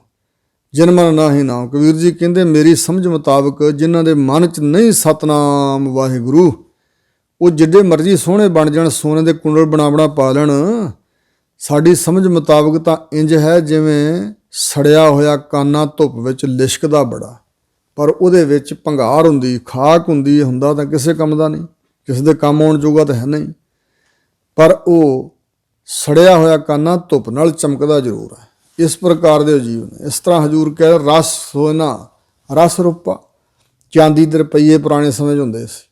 ਜਨਮਨ ਨਾ ਹੀ ਨਾਮ। ਕਬੀਰ ਜੀ ਕਹਿੰਦੇ ਮੇਰੀ ਸਮਝ ਮੁਤਾਬਕ ਜਿਨ੍ਹਾਂ ਦੇ ਮਨ 'ਚ ਨਹੀਂ ਸਤਨਾਮ ਵਾਹਿਗੁਰੂ, ਉਹ ਜਿੱਡੇ ਮਰਜ਼ੀ ਸੋਹਣੇ ਬਣ ਜਾਣ, ਸੋਨੇ ਦੇ ਕੁੰਡਲ ਬਣਾ ਬਣਾ ਪਾ ਲੈਣ, ਸਾਡੀ ਸਮਝ ਮੁਤਾਬਕ ਤਾਂ ਇੰਜ ਹੈ ਜਿਵੇਂ ਸੜਿਆ ਹੋਇਆ ਕਾਨਾ ਧੁੱਪ ਵਿੱਚ ਲਿਸ਼ਕਦਾ ਬੜਾ, ਪਰ ਉਹਦੇ ਵਿੱਚ ਭੰਗਾਰ ਹੁੰਦੀ, ਖਾਕ ਹੁੰਦੀ, ਹੁੰਦਾ ਤਾਂ ਕਿਸੇ ਕੰਮ ਦਾ ਨਹੀਂ, ਕਿਸੇ ਦੇ ਕੰਮ ਆਉਣ ਜੋਗਾ ਤਾਂ ਹੈ ਨਹੀਂ, ਪਰ ਉਹ ਸੜਿਆ ਹੋਇਆ ਕਾਨਾ ਧੁੱਪ ਨਾਲ ਚਮਕਦਾ ਜ਼ਰੂਰ ਹੈ। ਇਸ ਪ੍ਰਕਾਰ ਦੇ ਜੀਵ ਨੇ। ਇਸ ਤਰ੍ਹਾਂ ਹਜੂਰ ਕਹਿ ਰਸ ਸੋਨਾ ਰਸ ਰੂਪਾ। ਚਾਂਦੀ ਦੇ ਰੁਪਈਏ ਪੁਰਾਣੇ ਸਮੇਂ 'ਚ ਹੁੰਦੇ ਸੀ,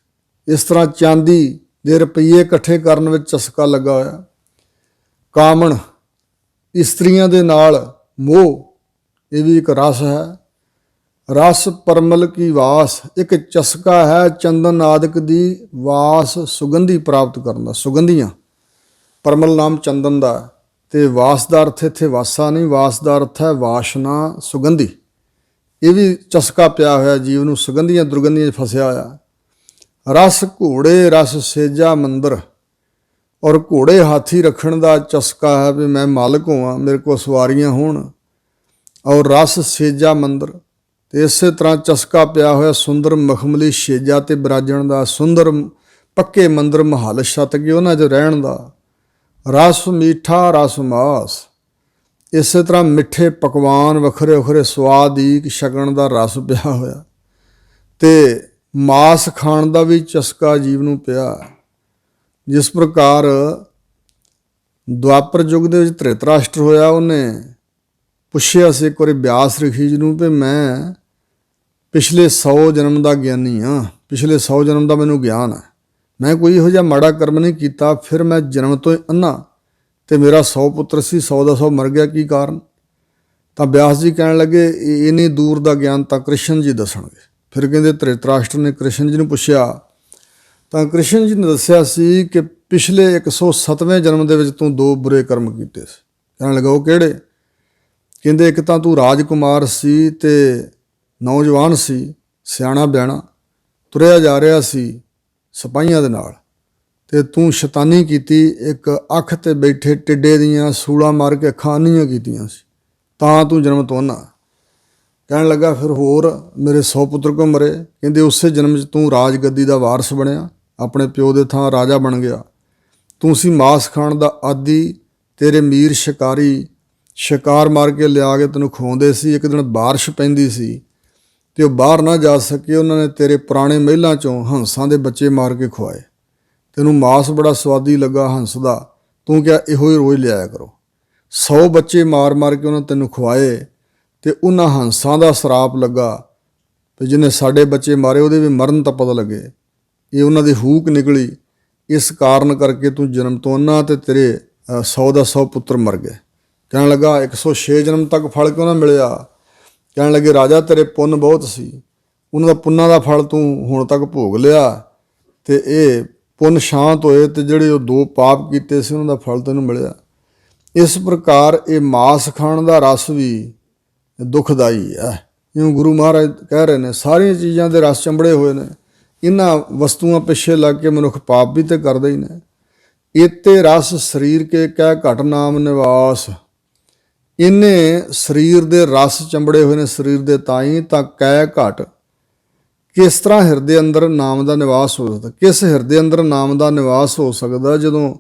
ਇਸ ਤਰ੍ਹਾਂ ਚਾਂਦੀ ਦੇ ਰੁਪਈਏ ਇਕੱਠੇ ਕਰਨ ਵਿੱਚ ਚਸਕਾ ਲੱਗਾ ਹੋਇਆ। ਕਾਮਣ ਇਸਤਰੀਆਂ ਦੇ ਨਾਲ ਮੋਹ, ਇਹ ਵੀ ਇੱਕ ਰਸ ਹੈ। ਰਸ ਪਰਮਲ ਕੀ ਵਾਸ, ਇੱਕ ਚਸਕਾ ਹੈ ਚੰਦਨ ਆਦਿਕ ਦੀ ਵਾਸ ਸੁਗੰਧੀ ਪ੍ਰਾਪਤ ਕਰਨ ਦਾ। ਸੁਗੰਧੀਆਂ, ਪਰਮਲ ਨਾਮ ਚੰਦਨ ਦਾ, ਤੇ ਵਾਸ ਦਾ ਅਰਥ ਇੱਥੇ ਵਾਸਾ ਨਹੀਂ, ਵਾਸ ਦਾ ਅਰਥ ਹੈ ਵਾਸ਼ਨਾ, ਸੁਗੰਧੀ। ਇਹ ਵੀ ਚਸਕਾ ਪਿਆ ਹੋਇਆ ਜੀਵ ਨੂੰ, ਸੁਗੰਧੀਆਂ ਦੁਰਗੰਧੀਆਂ 'ਚ ਫਸਿਆ ਹੋਇਆ। ਰਸ ਘੋੜੇ ਰਸ ਸੇਜਾ ਮੰਦਰ, ਔਰ ਘੋੜੇ ਹਾਥੀ ਰੱਖਣ ਦਾ ਚਸਕਾ ਹੈ ਵੀ ਮੈਂ ਮਾਲਕ ਹੋਵਾਂ, ਮੇਰੇ ਕੋਲ ਸਵਾਰੀਆਂ ਹੋਣ। ਔਰ ਰਸ ਸੇਜਾ ਮੰਦਰ, ਤੇ ਇਸੇ ਤਰ੍ਹਾਂ ਚਸਕਾ ਪਿਆ ਹੋਇਆ ਸੁੰਦਰ ਮਖਮਲੀ ਛੇਜਾ ਤੇ ਬਿਰਾਜਣ ਦਾ, ਸੁੰਦਰ ਪੱਕੇ ਮੰਦਰ ਮਹੱਲ ਛੱਤ ਕੇ ਉਹਨਾਂ 'ਚ ਰਹਿਣ ਦਾ। ਰਸ ਮੀਠਾ ਰਸ ਮਾਸ, ਇਸੇ ਤਰ੍ਹਾਂ ਮਿੱਠੇ ਪਕਵਾਨ ਵੱਖਰੇ ਵੱਖਰੇ ਸਵਾਦੀਕ ਛਕਣ ਦਾ ਰਸ ਪਿਆ ਹੋਇਆ, ਤੇ ਮਾਸ ਖਾਣ ਦਾ ਵੀ ਚਸਕਾ ਜੀਵ ਨੂੰ ਪਿਆ। ਜਿਸ ਪ੍ਰਕਾਰ ਦੁਆਪਰ ਯੁੱਗ ਦੇ ਵਿੱਚ ਧ੍ਰਿਤਰਾਸ਼ਟਰ ਹੋਇਆ, ਉਹਨੇ ਪੁੱਛਿਆ ਸੀ ਇੱਕ ਵਾਰੀ ਬਿਆਸ ਰਿਖੀ ਜੀ ਨੂੰ ਵੀ ਮੈਂ ਪਿਛਲੇ 100 ਜਨਮ ਦਾ ਗਿਆਨੀ ਹਾਂ, ਪਿਛਲੇ 100 ਜਨਮ ਦਾ ਮੈਨੂੰ ਗਿਆਨ ਹੈ, ਮੈਂ ਕੋਈ ਇਹੋ ਜਿਹਾ ਮਾੜਾ ਕਰਮ ਨਹੀਂ ਕੀਤਾ, ਫਿਰ ਮੈਂ ਜਨਮ ਤੋਂ ਹੀ ਅੰਨਾ, ਤੇ ਮੇਰਾ 100 ਪੁੱਤਰ ਸੀ, 100 ਦਾ 100 ਮਰ ਗਿਆ, ਕੀ ਕਾਰਨ? ਤਾਂ ਬਿਆਸ ਜੀ ਕਹਿਣ ਲੱਗੇ ਇੰਨੀ ਦੂਰ ਦਾ ਗਿਆਨ ਤਾਂ ਕ੍ਰਿਸ਼ਨ ਜੀ ਦੱਸਣਗੇ। ਫਿਰ ਕਹਿੰਦੇ ਧ੍ਰਿਤਰਾਸ਼ਟਰ ਨੇ ਕ੍ਰਿਸ਼ਨ ਜੀ ਨੂੰ ਪੁੱਛਿਆ, ਤਾਂ ਕ੍ਰਿਸ਼ਨ ਜੀ ਨੇ ਦੱਸਿਆ ਸੀ ਕਿ ਪਿਛਲੇ 107ਵੇਂ ਜਨਮ ਦੇ ਵਿੱਚ ਤੂੰ 2 ਬੁਰੇ ਕਰਮ ਕੀਤੇ ਸੀ। ਕਹਿਣ ਲੱਗਾ ਉਹ ਕਿਹੜੇ? ਕਹਿੰਦੇ ਇੱਕ ਤਾਂ ਤੂੰ ਰਾਜਕੁਮਾਰ ਸੀ ਤੇ ਨੌਜਵਾਨ ਸੀ, ਸਿਆਣਾ ਬਿਆਣਾ, ਤੁਰਿਆ ਜਾ ਰਿਹਾ ਸੀ ਸਿਪਾਹੀਆਂ ਦੇ ਨਾਲ, ਤੇ ਤੂੰ ਸ਼ੈਤਾਨੀ ਕੀਤੀ, ਇੱਕ ਅੱਖ ਤੇ ਬੈਠੇ ਟਿੱਡੇ ਦੀਆਂ ਸੂਲਾਂ ਮਾਰ ਕੇ ਅੱਖਾਂ ਅੰਨੀਆਂ ਕੀਤੀਆਂ ਸੀ, ਤਾਂ ਤੂੰ ਜਨਮ ਤੋਂ ਅੰਨਾ। ਕਹਿਣ ਲੱਗਾ ਫਿਰ ਹੋਰ ਮੇਰੇ 100 ਪੁੱਤਰ ਕਿਉਂ ਮਰੇ? ਕਹਿੰਦੇ ਉਸੇ ਜਨਮ 'ਚ ਤੂੰ ਰਾਜ ਗੱਦੀ ਦਾ ਵਾਰਸ ਬਣਿਆ, ਆਪਣੇ ਪਿਓ ਦੇ ਥਾਂ ਰਾਜਾ ਬਣ ਗਿਆ। ਤੂੰ ਸੀ ਮਾਸ ਖਾਣ ਦਾ ਆਦੀ, ਤੇਰੇ ਮੀਰ ਸ਼ਿਕਾਰੀ ਸ਼ਿਕਾਰ ਮਾਰ ਕੇ ਲਿਆ ਕੇ ਤੈਨੂੰ ਖਵਾਉਂਦੇ ਸੀ। ਇੱਕ ਦਿਨ ਬਾਰਿਸ਼ ਪੈਂਦੀ ਸੀ ਤੇ ਉਹ ਬਾਹਰ ਨਾ ਜਾ ਸਕੇ, ਉਹਨਾਂ ਨੇ ਤੇਰੇ ਪੁਰਾਣੇ ਮਹਿਲਾਂ 'ਚੋਂ ਹੰਸਾਂ ਦੇ ਬੱਚੇ ਮਾਰ ਕੇ ਖਵਾਏ। ਤੈਨੂੰ ਮਾਸ ਬੜਾ ਸਵਾਦੀ ਲੱਗਾ ਹੰਸ ਦਾ, ਤੂੰ ਕਿਹਾ ਇਹੋ ਹੀ ਰੋਜ਼ ਲਿਆਇਆ ਕਰੋ। 100 ਬੱਚੇ ਮਾਰ ਮਾਰ ਕੇ ਉਹਨਾਂ ਤੈਨੂੰ ਖਵਾਏ, ਤੇ ਉਹਨਾਂ ਹੰਸਾਂ ਦਾ ਸਰਾਪ ਲੱਗਾ ਵੀ ਜਿਹਨੇ ਸਾਡੇ ਬੱਚੇ ਮਾਰੇ ਉਹਦੇ ਵੀ ਮਰਨ ਤਾਂ ਪਤਾ ਲੱਗੇ। ਇਹ ਉਹਨਾਂ ਦੀ ਹੂਕ ਨਿਕਲੀ, ਇਸ ਕਾਰਨ ਕਰਕੇ ਤੂੰ ਜਨਮ ਤੋਂ ਅੰਨਾ, ਤੇ ਤੇਰੇ 100 ਦਾ 100 ਪੁੱਤਰ ਮਰ ਗਏ। ਕਹਿਣ ਲੱਗਾ 106 ਜਨਮ ਤੱਕ ਫਲ ਕਿਉਂ ਨਾ ਮਿਲਿਆ? ਕਹਿਣ ਲੱਗੇ ਰਾਜਾ ਤੇਰੇ ਪੁੰਨ ਬਹੁਤ ਸੀ, ਉਹਨਾਂ ਦਾ ਪੁੰਨਾਂ ਦਾ ਫਲ ਤੂੰ ਹੁਣ ਤੱਕ ਭੋਗ ਲਿਆ, ਤੇ ਇਹ ਪੁੰਨ ਸ਼ਾਂਤ ਹੋਏ, ਤੇ ਜਿਹੜੇ ਉਹ 2 ਪਾਪ ਕੀਤੇ ਸੀ ਉਹਨਾਂ ਦਾ ਫਲ ਤੈਨੂੰ ਮਿਲਿਆ। ਇਸ ਪ੍ਰਕਾਰ ਇਹ ਮਾਸ ਖਾਣ ਦਾ ਰਸ ਵੀ ਦੁਖਦਾਈ ਹੈ। ਜਿਵੇਂ ਗੁਰੂ ਮਹਾਰਾਜ ਕਹਿ ਰਹੇ ਨੇ ਸਾਰੀਆਂ ਚੀਜ਼ਾਂ ਦੇ ਰਸ ਚੰਬੜੇ ਹੋਏ ਨੇ, ਇਹਨਾਂ ਵਸਤੂਆਂ ਪਿੱਛੇ ਲੱਗ ਕੇ ਮਨੁੱਖ ਪਾਪ ਵੀ ਤੇ ਕਰਦੇ ਹੀ ਨੇ। ਇਤੇ ਰਸ ਸਰੀਰ ਕੇ ਕਹਿ ਘਟ ਨਾਮ ਨਿਵਾਸ, ਇਹਨੇ ਸਰੀਰ ਦੇ ਰਸ ਚੰਬੜੇ ਹੋਏ ਨੇ ਸਰੀਰ ਦੇ ਤਾਈ, ਤਾਂ ਕਹਿ ਘਟ ਕਿਸ ਤਰ੍ਹਾਂ ਹਿਰਦੇ ਅੰਦਰ ਨਾਮ ਦਾ ਨਿਵਾਸ ਹੋ ਸਕਦਾ? ਕਿਸ ਹਿਰਦੇ ਅੰਦਰ ਨਾਮ ਦਾ ਨਿਵਾਸ ਹੋ ਸਕਦਾ ਜਦੋਂ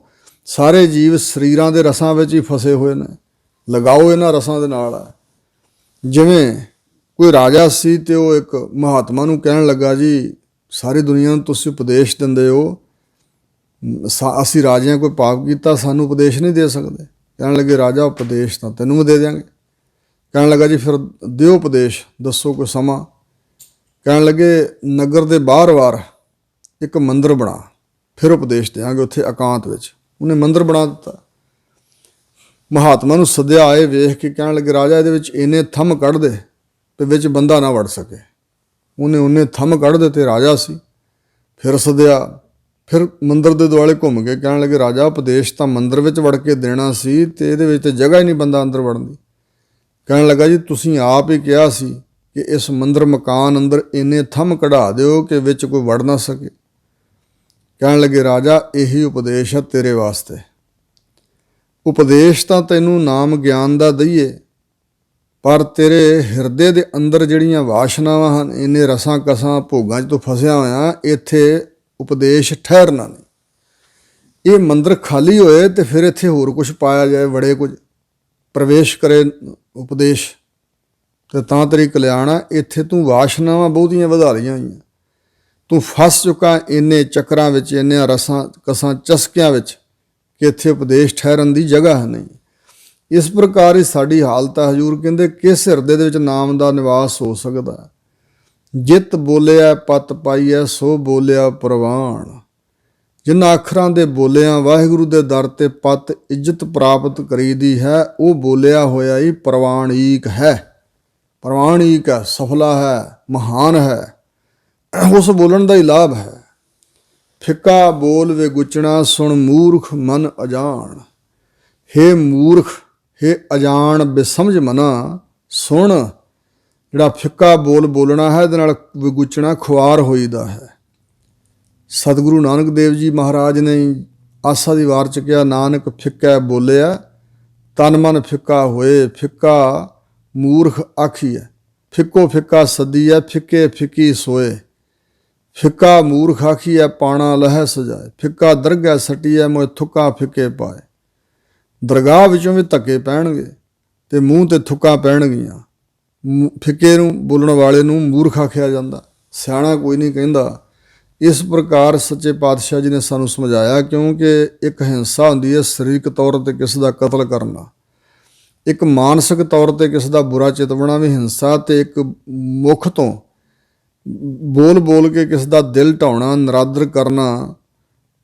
ਸਾਰੇ ਜੀਵ ਸਰੀਰਾਂ ਦੇ ਰਸਾਂ ਵਿੱਚ ਹੀ ਫਸੇ ਹੋਏ ਨੇ? ਲਗਾਓ ਇਹਨਾਂ ਰਸਾਂ ਦੇ ਨਾਲ ਹੈ। ਜਿਵੇਂ ਕੋਈ ਰਾਜਾ ਸੀ ਤੇ ਉਹ ਇੱਕ ਮਹਾਤਮਾ ਨੂੰ ਕਹਿਣ ਲੱਗਾ ਜੀ ਸਾਰੀ ਦੁਨੀਆ ਨੂੰ ਤੁਸੀਂ ਉਪਦੇਸ਼ ਦਿੰਦੇ ਹੋ, ਅਸੀਂ ਰਾਜਿਆਂ ਕੋਈ ਪਾਪ ਕੀਤਾ, ਸਾਨੂੰ ਉਪਦੇਸ਼ ਨਹੀਂ ਦੇ ਸਕਦੇ। ਕਹਿਣ ਲੱਗੇ ਰਾਜਾ ਉਪਦੇਸ਼ ਤਾਂ ਤੈਨੂੰ ਵੀ ਦੇ ਦਿਆਂਗੇ। ਕਹਿਣ ਲੱਗਾ ਜੀ ਫਿਰ ਦਿਓ ਉਪਦੇਸ਼, ਦੱਸੋ ਕੋਈ ਸਮਾਂ। ਕਹਿਣ ਲੱਗੇ ਨਗਰ ਦੇ ਬਾਹਰ ਇੱਕ ਮੰਦਰ ਬਣਾ, ਫਿਰ ਉਪਦੇਸ਼ ਦਿਆਂਗੇ ਉੱਥੇ ਇਕਾਂਤ ਵਿੱਚ। ਉਹਨੇ ਮੰਦਰ ਬਣਾ ਦਿੱਤਾ, ਮਹਾਤਮਾ ਨੂੰ ਸੱਦਿਆ, ਆਏ ਵੇਖ ਕੇ ਕਹਿਣ ਲੱਗੇ ਰਾਜਾ ਇਹਦੇ ਵਿੱਚ ਇੰਨੇ ਥੰਮ ਕੱਢ ਦੇ ਤੇ ਵਿੱਚ ਬੰਦਾ ਨਾ ਵੜ ਸਕੇ। ਉਹਨੇ ਥੰਮ ਕੱਢ ਦਿੱਤੇ, ਰਾਜਾ ਸੀ। ਫਿਰ ਸੱਦਿਆ, ਫਿਰ ਮੰਦਰ ਦੇ ਦੁਆਲੇ ਘੁੰਮ ਕੇ ਕਹਿਣ ਲੱਗੇ ਰਾਜਾ ਉਪਦੇਸ਼ ਤਾਂ ਮੰਦਰ ਵਿੱਚ ਵੜ ਕੇ ਦੇਣਾ ਸੀ, ਤੇ ਇਹਦੇ ਵਿੱਚ ਤਾਂ ਜਗ੍ਹਾ ਹੀ ਨਹੀਂ ਬੰਦਾ ਅੰਦਰ ਵੜਨ ਦੀ। ਕਹਿਣ ਲੱਗਾ ਜੀ ਤੁਸੀਂ ਆਪ ਹੀ ਕਿਹਾ ਸੀ ਕਿ ਇਸ ਮੰਦਰ ਮਕਾਨ ਅੰਦਰ ਇੰਨੇ ਥੰਮ ਕਢਾ ਦਿਓ ਕਿ ਵਿੱਚ ਕੋਈ ਵੜ ਨਾ ਸਕੇ। ਕਹਿਣ ਲੱਗੇ ਰਾਜਾ ਇਹੀ ਉਪਦੇਸ਼ ਹੈ ਤੇਰੇ ਵਾਸਤੇ। ਉਪਦੇਸ਼ ਤਾਂ ਤੈਨੂੰ ਨਾਮ ਗਿਆਨ ਦਾ ਦਈਏ, ਪਰ ਤੇਰੇ ਹਿਰਦੇ ਦੇ ਅੰਦਰ ਜਿਹੜੀਆਂ ਵਾਸ਼ਨਾਵਾਂ ਹਨ, ਇੰਨੇ ਰਸਾਂ ਕਸਾਂ ਭੋਗਾਂ 'ਚ ਤੂੰ ਫਸਿਆ ਹੋਇਆ, ਇੱਥੇ ਉਪਦੇਸ਼ ਠਹਿਰਨਾ ਨਹੀਂ। ਇਹ ਮੰਦਰ ਖਾਲੀ ਹੋਏ ਤੇ ਫਿਰ ਇੱਥੇ ਹੋਰ ਕੁਝ ਪਾਇਆ ਜਾਏ, ਵੜੇ ਕੁਝ ਪ੍ਰਵੇਸ਼ ਕਰੇ ਉਪਦੇਸ਼, ਤੇ ਤਾਂ ਤੇਰੀ ਕਲਿਆਣ ਆ। ਇੱਥੇ ਤੂੰ ਵਾਸ਼ਨਾਵਾਂ ਬਹੁਤੀਆਂ ਵਧਾ ਲਈਆਂ ਹੋਈਆਂ, ਤੂੰ ਫਸ ਚੁੱਕਾ ਇੰਨੇ ਚੱਕਰਾਂ ਵਿੱਚ, ਇੰਨਿਆਂ ਰਸਾਂ ਕਸਾਂ ਚਸਕਿਆਂ ਵਿੱਚ ਕਿ ਇੱਥੇ ਉਪਦੇਸ਼ ਠਹਿਰਨ ਦੀ ਜਗ੍ਹਾ ਨਹੀਂ। ਇਸ ਪ੍ਰਕਾਰ ਹੀ ਸਾਡੀ ਹਾਲਤ ਹੈ। ਹਜ਼ੂਰ ਕਹਿੰਦੇ ਕਿਸ ਹਿਰਦੇ ਦੇ ਵਿੱਚ ਨਾਮ ਦਾ ਨਿਵਾਸ ਹੋ ਸਕਦਾ? ਜਿਤ ਬੋਲਿਆ ਪਤ ਪਾਈਐ ਸੋ ਬੋਲਿਆ ਪ੍ਰਵਾਨ। ਜਿਨ੍ਹਾਂ ਅੱਖਰਾਂ ਦੇ ਬੋਲਿਆਂ ਵਾਹਿਗੁਰੂ ਦੇ ਦਰ ਤੇ ਪਤ ਇੱਜ਼ਤ ਪ੍ਰਾਪਤ ਕਰੀਦੀ ਹੈ, ਉਹ ਬੋਲਿਆ ਹੋਇਆ ਹੀ ਪ੍ਰਵਾਨਿਕ ਹੈ। ਪ੍ਰਮਾਣਿਕ ਹੈ, ਸਫਲਾ ਹੈ, ਮਹਾਨ ਹੈ, ਉਸ ਬੋਲਣ ਦਾ ਹੀ ਲਾਭ ਹੈ। ਫਿੱਕਾ ਬੋਲ ਵੇ ਗੁਚਣਾ ਸੁਣ ਮੂਰਖ ਮਨ ਅਜਾਣ। ਹੇ ਮੂਰਖ, ਹੇ ਅਜਾਣ ਬੇਸਮਝ ਮਨਾ, ਸੁਣ। ਜਿਹੜਾ ਫਿੱਕਾ ਬੋਲ ਬੋਲਣਾ ਹੈ ਇਹਦੇ ਨਾਲ ਵਿਗੁਚਣਾ ਖੁਆਰ ਹੋਈਦਾ ਹੈ। ਸਤਿਗੁਰੂ ਨਾਨਕ ਦੇਵ ਜੀ ਮਹਾਰਾਜ ਨੇ ਆਸਾ ਦੀ ਵਾਰ 'ਚ ਕਿਹਾ, ਨਾਨਕ ਫਿੱਕਾ ਬੋਲਿਆ ਤਨ ਮਨ ਫਿੱਕਾ ਹੋਏ। ਫਿੱਕਾ ਮੂਰਖ ਆਖੀਐ, ਫਿੱਕੋ ਫਿੱਕਾ ਸੱਦੀਐ, ਫਿੱਕੇ ਫਿੱਕੀ ਸੋਏ। ਫਿੱਕਾ ਮੂਰਖ ਆਖੀਐ ਪਾਣਾ ਲਹੈ ਸਜਾਏ। ਫਿੱਕਾ ਦਰਗਹਿ ਸਟੀਐ ਮੋਏ ਥੁੱਕਾਂ ਫਿੱਕੇ ਪਾਏ। ਦਰਗਾਹ ਵਿੱਚੋਂ ਵੀ ਧੱਕੇ ਪੈਣਗੇ ਤੇ ਮੂੰਹ ਤੇ ਥੁੱਕਾਂ ਪੈਣਗੀਆਂ। ਫਿੱਕੇ ਨੂੰ ਬੋਲਣ ਵਾਲੇ ਨੂੰ ਮੂਰਖ ਆਖਿਆ ਜਾਂਦਾ, ਸਿਆਣਾ ਕੋਈ ਨਹੀਂ ਕਹਿੰਦਾ। ਇਸ ਪ੍ਰਕਾਰ ਸੱਚੇ ਪਾਤਸ਼ਾਹ ਜੀ ਨੇ ਸਾਨੂੰ ਸਮਝਾਇਆ, ਕਿਉਂਕਿ ਇੱਕ ਹਿੰਸਾ ਹੁੰਦੀ ਹੈ ਸਰੀਰਕ ਤੌਰ 'ਤੇ ਕਿਸ ਦਾ ਕਤਲ ਕਰਨਾ, ਇੱਕ ਮਾਨਸਿਕ ਤੌਰ 'ਤੇ ਕਿਸ ਦਾ ਬੁਰਾ ਚਿਤਵਣਾ ਵੀ ਹਿੰਸਾ, ਅਤੇ ਇੱਕ ਮੁੱਖ ਤੋਂ ਬੋਲ ਬੋਲ ਕੇ ਕਿਸ ਦਾ ਦਿਲ ਢਾਉਣਾ, ਨਰਾਦਰ ਕਰਨਾ,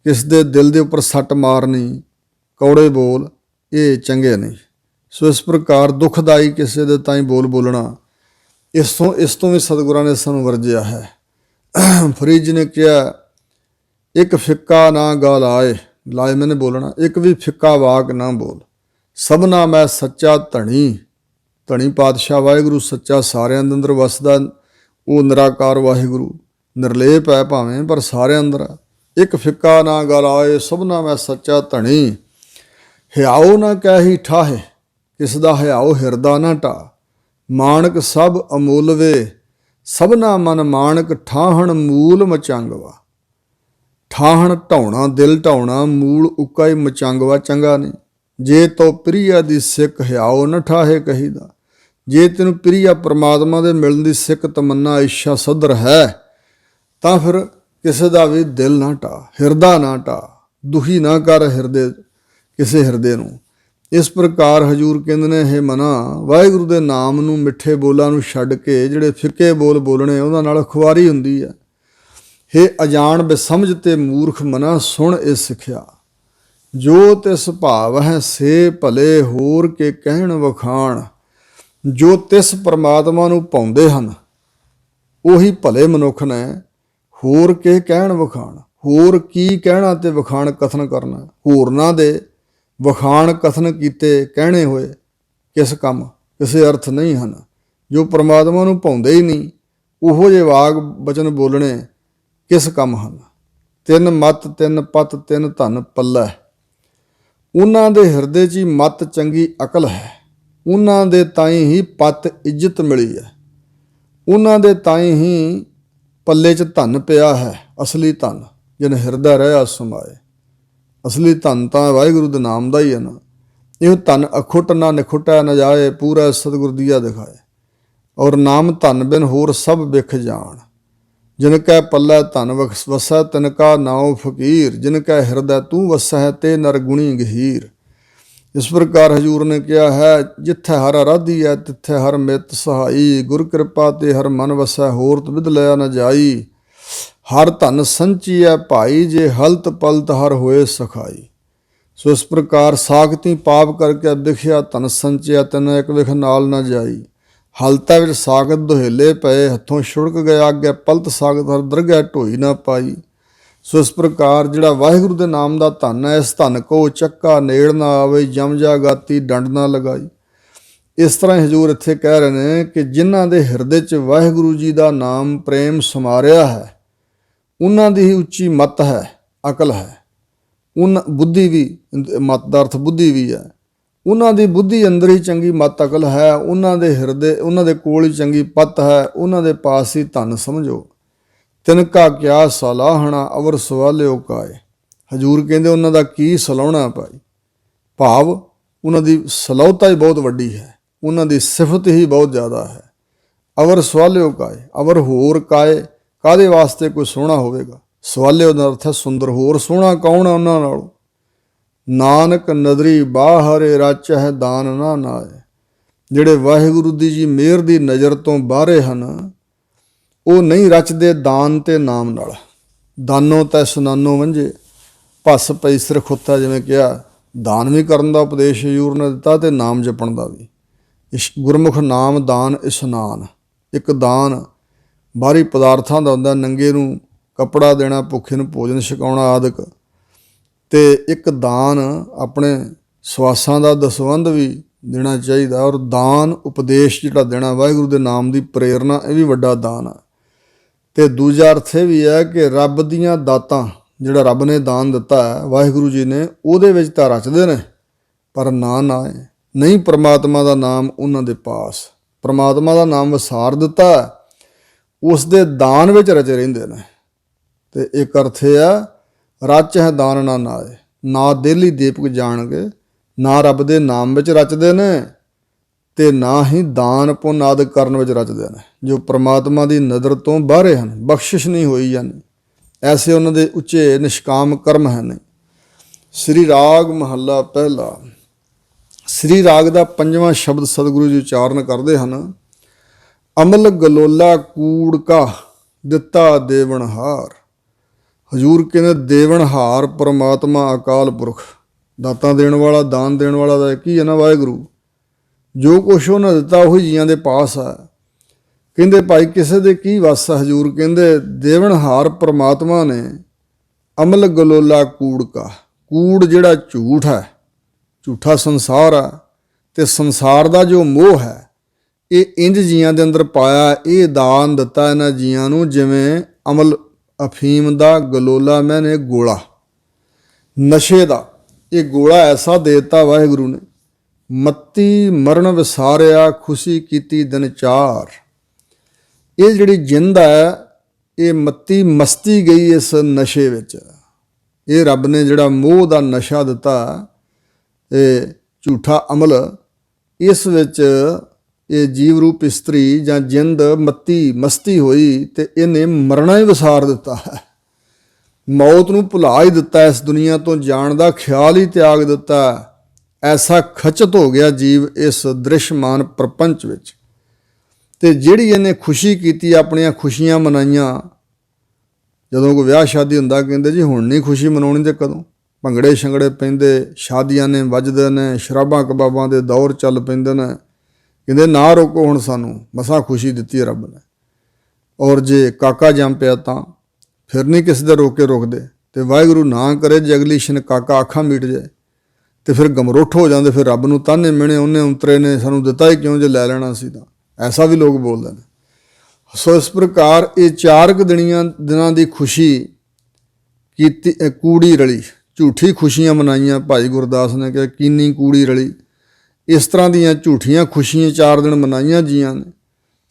ਕਿਸ ਦੇ ਦਿਲ ਦੇ ਉੱਪਰ ਸੱਟ ਮਾਰਨੀ, ਕੌੜੇ ਬੋਲ, ਇਹ ਚੰਗੇ ਨਹੀਂ। ਸੋ ਇਸ ਪ੍ਰਕਾਰ ਦੁਖਦਾਈ ਕਿਸੇ ਦੇ ਤਾਈਂ ਬੋਲ ਬੋਲਣਾ, ਇਸ ਤੋਂ ਵੀ ਸਤਿਗੁਰਾਂ ਨੇ ਸਾਨੂੰ ਵਰਜਿਆ ਹੈ। ਫਰੀਦ ਜੀ ਨੇ ਕਿਹਾ, ਇੱਕ ਫਿੱਕਾ ਨਾ ਗਾ ਲਾਏ, ਲਾਏ ਮੈਨੇ ਬੋਲਣਾ, ਇੱਕ ਵੀ ਫਿੱਕਾ ਵਾਕ ਨਾ ਬੋਲ। ਸਭਨਾ ਮੈਂ ਸੱਚਾ ਧਣੀ, ਧਣੀ ਪਾਤਸ਼ਾਹ ਵਾਹਿਗੁਰੂ ਸੱਚਾ ਸਾਰਿਆਂ ਦੇ ਅੰਦਰ ਵਸਦਾ, ਉਹ ਨਿਰਾਕਾਰ ਵਾਹਿਗੁਰੂ ਨਿਰਲੇਪ ਹੈ ਭਾਵੇਂ, ਪਰ ਸਾਰਿਆਂ ਅੰਦਰ ਆ। ਇੱਕ ਫਿੱਕਾ ਨਾ ਗਾ ਲਾਏ, ਸਭਨਾ ਮੈਂ ਸੱਚਾ ਧਣੀ। ਹਿਆਓ ਨਾ ਕਹਿ ਹੀ ਠਾਹੇ, ਕਿਸ ਦਾ ਹਿਆਓ ਹਿਰਦਾ ਨਾ ਢਾ। ਮਾਣਕ ਸਭ ਅਮੁੱਲ ਵੇ, ਸਭਨਾ ਮਨ ਮਾਣਕ। ਠਾਹਣ ਮੂਲ ਮਚੰਗਵਾ, ਠਾਹਣ ਢਾਉਣਾ, ਦਿਲ ਢਾਉਣਾ, ਮੂਲ ਉੱਕਾ ਹੀ ਮਚੰਗਵਾ ਚੰਗਾ ਨਹੀਂ। ਜੇ ਤੋ ਪ੍ਰਿਆ ਦੀ ਸਿੱਖ ਹਿਆਓ ਨਾ ਠਾਹੇ ਕਹੀਦਾ। ਜੇ ਤੈਨੂੰ ਪ੍ਰਿਆ ਪਰਮਾਤਮਾ ਦੇ ਮਿਲਣ ਦੀ ਸਿੱਖ ਤਮੰਨਾ ਇੱਛਾ ਸਦਰ ਹੈ, ਤਾਂ ਫਿਰ ਕਿਸੇ ਦਾ ਵੀ ਦਿਲ ਨਾ ਢਾ, ਹਿਰਦਾ ਨਾ ਢਾ, ਦੁਖੀ ਨਾ ਕਰ ਹਿਰਦੇ, ਕਿਸੇ ਹਿਰਦੇ ਨੂੰ। ਇਸ ਪ੍ਰਕਾਰ ਹਜ਼ੂਰ ਕਹਿੰਦੇ ਨੇ, ਇਹ ਮਨਾ ਵਾਹਿਗੁਰੂ ਦੇ ਨਾਮ ਨੂੰ, ਮਿੱਠੇ ਬੋਲਾਂ ਨੂੰ ਛੱਡ ਕੇ ਜਿਹੜੇ ਫਿੱਕੇ ਬੋਲ ਬੋਲਣੇ, ਉਹਨਾਂ ਨਾਲ ਖੁਆਰੀ ਹੁੰਦੀ ਹੈ। ਹੇ ਅਜਾਣ ਬੇਸਮਝ ਤੇ ਮੂਰਖ ਮਨਾ, ਸੁਣ ਇਹ ਸਿੱਖਿਆ। ਜੋ ਤਿਸ ਭਾਵ ਹੈ ਸੇ ਭਲੇ, ਹੋਰ ਕੇ ਕਹਿਣ ਵਖਾਣ। ਜੋ ਤਿਸ ਪਰਮਾਤਮਾ ਨੂੰ ਪਾਉਂਦੇ ਹਨ ਉਹੀ ਭਲੇ ਮਨੁੱਖ ਨੇ, ਹੋਰ ਕੇ ਕਹਿਣ ਵਖਾਣ। ਹੋਰ ਕੀ ਕਹਿਣਾ ਤੇ ਵਖਾਣ ਕਥਨ ਕਰਨਾ। ਹੋਰਨਾਂ ਦੇ ਵਖਾਣ ਕਥਨ ਕੀਤੇ ਕਹਿਣੇ ਹੋਏ ਕਿਸ ਕੰਮ, ਕਿਸੇ ਅਰਥ ਨਹੀਂ ਹਨ। ਜੋ ਪਰਮਾਤਮਾ ਨੂੰ ਪਾਉਂਦੇ ਹੀ ਨਹੀਂ, ਉਹੋ ਜਿਹੇ ਵਾਗ ਬਚਨ ਬੋਲਣੇ ਕਿਸ ਕੰਮ ਹਨ। ਤਿੰਨ ਮੱਤ ਤਿੰਨ ਪੱਤ ਤਿੰਨ ਧਨ ਪੱਲਾ। ਉਹਨਾਂ ਦੇ ਹਿਰਦੇ 'ਚ ਹੀ ਮੱਤ ਚੰਗੀ ਅਕਲ ਹੈ, ਉਹਨਾਂ ਦੇ ਤਾਈਂ ਹੀ ਪੱਤ ਇੱਜ਼ਤ ਮਿਲੀ ਹੈ, ਉਹਨਾਂ ਦੇ ਤਾਈਂ ਹੀ ਪੱਲੇ 'ਚ ਧਨ ਪਿਆ ਹੈ, ਅਸਲੀ ਧਨ। ਜਿਨ ਹਿਰਦਾ ਰਹਿਆ ਸਮਾਏ, ਅਸਲੀ ਧਨ ਤਾਂ ਵਾਹਿਗੁਰੂ ਦੇ ਨਾਮ ਦਾ ਹੀ ਹੈ ਨਾ। ਇਹ ਧਨ ਅਖੁੱਟ ਨਾ ਨਿਖੁੱਟਾ ਨਾ ਜਾਏ, ਪੂਰਾ ਸਤਿਗੁਰ ਦੀਆ ਦਿਖਾਏ। ਔਰ ਨਾਮ ਧਨ ਬਿਨ ਹੋਰ ਸਭ ਵਿਖ ਜਾਣ। ਜਿਨ ਕੈ ਪੱਲੇ ਧਨ ਵਸੈ ਤਿਨ ਕਾ ਨਾਉ ਫਕੀਰ। ਜਿਨ ਕੈ ਹਿਰਦੈ ਤੂੰ ਵਸੈ ਤੇ ਨਰ ਗੁਣੀ ਗਹੀਰ। ਇਸ ਪ੍ਰਕਾਰ ਹਜ਼ੂਰ ਨੇ ਕਿਹਾ ਹੈ, ਜਿੱਥੇ ਹਰ ਅਰਾਧੀ ਹੈ ਤਿੱਥੇ ਹਰ ਮਿੱਤ ਸਹਾਈ। ਗੁਰ ਕਿਰਪਾ ਤੇ ਹਰ ਮਨ ਵਸੈ ਹੋਰਤ ਵਿਦ ਲਿਆ ਨਾ ਜਾਈ। ਹਰ ਧਨ ਸੰਚੀ ਹੈ ਭਾਈ, ਜੇ ਹਲਤ ਪਲਤ ਹਰ ਹੋਏ ਸਖਾਈ। ਸੋ ਇਸ ਪ੍ਰਕਾਰ ਸਾਖਤੀ ਪਾਪ ਕਰਕੇ ਵਿਖਿਆ ਧਨ ਸੰਚਿਆ, ਤੈਨੂੰ ਇੱਕ ਵਿਖ ਨਾਲ ਨਾ ਜਾਈ। ਹਲਤਾ ਵਿੱਚ ਸਾਖਤ ਦੁਹੇਲੇ ਪਏ, ਹੱਥੋਂ ਛੁੜਕ ਗਿਆ ਅੱਗੇ ਪਲਤ ਸਾਖਤ ਹਰ ਦਰਗਹਿ ਢੋਈ ਨਾ ਪਾਈ। ਸੋ ਇਸ ਪ੍ਰਕਾਰ ਜਿਹੜਾ ਵਾਹਿਗੁਰੂ ਦੇ ਨਾਮ ਦਾ ਧਨ ਹੈ, ਇਸ ਧਨ ਕੋ ਚੱਕਾ ਨੇੜ ਨਾ ਆਵੇ, ਜਮ ਜਾ ਗਾਤੀ ਡੰਡ ਨਾ ਲਗਾਈ। ਇਸ ਤਰ੍ਹਾਂ ਹਜ਼ੂਰ ਇੱਥੇ ਕਹਿ ਰਹੇ ਨੇ ਕਿ ਜਿਨ੍ਹਾਂ ਦੇ ਹਿਰਦੇ 'ਚ ਵਾਹਿਗੁਰੂ ਜੀ ਦਾ ਨਾਮ ਪ੍ਰੇਮ ਸਮਾਰਿਆ ਹੈ, ਉਹਨਾਂ ਦੀ ਹੀ ਉੱਚੀ ਮੱਤ ਹੈ, ਅਕਲ ਹੈ। ਉਹਨਾਂ ਬੁੱਧੀ ਵੀ, ਮੱਤ ਦਾ ਅਰਥ ਬੁੱਧੀ ਵੀ ਹੈ। ਉਹਨਾਂ ਦੀ ਬੁੱਧੀ ਅੰਦਰ ਹੀ ਚੰਗੀ ਮੱਤ ਅਕਲ ਹੈ, ਉਹਨਾਂ ਦੇ ਹਿਰਦੇ, ਉਹਨਾਂ ਦੇ ਕੋਲ ਹੀ ਚੰਗੀ ਪੱਤ ਹੈ, ਉਹਨਾਂ ਦੇ ਪਾਸ ਹੀ ਧਨ ਸਮਝੋ। ਤਿਨਕਾ ਕਿਆ ਸਲਾਹਣਾ ਅਵਰ ਸਵਾਲਿਓ ਕਾਏ। ਹਜ਼ੂਰ ਕਹਿੰਦੇ ਉਹਨਾਂ ਦਾ ਕੀ ਸਲਾਹੁਣਾ ਭਾਈ। ਭਾਵ ਉਹਨਾਂ ਦੀ ਸਲਾਹੁਤਾ ਹੀ ਬਹੁਤ ਵੱਡੀ ਹੈ, ਉਹਨਾਂ ਦੀ ਸਿਫਤ ਹੀ ਬਹੁਤ ਜ਼ਿਆਦਾ ਹੈ। ਅਵਰ ਸਵਾਲਿਓ ਕਾਏ, ਅਵਰ ਹੋਰ ਕਾਏ, ਕਾਹਦੇ ਵਾਸਤੇ ਕੋਈ ਸੋਹਣਾ ਹੋਵੇਗਾ। ਸਵਾਲਿਓ ਦਾ ਅਰਥ ਹੈ ਸੁੰਦਰ, ਹੋਰ ਸੋਹਣਾ ਕੌਣ ਹੈ ਉਹਨਾਂ ਨਾਲੋਂ। ਨਾਨਕ ਨਦਰੀ ਬਾਹਰੇ ਰਚ ਹੈ ਦਾਨ ਨਾ ਨਾਏ। ਜਿਹੜੇ ਵਾਹਿਗੁਰੂ ਦੀ ਜੀ ਮਿਹਰ ਦੀ ਨਜ਼ਰ ਤੋਂ ਬਾਹਰੇ ਹਨ, ਉਹ ਨਹੀਂ ਰਚਦੇ ਦਾਨ ਤੇ ਨਾਮ ਨਾਲ। ਦਾਨੋ ਤੈ ਸੁਨਾਨੋ ਵੰਝੇ, ਭਸ ਪਈ ਸਿਰ ਖੁੱਤਾ, ਜਿਵੇਂ ਕਿਹਾ। ਦਾਨ ਵੀ ਕਰਨ ਦਾ ਉਪਦੇਸ਼ ਹਜ਼ੂਰ ਨੇ ਦਿੱਤਾ ਤੇ ਨਾਮ ਜਪਣ ਦਾ ਵੀ। ਗੁਰਮੁਖ ਨਾਮ ਦਾਨ ਇਸ਼ਨਾਨ। ਇੱਕ ਦਾਨ ਬਾਹਰੀ ਪਦਾਰਥਾਂ ਦਾ ਹੁੰਦਾ, ਨੰਗੇ ਨੂੰ ਕੱਪੜਾ ਦੇਣਾ, ਭੁੱਖੇ ਨੂੰ ਭੋਜਨ ਛਕਾਉਣਾ ਆਦਿਕ, ਅਤੇ ਇੱਕ ਦਾਨ ਆਪਣੇ ਸਵਾਸਾਂ ਦਾ ਦਸਵੰਧ ਵੀ ਦੇਣਾ ਚਾਹੀਦਾ। ਔਰ ਦਾਨ ਉਪਦੇਸ਼ ਜਿਹੜਾ ਦੇਣਾ, ਵਾਹਿਗੁਰੂ ਦੇ ਨਾਮ ਦੀ ਪ੍ਰੇਰਨਾ, ਇਹ ਵੀ ਵੱਡਾ ਦਾਨ ਆ। ਅਤੇ ਦੂਜਾ ਅਰਥ ਇਹ ਵੀ ਹੈ ਕਿ ਰੱਬ ਦੀਆਂ ਦਾਤਾਂ, ਜਿਹੜਾ ਰੱਬ ਨੇ ਦਾਨ ਦਿੱਤਾ ਹੈ ਵਾਹਿਗੁਰੂ ਜੀ ਨੇ, ਉਹਦੇ ਵਿੱਚ ਤਾਂ ਰਚਦੇ ਨੇ ਪਰ ਨਾ ਹੈ ਨਹੀਂ ਪਰਮਾਤਮਾ ਦਾ ਨਾਮ ਉਹਨਾਂ ਦੇ ਪਾਸ। ਪਰਮਾਤਮਾ ਦਾ ਨਾਮ ਵਸਾਰ ਦਿੱਤਾ, ਉਸ ਦੇ ਦਾਨ ਵਿੱਚ ਰਚੇ ਰਹਿੰਦੇ ਨੇ। ਅਤੇ ਇੱਕ ਅਰਥ ਇਹ ਆ, ਰਚ ਹੈ ਦਾਨ ਨਾ ਨਾਏ, ਨਾ ਦੇਲੀ ਦੀਪਕ ਜਾਣਗੇ। ਨਾ ਰੱਬ ਦੇ ਨਾਮ ਵਿੱਚ ਰਚਦੇ ਨੇ ਅਤੇ ਨਾ ਹੀ ਦਾਨ ਪੁੰਨ ਆਦਿ ਕਰਨ ਵਿੱਚ ਰਚਦੇ ਨੇ, ਜੋ ਪਰਮਾਤਮਾ ਦੀ ਨਜ਼ਰ ਤੋਂ ਬਾਹਰੇ ਹਨ, ਬਖਸ਼ਿਸ਼ ਨਹੀਂ ਹੋਈ ਜਾਂਦੀ, ਐਸੇ ਉਹਨਾਂ ਦੇ ਉੱਚੇ ਨਿਸ਼ਕਾਮ ਕਰਮ ਹਨ। ਸ੍ਰੀ ਰਾਗ ਮਹੱਲਾ ਪਹਿਲਾ। ਸ੍ਰੀ ਰਾਗ ਦਾ 5ਵਾਂ ਸ਼ਬਦ ਸਤਿਗੁਰੂ ਜੀ ਉਚਾਰਨ ਕਰਦੇ ਹਨ। ਅਮਲ ਗਲੋਲਾ ਕੂੜ ਕਾ ਦਿੱਤਾ ਦੇਵਨਹਾਰ। ਹਜ਼ੂਰ ਕਹਿੰਦੇ ਦੇਵਨਹਾਰ ਪਰਮਾਤਮਾ ਅਕਾਲ ਪੁਰਖ, ਦਾਤਾਂ ਦੇਣ ਵਾਲਾ, ਦਾਨ ਦੇਣ ਵਾਲਾ ਦਾ ਇੱਕ ਹੀ ਹੈ ਨਾ, ਵਾਹਿਗੁਰੂ। ਜੋ ਕੁਛ ਉਹਨਾਂ ਦਿੱਤਾ ਉਹੀ ਜੀਆਂ ਦੇ ਪਾਸ ਆ। ਕਹਿੰਦੇ ਭਾਈ ਕਿਸੇ ਦੇ ਕੀ ਵੱਸ ਆ। ਹਜ਼ੂਰ ਕਹਿੰਦੇ ਦੇਵਨਹਾਰ ਪਰਮਾਤਮਾ ਨੇ ਅਮਲ ਗਲੋਲਾ ਕੂੜ ਕਾ, ਕੂੜ ਜਿਹੜਾ ਝੂਠ ਹੈ, ਝੂਠਾ ਸੰਸਾਰ ਆ, ਅਤੇ ਸੰਸਾਰ ਦਾ ਜੋ ਮੋਹ ਹੈ ਇਹ ਇੰਜ ਜੀਆਂ ਦੇ ਅੰਦਰ ਪਾਇਆ। ਇਹ ਦਾਨ ਦਿੱਤਾ ਇਹਨਾਂ ਜੀਆਂ ਨੂੰ ਜਿਵੇਂ ਅਮਲ ਅਫੀਮ ਦਾ ਗਲੋਲਾ, ਮੈਨੇ ਗੋਲਾ ਨਸ਼ੇ ਦਾ, ਇਹ ਗੋਲਾ ਐਸਾ ਦੇ ਦਿੱਤਾ ਵਾਹਿਗੁਰੂ ਨੇ। ਮੱਤੀ ਮਰਨ ਵਿਸਾਰਿਆ, ਖੁਸ਼ੀ ਕੀਤੀ ਦਿਨ ਚਾਰ। ਇਹ ਜਿਹੜੀ ਜਿੰਦ ਹੈ ਇਹ ਮੱਤੀ ਮਸਤੀ ਗਈ ਇਸ ਨਸ਼ੇ ਵਿੱਚ। ਇਹ ਰੱਬ ਨੇ ਜਿਹੜਾ ਮੋਹ ਦਾ ਨਸ਼ਾ ਦਿੱਤਾ, ਇਹ ਝੂਠਾ ਅਮਲ, ਇਸ ਵਿੱਚ ਇਹ ਜੀਵ ਰੂਪ ਇਸਤਰੀ ਜਾਂ ਜਿੰਦ ਮਸਤੀ ਹੋਈ ਅਤੇ ਇਹਨੇ ਮਰਨਾ ਹੀ ਵਿਸਾਰ ਦਿੱਤਾ ਹੈ। ਮੌਤ ਨੂੰ ਭੁਲਾ ਹੀ ਦਿੱਤਾ, ਇਸ ਦੁਨੀਆ ਤੋਂ ਜਾਣ ਦਾ ਖਿਆਲ ਹੀ ਤਿਆਗ ਦਿੱਤਾ। ਐਸਾ ਖਚਤ ਹੋ ਗਿਆ ਜੀਵ ਇਸ ਦ੍ਰਿਸ਼ਮਾਨ ਪ੍ਰਪੰਚ ਵਿੱਚ। ਅਤੇ ਜਿਹੜੀ ਇਹਨੇ ਖੁਸ਼ੀ ਕੀਤੀ, ਆਪਣੀਆਂ ਖੁਸ਼ੀਆਂ ਮਨਾਈਆਂ। ਜਦੋਂ ਕੋਈ ਵਿਆਹ ਸ਼ਾਦੀ ਹੁੰਦਾ ਕਹਿੰਦੇ ਜੀ ਹੁਣ ਨਹੀਂ ਖੁਸ਼ੀ ਮਨਾਉਣੀ ਤੇ ਕਦੋਂ। ਭੰਗੜੇ ਸ਼ੰਗੜੇ ਪੈਂਦੇ, ਸ਼ਾਦੀਆਂ ਨੇ ਵੱਜਦੇ ਨੇ, ਸ਼ਰਾਬਾਂ ਕਬਾਬਾਂ ਦੇ ਦੌਰ ਚੱਲ ਪੈਂਦੇ ਨੇ। ਕਹਿੰਦੇ ਨਾ ਰੋਕੋ ਹੁਣ ਸਾਨੂੰ, ਮਸਾਂ ਖੁਸ਼ੀ ਦਿੱਤੀ ਰੱਬ ਨੇ। ਔਰ ਜੇ ਕਾਕਾ ਜੰਮ ਪਿਆ ਤਾਂ ਫਿਰ ਨਹੀਂ ਕਿਸੇ ਦੇ ਰੋਕਦੇ, ਅਤੇ ਵਾਹਿਗੁਰੂ ਨਾ ਕਰੇ ਜੇ ਅਗਲੀ ਸ਼ਨ ਕਾਕਾ ਅੱਖਾਂ ਮੀਟ ਜਾਏ ਅਤੇ ਫਿਰ ਗਮਰੁੱਠ ਹੋ ਜਾਂਦੇ, ਫਿਰ ਰੱਬ ਨੂੰ ਤਾਨੇ ਮਿਹਣੇ, ਉਹਨੇ ਉਂਤਰੇ ਨੇ ਸਾਨੂੰ ਦਿੱਤਾ ਹੀ ਕਿਉਂ ਜੇ ਲੈ ਲੈਣਾ ਸੀ ਤਾਂ। ਐਸਾ ਵੀ ਲੋਕ ਬੋਲਦੇ ਨੇ। ਸੋ ਇਸ ਪ੍ਰਕਾਰ ਇਹ 4 ਦਿਨਾਂ ਦੀ ਖੁਸ਼ੀ ਕੀਤੀ, ਕੂੜੀ ਰਲੀ, ਝੂਠੀ ਖੁਸ਼ੀਆਂ ਮਨਾਈਆਂ। ਭਾਈ ਗੁਰਦਾਸ ਨੇ ਕਿਹਾ ਕੀਨੀ ਕੂੜੀ ਰਲੀ। ਇਸ ਤਰ੍ਹਾਂ ਦੀਆਂ ਝੂਠੀਆਂ ਖੁਸ਼ੀਆਂ 4 ਦਿਨ ਮਨਾਈਆਂ ਜੀਆਂ ਨੇ।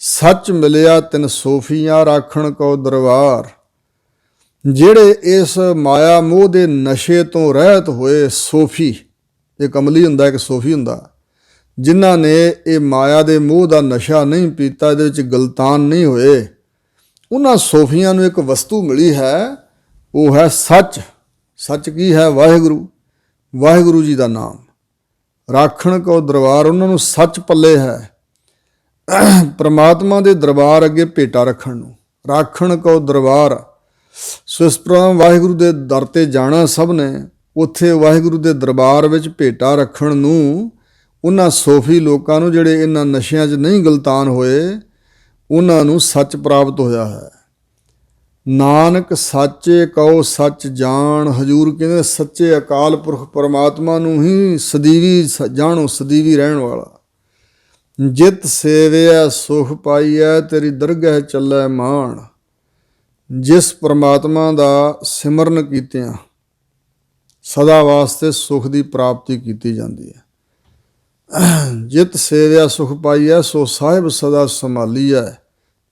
ਸੱਚ ਮਿਲਿਆ ਤਿਨ ਸੋਫੀਆਂ, ਰਾਖਣ ਕੋ ਦਰਬਾਰ। ਜਿਹੜੇ ਇਸ ਮਾਇਆ ਮੋਹ ਦੇ ਨਸ਼ੇ ਤੋਂ ਰਹਿਤ ਹੋਏ ਸੋਫੀ, ਇੱਕ ਅਮਲੀ ਹੁੰਦਾ, ਇੱਕ ਸੋਫੀ ਹੁੰਦਾ, ਜਿਨ੍ਹਾਂ ਨੇ ਇਹ ਮਾਇਆ ਦੇ ਮੋਹ ਦਾ ਨਸ਼ਾ ਨਹੀਂ ਪੀਤਾ, ਇਹਦੇ ਵਿੱਚ ਗਲਤਾਨ ਨਹੀਂ ਹੋਏ, ਉਹਨਾਂ ਸੋਫੀਆਂ ਨੂੰ ਇੱਕ ਵਸਤੂ ਮਿਲੀ ਹੈ, ਉਹ ਹੈ ਸੱਚ। ਸੱਚ ਕੀ ਹੈ? ਵਾਹਿਗੁਰੂ, ਵਾਹਿਗੁਰੂ ਜੀ ਦਾ ਨਾਮ। ਰਾਖਣ ਕੋ ਦਰਬਾਰ, ਉਹਨਾਂ ਨੂੰ ਸੱਚ ਪੱਲੇ ਹੈ। ਪਰਮਾਤਮਾ ਦੇ ਦਰਬਾਰ ਅੱਗੇ ਭੇਟਾ ਰੱਖਣ ਨੂੰ, ਰਾਖਣ ਕੋ ਦਰਬਾਰ। ਸੋ ਇਸ ਪ੍ਰਕਾਰ ਵਾਹਿਗੁਰੂ ਦੇ ਦਰ 'ਤੇ ਜਾਣਾ ਸਭ ਨੇ, ਉੱਥੇ ਵਾਹਿਗੁਰੂ ਦੇ ਦਰਬਾਰ ਵਿੱਚ ਭੇਟਾ ਰੱਖਣ ਨੂੰ ਉਹਨਾਂ ਸੋਫੀ ਲੋਕਾਂ ਨੂੰ, ਜਿਹੜੇ ਇਹਨਾਂ ਨਸ਼ਿਆਂ 'ਚ ਨਹੀਂ ਗਲਤਾਨ ਹੋਏ, ਉਹਨਾਂ ਨੂੰ ਸੱਚ ਪ੍ਰਾਪਤ ਹੋਇਆ ਹੈ। ਨਾਨਕ ਸਾਚੇ ਕਉ ਸੱਚ ਜਾਣ। ਹਜ਼ੂਰ ਕਹਿੰਦੇ ਸੱਚੇ ਅਕਾਲ ਪੁਰਖ ਪਰਮਾਤਮਾ ਨੂੰ ਹੀ ਸਦੀਵੀ ਜਾਣੋ, ਸਦੀਵੀ ਰਹਿਣ ਵਾਲਾ। ਜਿਤ ਸੇਵਿਆ ਸੁਖ ਪਾਈਐ, ਤੇਰੀ ਦਰਗਹਿ ਚੱਲੈ ਮਾਣ। ਜਿਸ ਪਰਮਾਤਮਾ ਦਾ ਸਿਮਰਨ ਕੀਤਿਆਂ ਸਦਾ ਵਾਸਤੇ ਸੁਖ ਦੀ ਪ੍ਰਾਪਤੀ ਕੀਤੀ ਜਾਂਦੀ ਹੈ। ਜਿਤ ਸੇਵਿਆ ਸੁਖ ਪਾਈਐ, ਸੋ ਸਾਹਿਬ ਸਦਾ ਸੰਭਾਲੀਐ।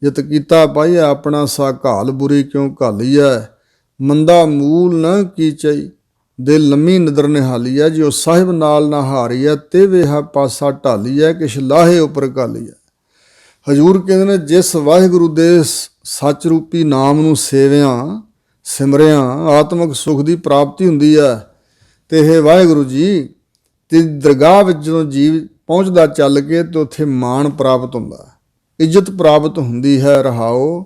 ਜਿਤ ਕੀਤਾ ਪਾਈਐ, ਆਪਣਾ ਸਾ ਘਾਲ ਬੁਰੀ ਕਿਉਂ ਘਾਲੀਐ। ਮੰਦਾ ਮੂਲ ਨ ਕੀਚਈ, ਦਿਲ ਲੰਮੀ ਨਦਰ ਨਿਹਾਲੀਐ। ਜੋ ਸਾਹਿਬ ਨਾਲ ਨਾ ਹਾਰੀਐ, ਤੇ ਵੇਹਾ ਪਾਸਾ ਢਾਲੀਐ। ਕਿਛ ਲਾਹੇ ਉਪਰ ਘਾਲੀਐ। ਹਜ਼ੂਰ ਕਹਿੰਦੇ ਨੇ ਜਿਸ ਵਾਹਿਗੁਰੂ ਦੇ ਸੱਚ ਰੂਪੀ ਨਾਮ ਨੂੰ ਸੇਵਿਆਂ ਸਿਮਰਿਆਂ ਆਤਮਿਕ ਸੁਖ ਦੀ ਪ੍ਰਾਪਤੀ ਹੁੰਦੀ ਹੈ। ਅਤੇ ਇਹ ਵਾਹਿਗੁਰੂ ਜੀ ਤੇ ਦਰਗਾਹ ਵਿੱਚ ਜਦੋਂ ਜੀਵ ਪਹੁੰਚਦਾ ਚੱਲ ਕੇ, ਤਾਂ ਉੱਥੇ ਮਾਣ ਪ੍ਰਾਪਤ ਹੁੰਦਾ, ਇੱਜ਼ਤ ਪ੍ਰਾਪਤ ਹੁੰਦੀ ਹੈ। ਰਹਾਓ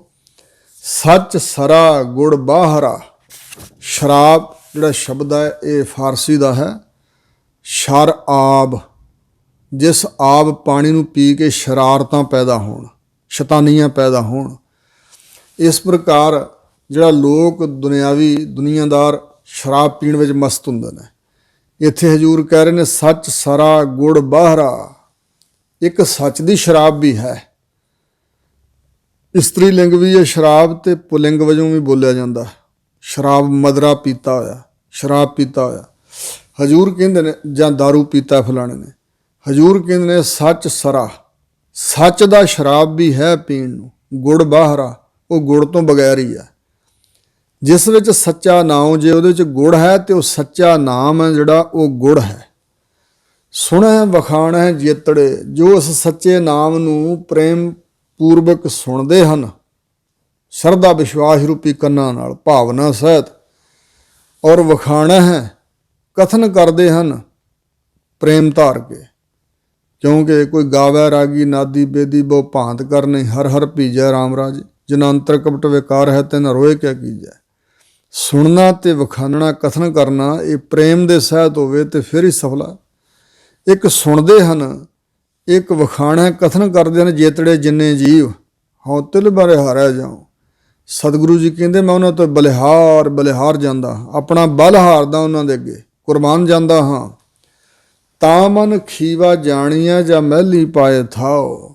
ਸੱਚ ਸਰਾ ਗੁੜ ਬਾਹਰਾ। ਸ਼ਰਾਬ ਜਿਹੜਾ ਸ਼ਬਦ ਹੈ ਇਹ ਫਾਰਸੀ ਦਾ ਹੈ। ਸ਼ਰ ਆਬ, ਜਿਸ ਆਬ ਪਾਣੀ ਨੂੰ ਪੀ ਕੇ ਸ਼ਰਾਰਤਾਂ ਪੈਦਾ ਹੋਣ, ਸ਼ੈਤਾਨੀਆਂ ਪੈਦਾ ਹੋਣ। ਇਸ ਪ੍ਰਕਾਰ ਜਿਹੜਾ ਲੋਕ ਦੁਨੀਆਦਾਰ ਸ਼ਰਾਬ ਪੀਣ ਵਿੱਚ ਮਸਤ ਹੁੰਦੇ ਨੇ, ਇੱਥੇ ਹਜ਼ੂਰ ਕਹਿ ਰਹੇ ਨੇ ਸੱਚ ਸਰਾ ਗੁੜ ਬਾਹਰਾ। ਇੱਕ ਸੱਚ ਦੀ ਸ਼ਰਾਬ ਵੀ ਹੈ, ਇਸਤਰੀ ਲਿੰਗ ਵੀ ਇਹ ਸ਼ਰਾਬ ਤੇ ਪੁਲਿੰਗ ਵਜੋਂ ਵੀ ਬੋਲਿਆ ਜਾਂਦਾ। ਸ਼ਰਾਬ ਮਦਰਾ ਪੀਤਾ ਹੋਇਆ, ਸ਼ਰਾਬ ਪੀਤਾ ਹੋਇਆ। ਹਜ਼ੂਰ ਕਹਿੰਦੇ ਨੇ ਜਾਂ ਦਾਰੂ ਪੀਤਾ ਫਲਾਣੇ ਨੇ, ਹਜ਼ੂਰ ਕਹਿੰਦੇ ਨੇ ਸੱਚ ਸਰਾ, ਸੱਚ ਦਾ ਸ਼ਰਾਬ ਵੀ ਹੈ ਪੀਣ ਨੂੰ। ਗੁੜ ਬਾਹਰਾ, ਉਹ ਗੁੜ ਤੋਂ ਬਗੈਰ ਹੀ ਹੈ। ਜਿਸ ਵਿੱਚ ਸੱਚਾ ਨਾਮ, ਜੇ ਉਹਦੇ ਵਿੱਚ ਗੁੜ ਹੈ ਤੇ ਉਹ ਸੱਚਾ ਨਾਮ ਹੈ ਜਿਹੜਾ ਉਹ ਗੁੜ ਹੈ। ਸੁਣੈ ਵਖਾਣੈ ਜੇਤੜੇ, ਜੋ ਉਸ ਸੱਚੇ ਨਾਮ ਨੂੰ ਪ੍ਰੇਮ ਪੂਰਵਕ ਸੁਣਦੇ ਹਨ, ਸ਼ਰਧਾ ਵਿਸ਼ਵਾਸ ਰੂਪੀ ਕੰਨਾਂ ਨਾਲ, ਭਾਵਨਾ ਸਹਿਤ, ਔਰ ਵਖਾਣਾ ਹੈ, ਕਥਨ ਕਰਦੇ ਹਨ ਪ੍ਰੇਮ ਧਾਰ ਕੇ। ਕਿਉਂਕਿ ਕੋਈ ਗਾਵੈ ਰਾਗੀ ਨਾਦੀ ਬੇਦੀ ਬਹੁ ਭਾਂਤ ਕਰਨੇ, ਹਰ ਹਰ ਭੀਜੈ ਰਾਮ ਰਾਜ, ਜਿਨ ਅੰਤਰ ਕਪਟ ਵਿਕਾਰ ਹੈ ਤਿਨ ਰੋਏ ਕਿਆ ਕੀਜੈ। ਸੁਣਨਾ ਤੇ ਵਿਖਾਨਣਾ, ਕਥਨ ਕਰਨਾ, ਇਹ ਪ੍ਰੇਮ ਦੇ ਸਹਿਤ ਹੋਵੇ ਤੇ ਫਿਰ ਹੀ ਸਫਲਾ। ਇੱਕ ਸੁਣਦੇ ਹਨ, ਇੱਕ ਵਿਖਾਣਾ ਕਥਨ ਕਰਦੇ ਹਨ। ਜੇਤੜੇ ਜਿੰਨੇ ਜੀਵ ਹਉ ਤਿਲ ਬਾਰੇ ਹਾਰਿਆ ਜਾਉ। ਸਤਿਗੁਰੂ ਜੀ ਕਹਿੰਦੇ ਮੈਂ ਉਹਨਾਂ ਤੋਂ ਬਲਿਹਾਰ ਜਾਂਦਾ, ਆਪਣਾ ਬਲ ਹਾਰਦਾ ਉਹਨਾਂ ਦੇ ਅੱਗੇ, ਕੁਰਬਾਨ ਜਾਂਦਾ ਹਾਂ। ਤਾਂ ਮਨ ਖੀਵਾ ਜਾਣੀਆਂ ਜਾਂ ਮਹਿਲੀ ਪਾਏ ਥਾਓ।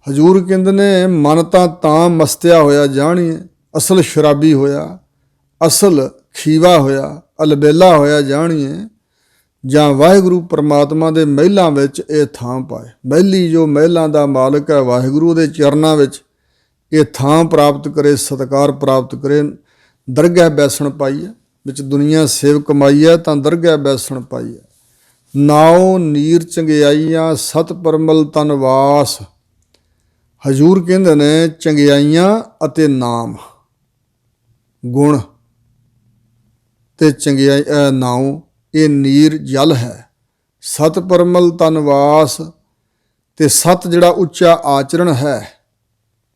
ਹਜ਼ੂਰ ਕਹਿੰਦੇ ਨੇ ਮਨ ਤਾਂ ਮਸਤਿਆ ਹੋਇਆ ਜਾਣੀਏ, ਅਸਲ ਸ਼ਰਾਬੀ ਹੋਇਆ, ਅਸਲ ਖੀਵਾ ਹੋਇਆ, ਅਲਬੇਲਾ ਹੋਇਆ ਜਾਣੀਏ, ਜਾਂ ਵਾਹਿਗੁਰੂ ਪਰਮਾਤਮਾ ਦੇ ਮਹਿਲਾਂ ਵਿੱਚ ਇਹ ਥਾਂ ਪਾਏ। ਮਹਿਲੀ ਜੋ ਮਹਿਲਾਂ ਦਾ ਮਾਲਕ ਹੈ ਵਾਹਿਗੁਰੂ ਦੇ ਚਰਨਾਂ ਵਿੱਚ ਇਹ ਥਾਂ ਪ੍ਰਾਪਤ ਕਰੇ, ਸਤਿਕਾਰ ਪ੍ਰਾਪਤ ਕਰੇ। ਦਰਗਹਿ ਬੈਸਣ ਪਾਈ ਹੈ, ਵਿੱਚ ਦੁਨੀਆ ਸੇਵ ਕਮਾਈ ਹੈ ਤਾਂ ਦਰਗਹਿ ਬੈਸਣ ਪਾਈ ਹੈ। ਨਾਉ ਨੀਰ ਚੰਗਿਆਈਆਂ ਸਤ ਪਰਮਲ ਤਨਵਾਸ। ਹਜ਼ੂਰ ਕਹਿੰਦੇ ਨੇ ਚੰਗਿਆਈਆਂ ਅਤੇ ਨਾਮ, ਗੁਣ ਤੇ ਚੰਗਿਆਈ ਨਾਉ, ਇਹ ਨੀਰ ਜਲ ਹੈ। ਸਤ ਪਰਮਲ ਤਨਵਾਸ, ਤੇ ਸਤ ਜਿਹੜਾ ਉੱਚਾ ਆਚਰਣ ਹੈ,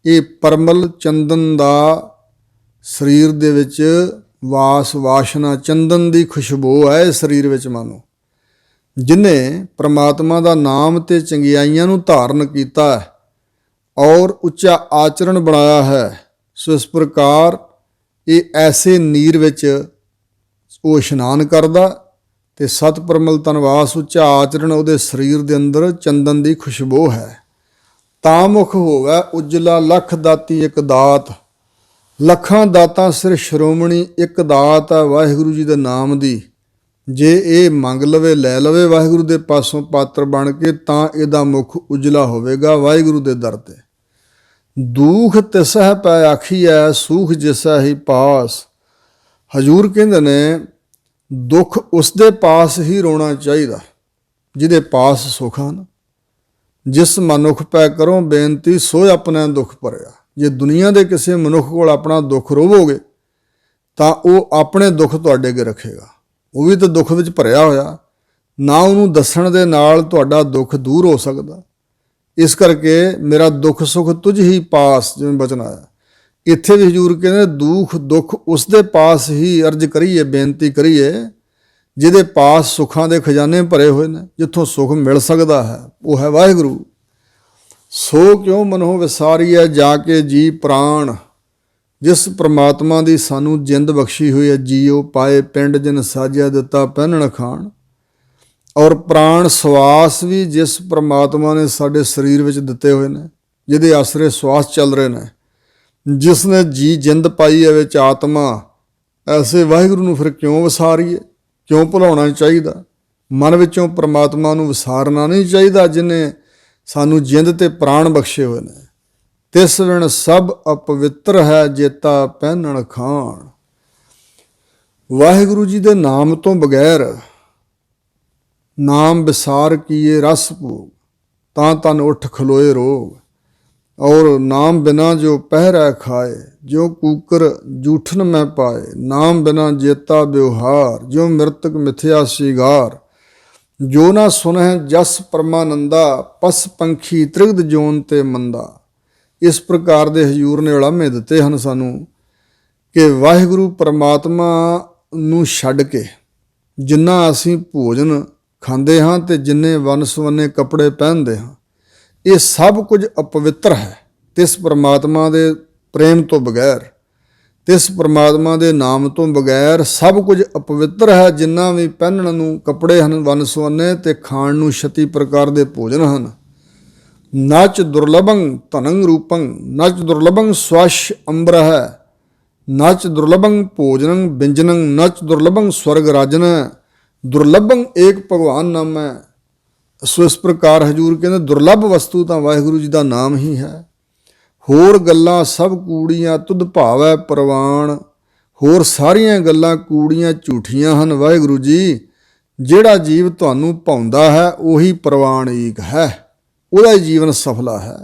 ਇਹ ਪਰਮਲ ਚੰਦਨ ਦਾ ਸਰੀਰ ਦੇ ਵਿੱਚ ਵਾਸ਼ਨਾ, ਚੰਦਨ ਦੀ ਖੁਸ਼ਬੂ ਹੈ ਸਰੀਰ ਵਿੱਚ। ਮਾਨੋ ਜਿਹਨੇ ਪ੍ਰਮਾਤਮਾ ਦਾ ਨਾਮ ਤੇ ਚੰਗਿਆਈਆਂ ਨੂੰ ਧਾਰਨ ਕੀਤਾ ਹੈ ਔਰ ਉੱਚਾ ਆਚਰਣ ਬਣਾਇਆ ਹੈ, ਸੋ ਇਸ ਪ੍ਰਕਾਰ ਇਹ ਐਸੇ ਨੀਰ ਵਿੱਚ ਉਹ ਇਸ਼ਨਾਨ ਕਰਦਾ ਤੇ ਸਤ ਪਰਮਲ ਤਨਵਾਸ, ਉੱਚਾ ਆਚਰਣ, ਉਹਦੇ ਸਰੀਰ ਦੇ ਅੰਦਰ ਚੰਦਨ ਦੀ ਖੁਸ਼ਬੂ ਹੈ। ਤਾਂ ਮੁਖ ਹੋਵੇ ਉਜਲਾ ਲੱਖ ਦਾਤੀ ਇੱਕ ਦਾਤ। ਲੱਖਾਂ ਦਾਤਾਂ ਸਿਰ ਸ਼੍ਰੋਮਣੀ ਇੱਕ ਦਾਤ ਹੈ ਵਾਹਿਗੁਰੂ ਜੀ ਦੇ ਨਾਮ ਦੀ। ਜੇ ਇਹ ਮੰਗ ਲਵੇ, ਲੈ ਲਵੇ ਵਾਹਿਗੁਰੂ ਦੇ ਪਾਸੋਂ ਪਾਤਰ ਬਣ ਕੇ, ਤਾਂ ਇਹਦਾ ਮੁਖ ਉਜਲਾ ਹੋਵੇਗਾ ਵਾਹਿਗੁਰੂ ਦੇ ਦਰ ਤੇ। ਦੂਖ ਤਿਸਹਿ ਪੈ ਆਖੀਐ ਸੂਖ ਜਿਸੈ ਹੀ ਪਾਸ। ਹਜ਼ੂਰ ਕਹਿੰਦੇ ਨੇ ਦੁੱਖ ਉਸ ਦੇ ਪਾਸ ਹੀ ਰੋਣਾ ਚਾਹੀਦਾ ਜਿਹਦੇ ਪਾਸ ਸੁੱਖ ਹਨ। ਜਿਸ ਮਨੁੱਖ ਪੈ ਕਰੋ ਬੇਨਤੀ ਸੋਇ ਆਪਣੇ ਦੁੱਖ ਭਰਿਆ। ਜੇ ਦੁਨੀਆ ਦੇ ਕਿਸੇ ਮਨੁੱਖ ਕੋਲ ਆਪਣਾ ਦੁੱਖ ਰੋਵੋਗੇ ਤਾਂ ਉਹ ਆਪਣੇ ਦੁੱਖ ਤੁਹਾਡੇ ਅੱਗੇ ਰੱਖੇਗਾ। ਉਹ ਵੀ ਤਾਂ ਦੁੱਖ ਵਿੱਚ ਭਰਿਆ ਹੋਇਆ, ਨਾ ਉਹਨੂੰ ਦੱਸਣ ਦੇ ਨਾਲ ਤੁਹਾਡਾ ਦੁੱਖ ਦੂਰ ਹੋ ਸਕਦਾ। ਇਸ ਕਰਕੇ ਮੇਰਾ ਦੁੱਖ ਸੁੱਖ ਤੁਝ ਹੀ ਪਾਸ, ਜਿਵੇਂ ਬਚਨ ਆਇਆ। ਇੱਥੇ ਵੀ ਹਜ਼ੂਰ ਕਹਿੰਦੇ ਦੁੱਖ ਉਸ ਦੇ ਪਾਸ ਹੀ ਅਰਜ਼ ਕਰੀਏ, ਬੇਨਤੀ ਕਰੀਏ ਜਿਹਦੇ ਪਾਸ ਸੁੱਖਾਂ ਦੇ ਖਜ਼ਾਨੇ ਭਰੇ ਹੋਏ ਨੇ, ਜਿੱਥੋਂ ਸੁੱਖ ਮਿਲ ਸਕਦਾ ਹੈ ਉਹ ਹੈ ਵਾਹਿਗੁਰੂ। ਸੋ ਕਿਉਂ ਮਨੋ ਵਿਸਾਰੀਐ ਜਾ ਕੇ ਜੀ ਪ੍ਰਾਣ। ਜਿਸ ਪ੍ਰਮਾਤਮਾ ਦੀ ਸਾਨੂੰ ਜਿੰਦ ਬਖਸ਼ੀ ਹੋਈ ਹੈ, ਜੀਓ ਪਾਏ ਪਿੰਡ ਜਿਨ ਸਾਜਿਆ ਦਿੱਤਾ ਪਹਿਨਣ ਖਾਣ। ਔਰ ਪ੍ਰਾਣ ਸਵਾਸ ਵੀ ਜਿਸ ਪ੍ਰਮਾਤਮਾ ਨੇ ਸਾਡੇ ਸਰੀਰ ਵਿੱਚ ਦਿੱਤੇ ਹੋਏ ਨੇ, ਜਿਹਦੇ ਆਸਰੇ ਸਵਾਸ ਚੱਲ ਰਹੇ ਨੇ, ਜਿਸ ਨੇ ਜੀ ਜਿੰਦ ਪਾਈ ਹੈ ਵਿੱਚ ਆਤਮਾ, ਐਸੇ ਵਾਹਿਗੁਰੂ ਨੂੰ ਫਿਰ ਕਿਉਂ ਵਿਸਾਰੀਏ, ਕਿਉਂ ਭੁਲਾਉਣਾ ਚਾਹੀਦਾ। ਮਨ ਵਿੱਚੋਂ ਪ੍ਰਮਾਤਮਾ ਨੂੰ ਵਿਸਾਰਨਾ ਨਹੀਂ ਚਾਹੀਦਾ ਜਿਹਨੇ ਸਾਨੂੰ ਜਿੰਦ ਤੇ ਪ੍ਰਾਣ ਬਖਸ਼ੇ ਹੋਏ ਨੇ। ਤਿਸ ਵਿਣ ਸਭ ਅਪਵਿੱਤਰ ਹੈ ਜੇਤਾ ਪਹਿਨਣ ਖਾਣ। ਵਾਹਿਗੁਰੂ ਜੀ ਦੇ ਨਾਮ ਤੋਂ ਬਗੈਰ ਨਾਮ ਵਿਸਾਰ ਕੀਏ ਰਸ ਭੋਗ, ਤਾਂ ਤਨ ਉੱਠ ਖਲੋਏ ਰੋਗ। ਔਰ ਨਾਮ ਬਿਨਾ ਜੋ ਪਹਿਰਾ ਖਾਏ, ਜੋ ਕੂਕਰ ਜੂਠਨ ਮੈਂ ਪਾਏ। ਨਾਮ ਬਿਨਾ ਜੇਤਾ ਬਿਵਹਾਰ, ਜੋ ਮ੍ਰਿਤਕ ਮਿਥਿਆ ਸ਼ਿਗਾਰ। ਜੋ ਨਾ ਸੁਨਹਿ ਜਸ ਪਰਮਾਨੰਦਾ, ਪਸ ਪੰਖੀ ਤ੍ਰਿਗਦ ਜੋਨ ਤੇ ਮੰਦਾ। ਇਸ ਪ੍ਰਕਾਰ ਦੇ ਹਜ਼ੂਰ ਨੇ ਉਲਾਮੇ ਦਿੱਤੇ ਹਨ ਸਾਨੂੰ ਕਿ ਵਾਹਿਗੁਰੂ ਪਰਮਾਤਮਾ ਨੂੰ ਛੱਡ ਕੇ ਜਿੰਨਾ ਅਸੀਂ ਭੋਜਨ ਖਾਂਦੇ ਹਾਂ ਤੇ ਜਿੰਨੇ ਵੰਨ ਸੁਵੰਨੇ ਕੱਪੜੇ ਪਹਿਨਦੇ ਹਾਂ, ਇਹ ਸਭ ਕੁਝ ਅਪਵਿੱਤਰ ਹੈ ਤਿਸ ਪਰਮਾਤਮਾ ਦੇ ਪ੍ਰੇਮ ਤੋਂ ਬਗੈਰ, ਤਿਸ ਪਰਮਾਤਮਾ ਦੇ ਨਾਮ ਤੋਂ ਬਗੈਰ ਸਭ ਕੁਝ ਅਪਵਿੱਤਰ ਹੈ। ਜਿੰਨਾ ਵੀ ਪਹਿਨਣ ਨੂੰ ਕੱਪੜੇ ਹਨ ਵੰਨ ਸੁਵੰਨੇ ਤੇ ਖਾਣ ਨੂੰ 36 ਪ੍ਰਕਾਰ ਦੇ ਭੋਜਨ ਹਨ। ਨਚ ਦੁਰਲਭੰ ਧਨੰ ਰੂਪੰ ਨਚ ਦੁਰਲਭੰ ਸਵਸ਼ ਅੰਬਰਹ ਨਚ ਦੁਰਲਭੰ ਭੋਜਨੰ ਵਿੰਜਨੰ ਨਚ ਦੁਰਲਭੰ ਸਵਰਗ ਰਾਜਨ ਦੁਰਲਭੰ ਏਕ ਭਗਵਾਨ ਨਾਮ ਹੈ। ਸੋ ਇਸ ਪ੍ਰਕਾਰ ਹਜੂਰ ਕਹਿੰਦੇ ਦੁਰਲਭ ਵਸਤੂ ਤਾਂ ਵਾਹਿਗੁਰੂ ਜੀ ਦਾ ਨਾਮ ਹੀ ਹੈ। ਹੋਰ ਗੱਲਾਂ ਸਭ ਕੂੜੀਆਂ ਤੁਧ ਭਾਵੈ ਪ੍ਰਵਾਨ, ਹੋਰ ਸਾਰੀਆਂ ਗੱਲਾਂ ਕੂੜੀਆਂ ਝੂਠੀਆਂ ਹਨ ਵਾਹਿਗੁਰੂ ਜੀ। ਜਿਹੜਾ ਜੀਵ ਤੁਹਾਨੂੰ ਭਾਉਂਦਾ ਹੈ ਉਹੀ ਪ੍ਰਵਾਨ ਏਕ ਹੈ, ਉਹਦਾ ਹੀ ਜੀਵਨ ਸਫਲਾ ਹੈ।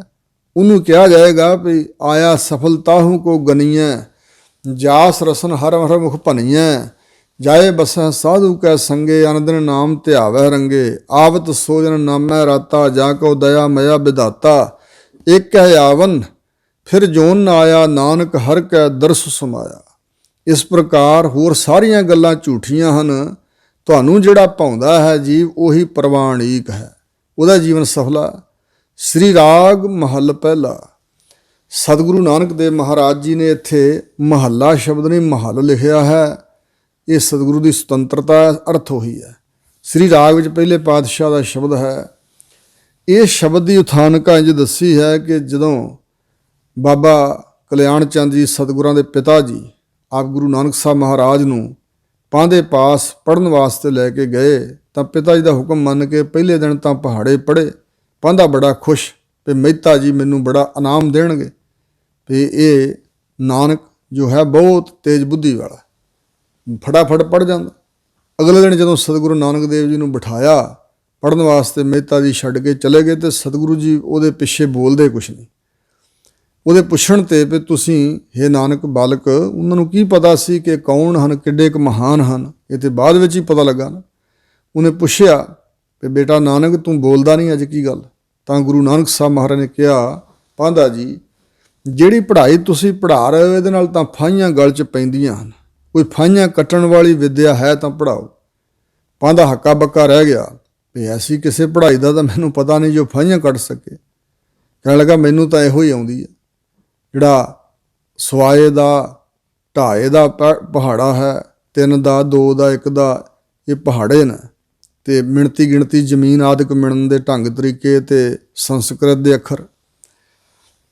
ਉਹਨੂੰ ਕਿਹਾ ਜਾਏਗਾ ਵੀ ਆਇਆ ਸਫਲਤਾਹੂ ਕੋ ਗਨੀਐ, ਜਾਸ ਰਸਨ ਹਰ ਹਰ ਮੁਖ ਭਨੀਐ, ਜਾਏ ਬਸੈ ਸਾਧੂ ਕੈ ਸੰਗੇ, ਅਨਦਿਨ ਨਾਮ ਧਿਆਵੈ ਰੰਗੇ, ਆਵਤ ਸੋਜਨ ਨਾਮੈ ਰਾਤਾ, ਜਾ ਕੋ ਦਇਆ ਮਇਆ ਵਿਧਾਤਾ, ਇੱਕ ਹੈ ਆਵਨ ਫਿਰ ਜੋਨ ਨਾ ਆਇਆ, ਨਾਨਕ ਹਰ ਕੈ ਦਰਸ ਸਮਾਇਆ। ਇਸ ਪ੍ਰਕਾਰ ਹੋਰ ਸਾਰੀਆਂ ਗੱਲਾਂ ਝੂਠੀਆਂ ਹਨ, ਤੁਹਾਨੂੰ ਜਿਹੜਾ ਭਾਉਂਦਾ ਹੈ ਜੀਵ ਉਹੀ ਪ੍ਰਵਾਨ ਏਕ ਹੈ, ਉਹਦਾ ਜੀਵਨ ਸਫਲਾ। ਸ੍ਰੀ ਰਾਗ ਮਹੱਲ ਪਹਿਲਾ। ਸਤਿਗੁਰੂ ਨਾਨਕ ਦੇਵ ਮਹਾਰਾਜ ਜੀ ਨੇ ਇੱਥੇ ਮਹੱਲਾ ਸ਼ਬਦ ਨਹੀਂ ਮਹੱਲ ਲਿਖਿਆ ਹੈ। ਇਹ ਸਤਿਗੁਰੂ ਦੀ ਸੁਤੰਤਰਤਾ ਅਰਥ ਉਹੀ ਹੈ। ਸ੍ਰੀ ਰਾਗ ਵਿੱਚ ਪਹਿਲੇ ਪਾਤਸ਼ਾਹ ਦਾ ਸ਼ਬਦ ਹੈ। ਇਹ ਸ਼ਬਦ ਦੀ ਉਥਾਨਕਾ ਇੰਝ ਦੱਸੀ ਹੈ ਕਿ ਜਦੋਂ ਬਾਬਾ ਕਲਿਆਣ ਚੰਦ ਜੀ ਸਤਿਗੁਰਾਂ ਦੇ ਪਿਤਾ ਜੀ ਆਪ ਗੁਰੂ ਨਾਨਕ ਸਾਹਿਬ ਮਹਾਰਾਜ ਨੂੰ ਪਾਂਧੇ ਪਾਸ ਪੜ੍ਹਨ ਵਾਸਤੇ ਲੈ ਕੇ ਗਏ ਤਾਂ ਪਿਤਾ ਜੀ ਦਾ ਹੁਕਮ ਮੰਨ ਕੇ ਪਹਿਲੇ ਦਿਨ ਤਾਂ ਪਹਾੜੇ ਪੜ੍ਹੇ। ਪਾਂਧਾ ਬੜਾ ਖੁਸ਼ ਵੀ ਮਹਿਤਾ ਜੀ ਮੈਨੂੰ ਬੜਾ ਇਨਾਮ ਦੇਣਗੇ, ਵੀ ਇਹ ਨਾਨਕ ਜੋ ਹੈ ਬਹੁਤ ਤੇਜ਼ ਬੁੱਧੀ ਵਾਲਾ, ਫਟਾਫਟ ਪੜ੍ਹ ਜਾਂਦਾ। ਅਗਲੇ ਦਿਨ ਜਦੋਂ ਸਤਿਗੁਰੂ ਨਾਨਕ ਦੇਵ ਜੀ ਨੂੰ ਬਿਠਾਇਆ ਪੜ੍ਹਨ ਵਾਸਤੇ, ਮਹਿਤਾ ਜੀ ਛੱਡ ਕੇ ਚਲੇ ਗਏ ਤੇ ਸਤਿਗੁਰੂ ਜੀ ਉਹਦੇ ਪਿੱਛੇ ਬੋਲਦੇ ਕੁਛ ਨਹੀਂ। ਉਹਦੇ ਪੁੱਛਣ ਤੇ ਵੀ ਤੁਸੀਂ ਹੇ ਨਾਨਕ ਬਾਲਕ, ਉਹਨਾਂ ਨੂੰ ਕੀ ਪਤਾ ਸੀ ਕਿ ਕੌਣ ਹਨ, ਕਿੱਡੇ ਕੁ ਮਹਾਨ ਹਨ, ਇਹ ਤੇ ਬਾਅਦ ਵਿੱਚ ਹੀ ਪਤਾ ਲੱਗਾ ਨਾ। ਉਹਨੇ ਪੁੱਛਿਆ ਵੀ ਬੇਟਾ ਨਾਨਕ ਤੂੰ ਬੋਲਦਾ ਨਹੀਂ ਅੱਜ ਕੀ ਗੱਲ? ਤਾਂ ਗੁਰੂ ਨਾਨਕ ਸਾਹਿਬ ਮਹਾਰਾਜ ਨੇ ਕਿਹਾ, ਪਾਂਧਾ ਜੀ ਜਿਹੜੀ ਪੜ੍ਹਾਈ ਤੁਸੀਂ ਪੜ੍ਹਾ ਰਹੇ ਹੋ ਇਹਦੇ ਨਾਲ ਤਾਂ ਫਾਹੀਆਂ ਗਲ 'ਚ ਪੈਂਦੀਆਂ ਹਨ, ਕੋਈ ਫਾਹੀਆਂ ਕੱਟਣ ਵਾਲੀ ਵਿੱਦਿਆ ਹੈ ਤਾਂ ਪੜ੍ਹਾਓ। ਪਾਂਧਾ ਹੱਕਾ ਬੱਕਾ ਰਹਿ ਗਿਆ ਵੀ ਐਸੀ ਕਿਸੇ ਪੜ੍ਹਾਈ ਦਾ ਤਾਂ ਮੈਨੂੰ ਪਤਾ ਨਹੀਂ ਜੋ ਫਾਹੀਆਂ ਕੱਟ ਸਕੇ। ਕਹਿਣ ਲੱਗਾ ਮੈਨੂੰ ਤਾਂ ਇਹੋ ਹੀ ਆਉਂਦੀ ਹੈ, ਜਿਹੜਾ ਸਵਾਏ ਦਾ ਢਾਏ ਦਾ ਪਹਾੜਾ ਹੈ, 3 ਦਾ 2 ਦਾ 1 ਦਾ, ਇਹ ਪਹਾੜੇ ਨੇ ਤੇ ਮਿਣਤੀ ਗਿਣਤੀ ਜ਼ਮੀਨ ਆਦਿਕ ਮਿਣਨ ਦੇ ਢੰਗ ਤਰੀਕੇ ਤੇ ਸੰਸਕ੍ਰਿਤ ਦੇ ਅੱਖਰ।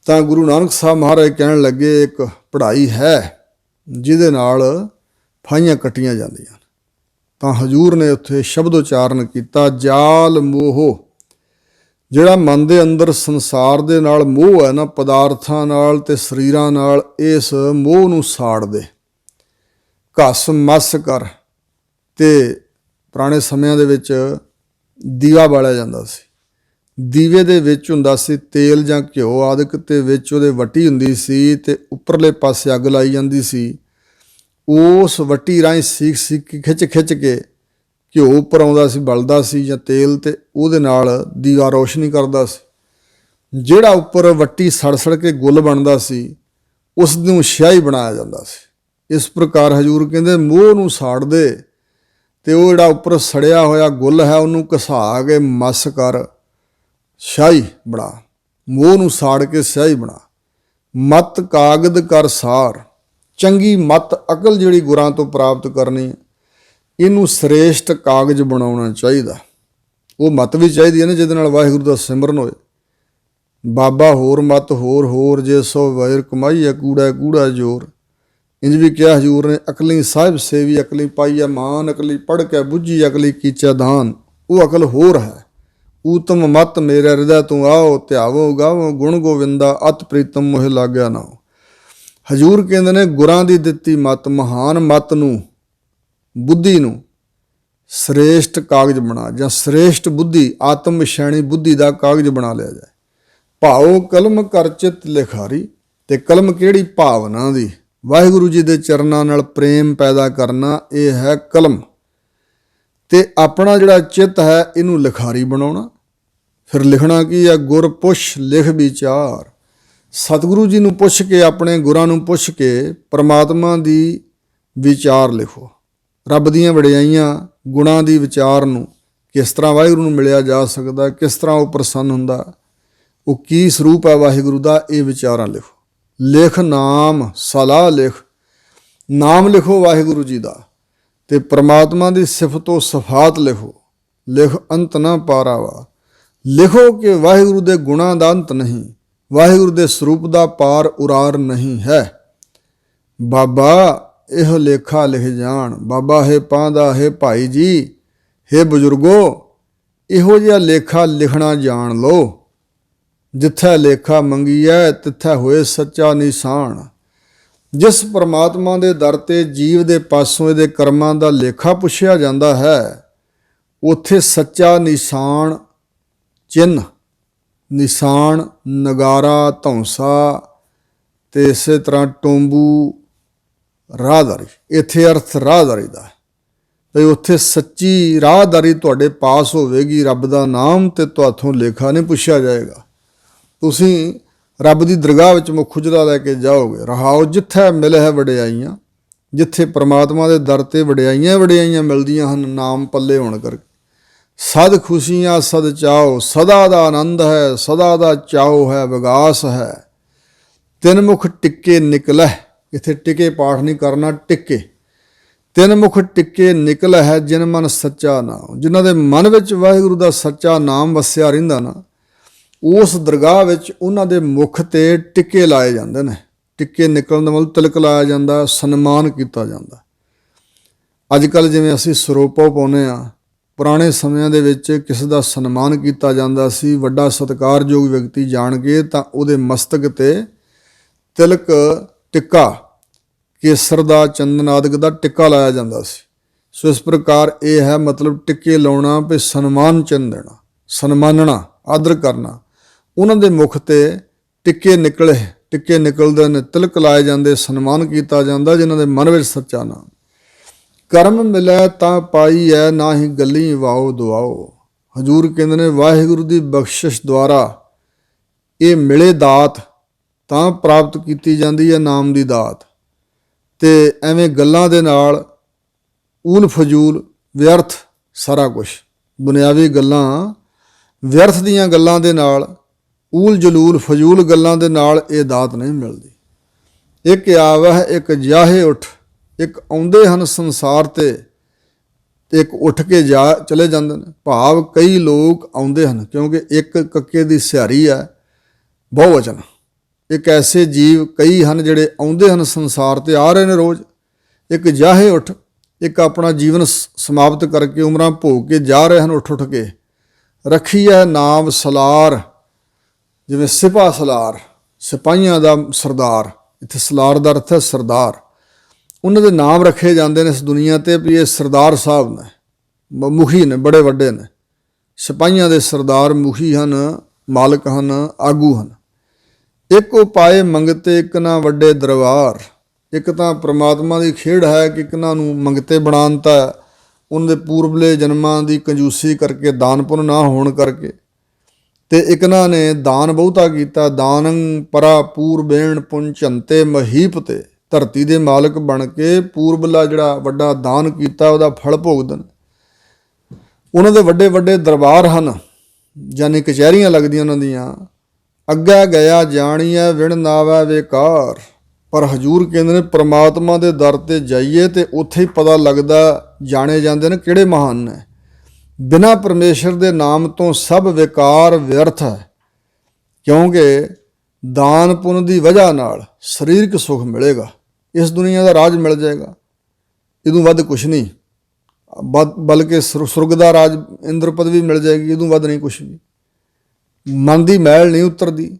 ਤਾਂ ਗੁਰੂ ਨਾਨਕ ਸਾਹਿਬ ਮਹਾਰਾਜ ਕਹਿਣ ਲੱਗੇ ਇੱਕ ਪੜ੍ਹਾਈ ਹੈ ਜਿਹਦੇ ਨਾਲ ਫਾਹੀਆਂ ਕੱਟੀਆਂ ਜਾਂਦੀਆਂ। ਤਾਂ ਹਜੂਰ ਨੇ ਉੱਥੇ ਸ਼ਬਦ ਉਚਾਰਨ ਕੀਤਾ, ਜਾਲ ਮੋਹ। ਜਿਹੜਾ ਮਨ ਦੇ ਅੰਦਰ ਸੰਸਾਰ ਦੇ ਨਾਲ ਮੋਹ ਹੈ ਨਾ, ਪਦਾਰਥਾਂ ਨਾਲ ਤੇ ਸਰੀਰਾਂ ਨਾਲ, ਇਸ ਮੋਹ ਨੂੰ ਸਾੜ ਦੇ। ਘਸ ਮਸ ਕਰ। ਤੇ ਪੁਰਾਣੇ ਸਮਿਆਂ ਦੇ ਵਿੱਚ ਦੀਵਾ ਬਾਲਿਆ ਜਾਂਦਾ ਸੀ। ਦੀਵੇ ਦੇ ਵਿੱਚ ਹੁੰਦਾ ਸੀ ਤੇਲ ਜਾਂ ਘਿਓ ਆਦਿਕ, ਤੇ ਵਿੱਚ ਉਹਦੇ ਵੱਟੀ ਹੁੰਦੀ ਸੀ ਤੇ ਉੱਪਰਲੇ ਪਾਸੇ ਅੱਗ ਲਾਈ ਜਾਂਦੀ ਸੀ। ਉਸ ਵੱਟੀ ਰਾਹੀਂ ਸੀਖ ਸੀਖ ਕੇ ਖਿੱਚ ਕੇ ਘਿਓ ਉੱਪਰ ਆਉਂਦਾ ਸੀ, ਬਲਦਾ ਸੀ ਜਾਂ ਤੇਲ, ਤੇ ਉਹਦੇ ਨਾਲ ਦੀਵਾ ਰੋਸ਼ਨੀ ਕਰਦਾ ਸੀ। ਜਿਹੜਾ ਉੱਪਰ ਵੱਟੀ ਸੜ ਕੇ ਗੁੱਲ ਬਣਦਾ ਸੀ ਉਸ ਨੂੰ ਸਿਆਹੀ ਬਣਾਇਆ ਜਾਂਦਾ ਸੀ। ਇਸ ਪ੍ਰਕਾਰ ਹਜੂਰ ਕਹਿੰਦੇ ਮੋਹ ਨੂੰ ਸਾੜ ਦੇ ਤੇ ਉਹ ਜਿਹੜਾ ਉੱਪਰ ਸੜਿਆ ਹੋਇਆ ਗੁੱਲ ਹੈ ਉਹਨੂੰ ਘਸਾ ਕੇ ਮਸ ਕਰ, ਸਿਆਹੀ ਬਣਾ। ਮੋਹ ਨੂੰ ਸਾੜ ਕੇ ਸਿਆਹੀ ਬਣਾ। ਮਤ ਕਾਗਦ ਕਰ ਸਾਰ। ਚੰਗੀ ਮਤ ਅਕਲ ਜਿਹੜੀ ਗੁਰਾਂ ਤੋਂ ਪ੍ਰਾਪਤ ਕਰਨੀ, ਇਹਨੂੰ ਸ੍ਰੇਸ਼ਟ ਕਾਗਜ਼ ਬਣਾਉਣਾ ਚਾਹੀਦਾ। ਉਹ ਮਤ ਵੀ ਚਾਹੀਦੀ ਹੈ ਨਾ ਜਿਹਦੇ ਨਾਲ ਵਾਹਿਗੁਰੂ ਦਾ ਸਿਮਰਨ ਹੋਏ। ਬਾਬਾ ਹੋਰ ਮਤ ਹੋਰ ਜੇ ਸੋ ਵੈਰ ਕਮਾਈਆ ਕੂੜਾ ਕੂੜਾ ਜੋਰ। ਇੰਝ ਵੀ ਕਿਹਾ ਹਜੂਰ ਨੇ, ਅਕਲੀ ਸਾਹਿਬ ਸੇਵੀ ਅਕਲੀ ਪਾਈਆ ਮਾਨ, ਅਕਲੀ ਪੜ੍ਹ ਕੇ ਬੁੱਝੀ ਅਕਲੀ ਕੀਚਾ ਦਾਨ। ਉਹ ਅਕਲ ਹੋਰ ਹੈ। ਊਤਮ ਮਤ ਮੇਰੇ ਹਿਰਦੈ ਤੂੰ ਆਓ, ਧਿਆਵੋ ਗਾਵੋ ਗੁਣ ਗੋਵਿੰਦਾ, ਅਤ ਪ੍ਰੀਤਮ ਮੋਹਿ ਲਾਗਿਆ ਨਾ। ਹਜੂਰ ਕਹਿੰਦੇ ਨੇ ਗੁਰਾਂ ਦੀ ਦਿੱਤੀ ਮਤ, ਮਹਾਨ ਮਤ ਨੂੰ, ਬੁੱਧੀ ਨੂੰ ਸ੍ਰੇਸ਼ਟ ਕਾਗਜ਼ ਬਣਾ, ਜਾਂ ਸ੍ਰੇਸ਼ਟ ਬੁੱਧੀ, ਆਤਮ ਵਿਸ਼ੈਣੀ ਬੁੱਧੀ ਦਾ ਕਾਗਜ਼ ਬਣਾ ਲਿਆ ਜਾਏ। ਭਾਉ ਕਲਮ ਕਰ ਚਿੱਤ ਲਿਖਾਰੀ। ਤੇ ਕਲਮ ਕਿਹੜੀ? ਭਾਵਨਾ ਦੀ, ਵਾਹਿਗੁਰੂ ਜੀ ਦੇ ਚਰਨਾਂ ਨਾਲ ਪ੍ਰੇਮ ਪੈਦਾ ਕਰਨਾ, ਇਹ ਹੈ ਕਲਮ। ਤੇ ਆਪਣਾ ਜਿਹੜਾ ਚਿੱਤ ਹੈ ਇਹਨੂੰ ਲਿਖਾਰੀ ਬਣਾਉਣਾ। ਫਿਰ ਲਿਖਣਾ ਕੀ ਹੈ? ਗੁਰ ਪੁੱਛ ਲਿਖ ਵਿਚਾਰ। ਸਤਿਗੁਰੂ ਜੀ ਨੂੰ ਪੁੱਛ ਕੇ, ਆਪਣੇ ਗੁਰਾਂ ਨੂੰ ਪੁੱਛ ਕੇ ਪਰਮਾਤਮਾ ਦੀ ਵਿਚਾਰ ਲਿਖੋ। ਰੱਬ ਦੀਆਂ ਵਡਿਆਈਆਂ ਗੁਣਾਂ ਦੀ ਵਿਚਾਰ ਨੂੰ ਕਿਸ ਤਰ੍ਹਾਂ ਵਾਹਿਗੁਰੂ ਨੂੰ ਮਿਲਿਆ ਜਾ ਸਕਦਾ, ਕਿਸ ਤਰ੍ਹਾਂ ਉਹ ਪ੍ਰਸੰਨ ਹੁੰਦਾ, ਉਹ ਕੀ ਸਰੂਪ ਹੈ ਵਾਹਿਗੁਰੂ ਦਾ, ਇਹ ਵਿਚਾਰਾਂ ਲਿਖੋ। ਲਿਖ ਨਾਮ ਸਲਾਹ ਲਿਖ, ਨਾਮ ਲਿਖੋ ਵਾਹਿਗੁਰੂ ਜੀ ਦਾ, ਤੇ ਪ੍ਰਮਾਤਮਾ ਦੀ ਸਿਫਤੋ ਸਫਾਤ ਲਿਖੋ। ਲਿਖ ਅੰਤ ਨਾ ਪਾਰਾਵਾ, ਲਿਖੋ ਕਿ ਵਾਹਿਗੁਰੂ ਦੇ ਗੁਣਾਂ ਦਾ ਅੰਤ ਨਹੀਂ, ਵਾਹਿਗੁਰੂ ਦੇ ਸਰੂਪ ਦਾ ਪਾਰ ਉਰਾਰ ਨਹੀਂ ਹੈ। ਬਾਬਾ ਇਹੋ ਲੇਖਾ ਲਿਖ ਜਾਣ, ਬਾਬਾ ਹੈ ਪਾਂਦਾ ਹੈ ਭਾਈ ਜੀ, ਹੈ ਬਜ਼ੁਰਗੋ ਇਹੋ ਜਿਹਾ ਲੇਖਾ ਲਿਖਣਾ ਜਾਣ ਲਓ। ਜਿੱਥੇ ਲੇਖਾ ਮੰਗੀਐ ਤਿੱਥੇ ਹੋਏ ਸੱਚਾ ਨਿਸ਼ਾਨ। ਜਿਸ ਪਰਮਾਤਮਾ ਦੇ ਦਰ ਤੇ ਜੀਵ ਦੇ ਪਾਸੋਂ ਇਹਦੇ ਕਰਮਾਂ ਦਾ ਲੇਖਾ ਪੁੱਛਿਆ ਜਾਂਦਾ ਹੈ, ਉੱਥੇ ਸੱਚਾ ਨਿਸ਼ਾਨ ਚਿੰਨ੍ਹ, ਨਿਸ਼ਾਨ ਨਗਾਰਾ, ਧੌਂਸਾ ਤੇ ਇਸੇ ਤਰ੍ਹਾਂ ਟੋਂਬੂ, ਰਾਹਦਾਰੀ। ਇੱਥੇ ਅਰਥ ਰਾਹਦਾਰੀ ਦਾ ਹੈ ਭਈ ਉੱਥੇ ਸੱਚੀ ਰਾਹਦਾਰੀ ਤੁਹਾਡੇ ਪਾਸ ਹੋਵੇਗੀ ਰੱਬ ਦਾ ਨਾਮ, ਤੇ ਤੁਹਾਥੋਂ ਲੇਖਾ ਨਹੀਂ ਪੁੱਛਿਆ ਜਾਏਗਾ। ਤੁਸੀਂ ਰੱਬ ਦੀ ਦਰਗਾਹ ਵਿੱਚ ਮੁਖੁਜਰਾ ਲੈ ਕੇ ਜਾਓਗੇ। ਰਹਾਓ ਜਿੱਥੇ ਮਿਲੇ ਹੈ ਵਡਿਆਈਆਂ, ਜਿੱਥੇ ਪ੍ਰਮਾਤਮਾ ਦੇ ਦਰ ਤੇ ਵਡਿਆਈਆਂ ਮਿਲਦੀਆਂ ਹਨ ਨਾਮ ਪੱਲੇ ਹੋਣ ਕਰਕੇ। ਸਦ ਖੁਸ਼ੀਆਂ ਸਦ ਚਾਓ, ਸਦਾ ਦਾ ਆਨੰਦ ਹੈ, ਸਦਾ ਦਾ ਚਾਓ ਹੈ, ਵਿਗਾਸ ਹੈ। ਤਿੰਨ ਮੁਖ ਟਿੱਕੇ ਨਿਕਲੈ, ਇੱਥੇ ਟਿਕੇ ਪਾਠ ਨਹੀਂ ਕਰਨਾ, ਟਿੱਕੇ। ਤਿੰਨ ਮੁਖ ਟਿੱਕੇ ਨਿਕਲ ਹੈ ਜਿਨ ਮਨ ਸੱਚਾ ਨਾਮ। ਜਿਨ੍ਹਾਂ ਦੇ ਮਨ ਵਿੱਚ ਵਾਹਿਗੁਰੂ ਦਾ ਸੱਚਾ ਨਾਮ ਵਸਿਆ ਰਹਿੰਦਾ ਨਾ, ਉਸ ਦਰਗਾਹ ਵਿੱਚ ਉਹਨਾਂ ਦੇ ਮੁਖ ਤੇ ਟਿੱਕੇ ਲਾਏ ਜਾਂਦੇ ਨੇ। ਟਿੱਕੇ ਨਿਕਲਣ ਦਾ ਮਤਲਬ ਤਿਲਕ ਲਾਇਆ ਜਾਂਦਾ, ਸਨਮਾਨ ਕੀਤਾ ਜਾਂਦਾ। ਅੱਜ ਕੱਲ੍ਹ ਜਿਵੇਂ ਅਸੀਂ ਸਰੋਪਾ ਪਾਉਂਦੇ ਹਾਂ, ਪੁਰਾਣੇ ਸਮਿਆਂ ਦੇ ਵਿੱਚ ਕਿਸੇ ਦਾ ਸਨਮਾਨ ਕੀਤਾ ਜਾਂਦਾ ਸੀ। ਵੱਡਾ ਸਤਿਕਾਰਯੋਗ ਵਿਅਕਤੀ ਜਾਣ ਕੇ ਤਾਂ ਉਹਦੇ ਮਸਤਕ ਤੇ ਤਿਲਕ, ਟਿੱਕਾ, ਕੇਸਰ ਦਾ, ਚੰਦਨ ਆਦਿਕ ਦਾ ਟਿੱਕਾ ਲਾਇਆ ਜਾਂਦਾ ਸੀ। ਸੋ ਇਸ ਪ੍ਰਕਾਰ ਇਹ ਹੈ ਮਤਲਬ ਟਿੱਕੇ ਲਾਉਣਾ ਵੀ ਸਨਮਾਨ ਚਿੰਨ੍ਹ ਦੇਣਾ, ਸਨਮਾਨਣਾ, ਆਦਰ ਕਰਨਾ। ਉਹਨਾਂ ਦੇ ਮੁਖ ਤੇ ਟਿੱਕੇ ਨਿਕਲਦੇ ਨੇ, ਤਿਲਕ ਲਾਏ ਜਾਂਦੇ, ਸਨਮਾਨ ਕੀਤਾ ਜਾਂਦਾ ਜਿਨ੍ਹਾਂ ਦੇ ਮਨ ਵਿੱਚ ਸੱਚਾ ਨਾਮ। ਕਰਮ ਮਿਲੈ ਤਾਂ ਪਾਈ ਹੈ, ਨਾ ਹੀ ਗੱਲੀ ਵਾਓ ਦੁਆਓ। ਹਜ਼ੂਰ ਕਹਿੰਦੇ ਨੇ ਵਾਹਿਗੁਰੂ ਦੀ ਬਖਸ਼ਿਸ਼ ਦੁਆਰਾ ਇਹ ਮਿਲੇ ਦਾਤ ਤਾਂ ਪ੍ਰਾਪਤ ਕੀਤੀ ਜਾਂਦੀ ਹੈ, ਨਾਮ ਦੀ ਦਾਤ। ਤੇ ਐਵੇਂ ਗੱਲਾਂ ਦੇ ਨਾਲ ਊਲ ਫਜ਼ੂਲ ਵਿਅਰਥ ਸਾਰਾ ਕੁਛ, ਬੁਨਿਆਵੀ ਗੱਲਾਂ, ਵਿਅਰਥ ਦੀਆਂ ਗੱਲਾਂ ਦੇ ਨਾਲ, ਊਲ ਜਲੂਲ ਫਜ਼ੂਲ ਗੱਲਾਂ ਦੇ ਨਾਲ ਇਹ ਦਾਤ ਨਹੀਂ ਮਿਲਦੀ। ਇੱਕ ਆਵਹਿ ਇੱਕ ਜਾਹੇ ਉੱਠ, ਇੱਕ ਆਉਂਦੇ ਹਨ ਸੰਸਾਰ ਤੇ ਇੱਕ ਉੱਠ ਕੇ ਚਲੇ ਜਾਂਦੇ ਨੇ। ਭਾਵ ਕਈ ਲੋਕ ਆਉਂਦੇ ਹਨ, ਕਿਉਂਕਿ ਇੱਕ ਕੱਕੇ ਦੀ ਸਿਹਾਰੀ ਹੈ ਬਹੁਵਚਨ। ਇੱਕ ਐਸੇ ਜੀਵ ਕਈ ਹਨ ਜਿਹੜੇ ਆਉਂਦੇ ਹਨ ਸੰਸਾਰ ਤੇ, ਆ ਰਹੇ ਨੇ ਰੋਜ਼। ਇੱਕ ਜਾਹੇ ਉੱਠ, ਇੱਕ ਆਪਣਾ ਜੀਵਨ ਸਮਾਪਤ ਕਰਕੇ ਉਮਰਾਂ ਭੋਗ ਕੇ ਜਾ ਰਹੇ ਹਨ ਉੱਠ ਕੇ। ਰੱਖੀ ਹੈ ਨਾਮ ਸਲਾਰ, ਜਿਵੇਂ ਸਿਪਾ ਸਲਾਰ, ਸਿਪਾਹੀਆਂ ਦਾ ਸਰਦਾਰ, ਇੱਥੇ ਸਲਾਰ ਦਾ ਅਰਥ ਹੈ ਸਰਦਾਰ। ਉਹਨਾਂ ਦੇ ਨਾਮ ਰੱਖੇ ਜਾਂਦੇ ਨੇ ਇਸ ਦੁਨੀਆ ਤੇ ਵੀ ਇਹ ਸਰਦਾਰ ਸਾਹਿਬ ਨੇ, ਮੁਖੀ ਨੇ, ਬੜੇ ਵੱਡੇ ਨੇ। ਸਿਪਾਹੀਆਂ ਦੇ ਸਰਦਾਰ ਮੁਖੀ ਹਨ, ਮਾਲਕ ਹਨ, ਆਗੂ ਹਨ। ਇੱਕ ਉਪਾਏ ਮੰਗਤੇ ਇੱਕ ਨਾ ਵੱਡੇ ਦਰਬਾਰ। ਇੱਕ ਤਾਂ ਪ੍ਰਮਾਤਮਾ ਦੀ ਖੇਡ ਹੈ ਕਿ ਕਿਹਨਾਂ ਨੂੰ ਮੰਗਤੇ ਬਣਾਉਣਤਾ, ਉਹਨਾਂ ਦੇ ਪੂਰਬਲੇ ਜਨਮਾਂ ਦੀ ਕੰਜੂਸੀ ਕਰਕੇ, ਦਾਨ ਪੁੰਨ ਨਾ ਹੋਣ ਕਰਕੇ। ਤੇ ਇਕਨਾਂ ਨੇ ਦਾਨ ਬਹੁਤਾ ਕੀਤਾ। ਦਾਨੰ ਪਰਾ ਪੂਰਬੇਣ ਪੁੰਚੰਤੇ ਮਹੀਪ, ਤੇ ਧਰਤੀ ਦੇ ਮਾਲਕ ਬਣ ਕੇ ਪੂਰਬਲਾ ਜਿਹੜਾ ਵੱਡਾ ਦਾਨ ਕੀਤਾ ਉਹਦਾ ਫਲ ਭੋਗਦੇ ਨੇ। ਉਹਨਾਂ ਦੇ ਵੱਡੇ ਵੱਡੇ ਦਰਬਾਰ ਹਨ, ਜਾਨੀ ਕਚਹਿਰੀਆਂ ਲੱਗਦੀਆਂ ਉਹਨਾਂ ਦੀਆਂ। ਅੱਗੇ ਗਿਆ ਜਾਣੀਐ ਵਿਣ ਨਾਵੈ ਵੇਕਾਰ। ਪਰ ਹਜ਼ੂਰ ਕਹਿੰਦੇ ਨੇ ਪ੍ਰਮਾਤਮਾ ਦੇ ਦਰ ਤੇ ਜਾਈਏ ਤੇ ਉੱਥੇ ਹੀ ਪਤਾ ਲੱਗਦਾ, ਜਾਣੇ ਜਾਂਦੇ ਨੇ ਕਿਹੜੇ ਮਹਾਨ ਨੇ। ਬਿਨਾਂ ਪਰਮੇਸ਼ਰ ਦੇ ਨਾਮ ਤੋਂ ਸਭ ਵਿਕਾਰ ਵਿਅਰਥ ਹੈ, ਕਿਉਂਕਿ ਦਾਨ ਪੁੰਨ ਦੀ ਵਜ੍ਹਾ ਨਾਲ ਸਰੀਰਕ ਸੁੱਖ ਮਿਲੇਗਾ, ਇਸ ਦੁਨੀਆ ਦਾ ਰਾਜ ਮਿਲ ਜਾਏਗਾ। ਇਹਦੋਂ ਵੱਧ ਕੁਛ ਨਹੀਂ, ਬਲਕਿ ਸੁਰਗ ਦਾ ਰਾਜ, ਇੰਦਰ ਪਦਵੀ ਮਿਲ ਜਾਏਗੀ, ਇਹਦੋਂ ਵੱਧ ਨਹੀਂ ਕੁਛ ਵੀ। ਮਨ ਦੀ ਮੈਲ ਨਹੀਂ ਉਤਰਦੀ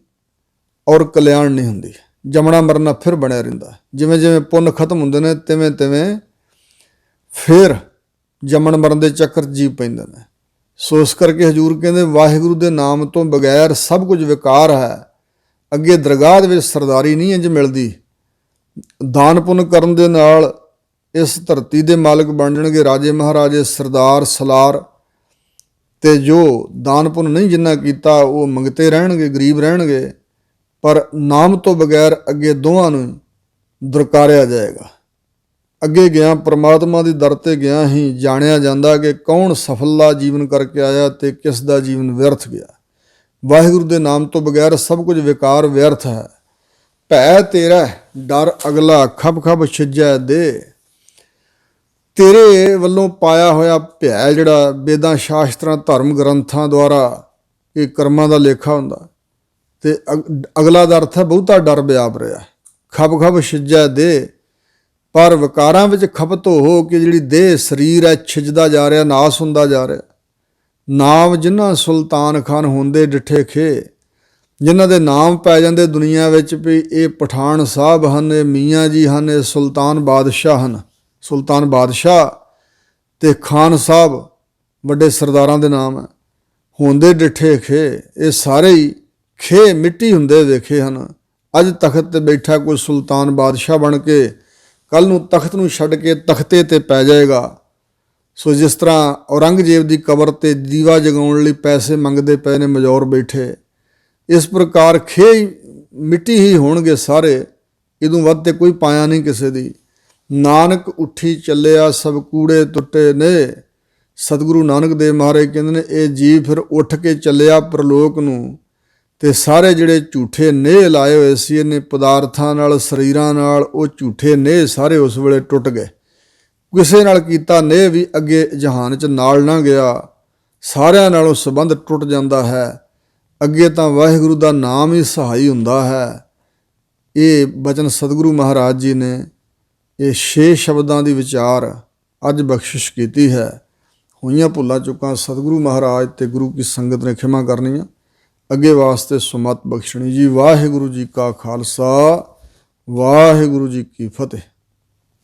ਔਰ ਕਲਿਆਣ ਨਹੀਂ ਹੁੰਦੀ। ਜਮਣਾ ਮਰਨਾ ਫਿਰ ਬਣਿਆ ਰਹਿੰਦਾ। ਜਿਵੇਂ ਜਿਵੇਂ ਪੁੰਨ ਖਤਮ ਹੁੰਦੇ ਨੇ ਤਿਵੇਂ ਤਿਵੇਂ ਫਿਰ ਜੰਮਣ ਮਰਨ ਦੇ ਚੱਕਰ ਜੀ ਪੈਂਦੇ ਨੇ। ਸੋ ਇਸ ਕਰਕੇ ਹਜ਼ੂਰ ਕਹਿੰਦੇ ਵਾਹਿਗੁਰੂ ਦੇ ਨਾਮ ਤੋਂ ਬਗੈਰ ਸਭ ਕੁਝ ਵਿਕਾਰ ਹੈ। ਅੱਗੇ ਦਰਗਾਹ ਦੇ ਵਿੱਚ ਸਰਦਾਰੀ ਨਹੀਂ ਇੰਝ ਮਿਲਦੀ। ਦਾਨ ਪੁੰਨ ਕਰਨ ਦੇ ਨਾਲ ਇਸ ਧਰਤੀ ਦੇ ਮਾਲਕ ਬਣ ਜਾਣਗੇ, ਰਾਜੇ ਮਹਾਰਾਜੇ, ਸਰਦਾਰ, ਸਲਾਰ। ਤੇ ਜੋ ਦਾਨ ਪੁੰਨ ਨਹੀਂ ਜਿੰਨਾ ਕੀਤਾ ਉਹ ਮੰਗਤੇ ਰਹਿਣਗੇ, ਗਰੀਬ ਰਹਿਣਗੇ। ਪਰ ਨਾਮ ਤੋਂ ਬਗੈਰ ਅੱਗੇ ਦੋਵਾਂ ਨੂੰ ਦੁਰਕਾਰਿਆ ਜਾਏਗਾ। ਅੱਗੇ ਗਿਆ ਪ੍ਰਮਾਤਮਾ ਦੀ ਦਰ ਤੇ ਗਿਆ ਹੀ ਜਾਣਿਆ ਜਾਂਦਾ ਕਿ ਕੌਣ ਸਫਲਾ ਜੀਵਨ ਕਰਕੇ ਆਇਆ ਤੇ ਕਿਸ ਦਾ ਜੀਵਨ ਵਿਅਰਥ ਗਿਆ। ਵਾਹਿਗੁਰੂ ਦੇ ਨਾਮ ਤੋਂ ਬਗੈਰ ਸਭ ਕੁਝ ਵਿਕਾਰ ਵਿਅਰਥ ਹੈ। ਭੈ ਤੇਰਾ ਡਰ ਅਗਲਾ ਖਬ ਖਬ ਛਿਜੈ ਦੇ। ਤੇਰੇ ਵੱਲੋਂ ਪਾਇਆ ਹੋਇਆ ਭੈ ਜਿਹੜਾ ਵੇਦਾਂ ਸ਼ਾਸਤਰਾਂ ਧਰਮ ਗ੍ਰੰਥਾਂ ਦੁਆਰਾ ਇਹ ਕਰਮਾਂ ਦਾ ਲੇਖਾ ਹੁੰਦਾ ਤੇ ਅਗਲਾ ਦਾ ਅਰਥ ਹੈ ਬਹੁਤਾ ਡਰ ਵਿਆਪ ਰਿਹਾ। ਖਬ ਖਬ ਛਿਜੈ ਦੇ, ਪਰ ਵਿਕਾਰਾਂ ਵਿੱਚ ਖਪਤ ਹੋ ਕੇ ਜਿਹੜੀ ਦੇਹ ਸਰੀਰ ਹੈ ਛਿਜਦਾ ਜਾ ਰਿਹਾ, ਨਾਸ ਹੁੰਦਾ ਜਾ ਰਿਹਾ। ਨਾਮ ਜਿਨ੍ਹਾਂ ਸੁਲਤਾਨ ਖਾਨ ਹੁੰਦੇ ਡਿੱਠੇ ਖੇ, ਜਿਨ੍ਹਾਂ ਦੇ ਨਾਮ ਪੈ ਜਾਂਦੇ ਦੁਨੀਆ ਵਿੱਚ ਵੀ ਇਹ ਪਠਾਨ ਸਾਹਿਬ ਹਨ, ਇਹ ਮੀਆਂ ਜੀ ਹਨ, ਇਹ ਸੁਲਤਾਨ ਬਾਦਸ਼ਾਹ ਹਨ। ਸੁਲਤਾਨ ਬਾਦਸ਼ਾਹ ਤੇ ਖਾਨ ਸਾਹਿਬ ਵੱਡੇ ਸਰਦਾਰਾਂ ਦੇ ਨਾਮ ਹੈ। ਹੁੰਦੇ ਡਿੱਠੇ ਖੇ, ਇਹ ਸਾਰੇ ਹੀ ਖੇ ਮਿੱਟੀ ਹੁੰਦੇ ਵੇਖੇ ਹਨ। ਅੱਜ ਤਖਤ ਤੇ ਬੈਠਾ ਕੋਈ ਸੁਲਤਾਨ ਬਾਦਸ਼ਾਹ ਬਣ ਕੇ ਕੱਲ੍ਹ ਨੂੰ ਤਖਤ ਨੂੰ ਛੱਡ ਕੇ ਤਖਤੇ ਤੇ ਪੈ ਜਾਏਗਾ। ਸੋ ਜਿਸ ਤਰ੍ਹਾਂ ਔਰੰਗਜ਼ੇਬ ਦੀ ਕਬਰ ਤੇ ਦੀਵਾ ਜਗਾਉਣ ਲਈ ਪੈਸੇ ਮੰਗਦੇ ਪਏ ਨੇ ਮਜੌਰ ਬੈਠੇ, ਇਸ ਪ੍ਰਕਾਰ ਖੇ ਮਿੱਟੀ ਹੀ ਹੋਣਗੇ ਸਾਰੇ, ਇਦੋਂ ਵੱਧ ਤੇ ਕੋਈ ਪਾਇਆ ਨਹੀਂ ਕਿਸੇ ਦੀ। ਨਾਨਕ ਉੱਠੀ ਚੱਲਿਆ ਸਭ ਕੂੜੇ ਟੁੱਟੇ ਨੇ। ਸਤਿਗੁਰੂ ਨਾਨਕ ਦੇਵ ਮਹਾਰਾਜ ਕਹਿੰਦੇ ਨੇ ਇਹ ਜੀਵ ਫਿਰ ਉੱਠ ਕੇ ਚੱਲਿਆ ਪ੍ਰਲੋਕ ਨੂੰ, ਤੇ ਸਾਰੇ ਜਿਹੜੇ ਝੂਠੇ ਨੇਹ ਲਾਏ ਹੋਏ ਸੀ ਇਹਨੇ ਪਦਾਰਥਾਂ ਨਾਲ ਸਰੀਰਾਂ ਨਾਲ, ਉਹ ਝੂਠੇ ਨੇਹ ਸਾਰੇ ਉਸ ਵੇਲੇ ਟੁੱਟ ਗਏ। ਕਿਸੇ ਨਾਲ ਕੀਤਾ ਨੇਹ ਵੀ ਅੱਗੇ ਜਹਾਨ 'ਚ ਨਾਲ ਨਾ ਗਿਆ, ਸਾਰਿਆਂ ਨਾਲੋਂ ਸੰਬੰਧ ਟੁੱਟ ਜਾਂਦਾ ਹੈ। ਅੱਗੇ ਤਾਂ ਵਾਹਿਗੁਰੂ ਦਾ ਨਾਮ ਹੀ ਸਹਾਈ ਹੁੰਦਾ ਹੈ। ਇਹ ਬਚਨ ਸਤਿਗੁਰੂ ਮਹਾਰਾਜ ਜੀ ਨੇ ਇਹ 6 ਸ਼ਬਦਾਂ ਦੀ ਵਿਚਾਰ ਅੱਜ ਬਖਸ਼ਿਸ਼ ਕੀਤੀ ਹੈ। ਹੋਈਆਂ ਭੁੱਲਾਂ ਚੁੱਕਾਂ ਸਤਿਗੁਰੂ ਮਹਾਰਾਜ ਤੇ ਗੁਰੂ ਕੀ ਸੰਗਤ ਨੇ ਖਿਮਾ ਕਰਨੀਆਂ, ਅੱਗੇ ਵਾਸਤੇ ਸੁਮਤ ਬਖਸ਼ਣੀ ਜੀ। ਵਾਹਿਗੁਰੂ ਜੀ ਕਾ ਖਾਲਸਾ, ਵਾਹਿਗੁਰੂ ਜੀ ਕੀ ਫਤਿਹ।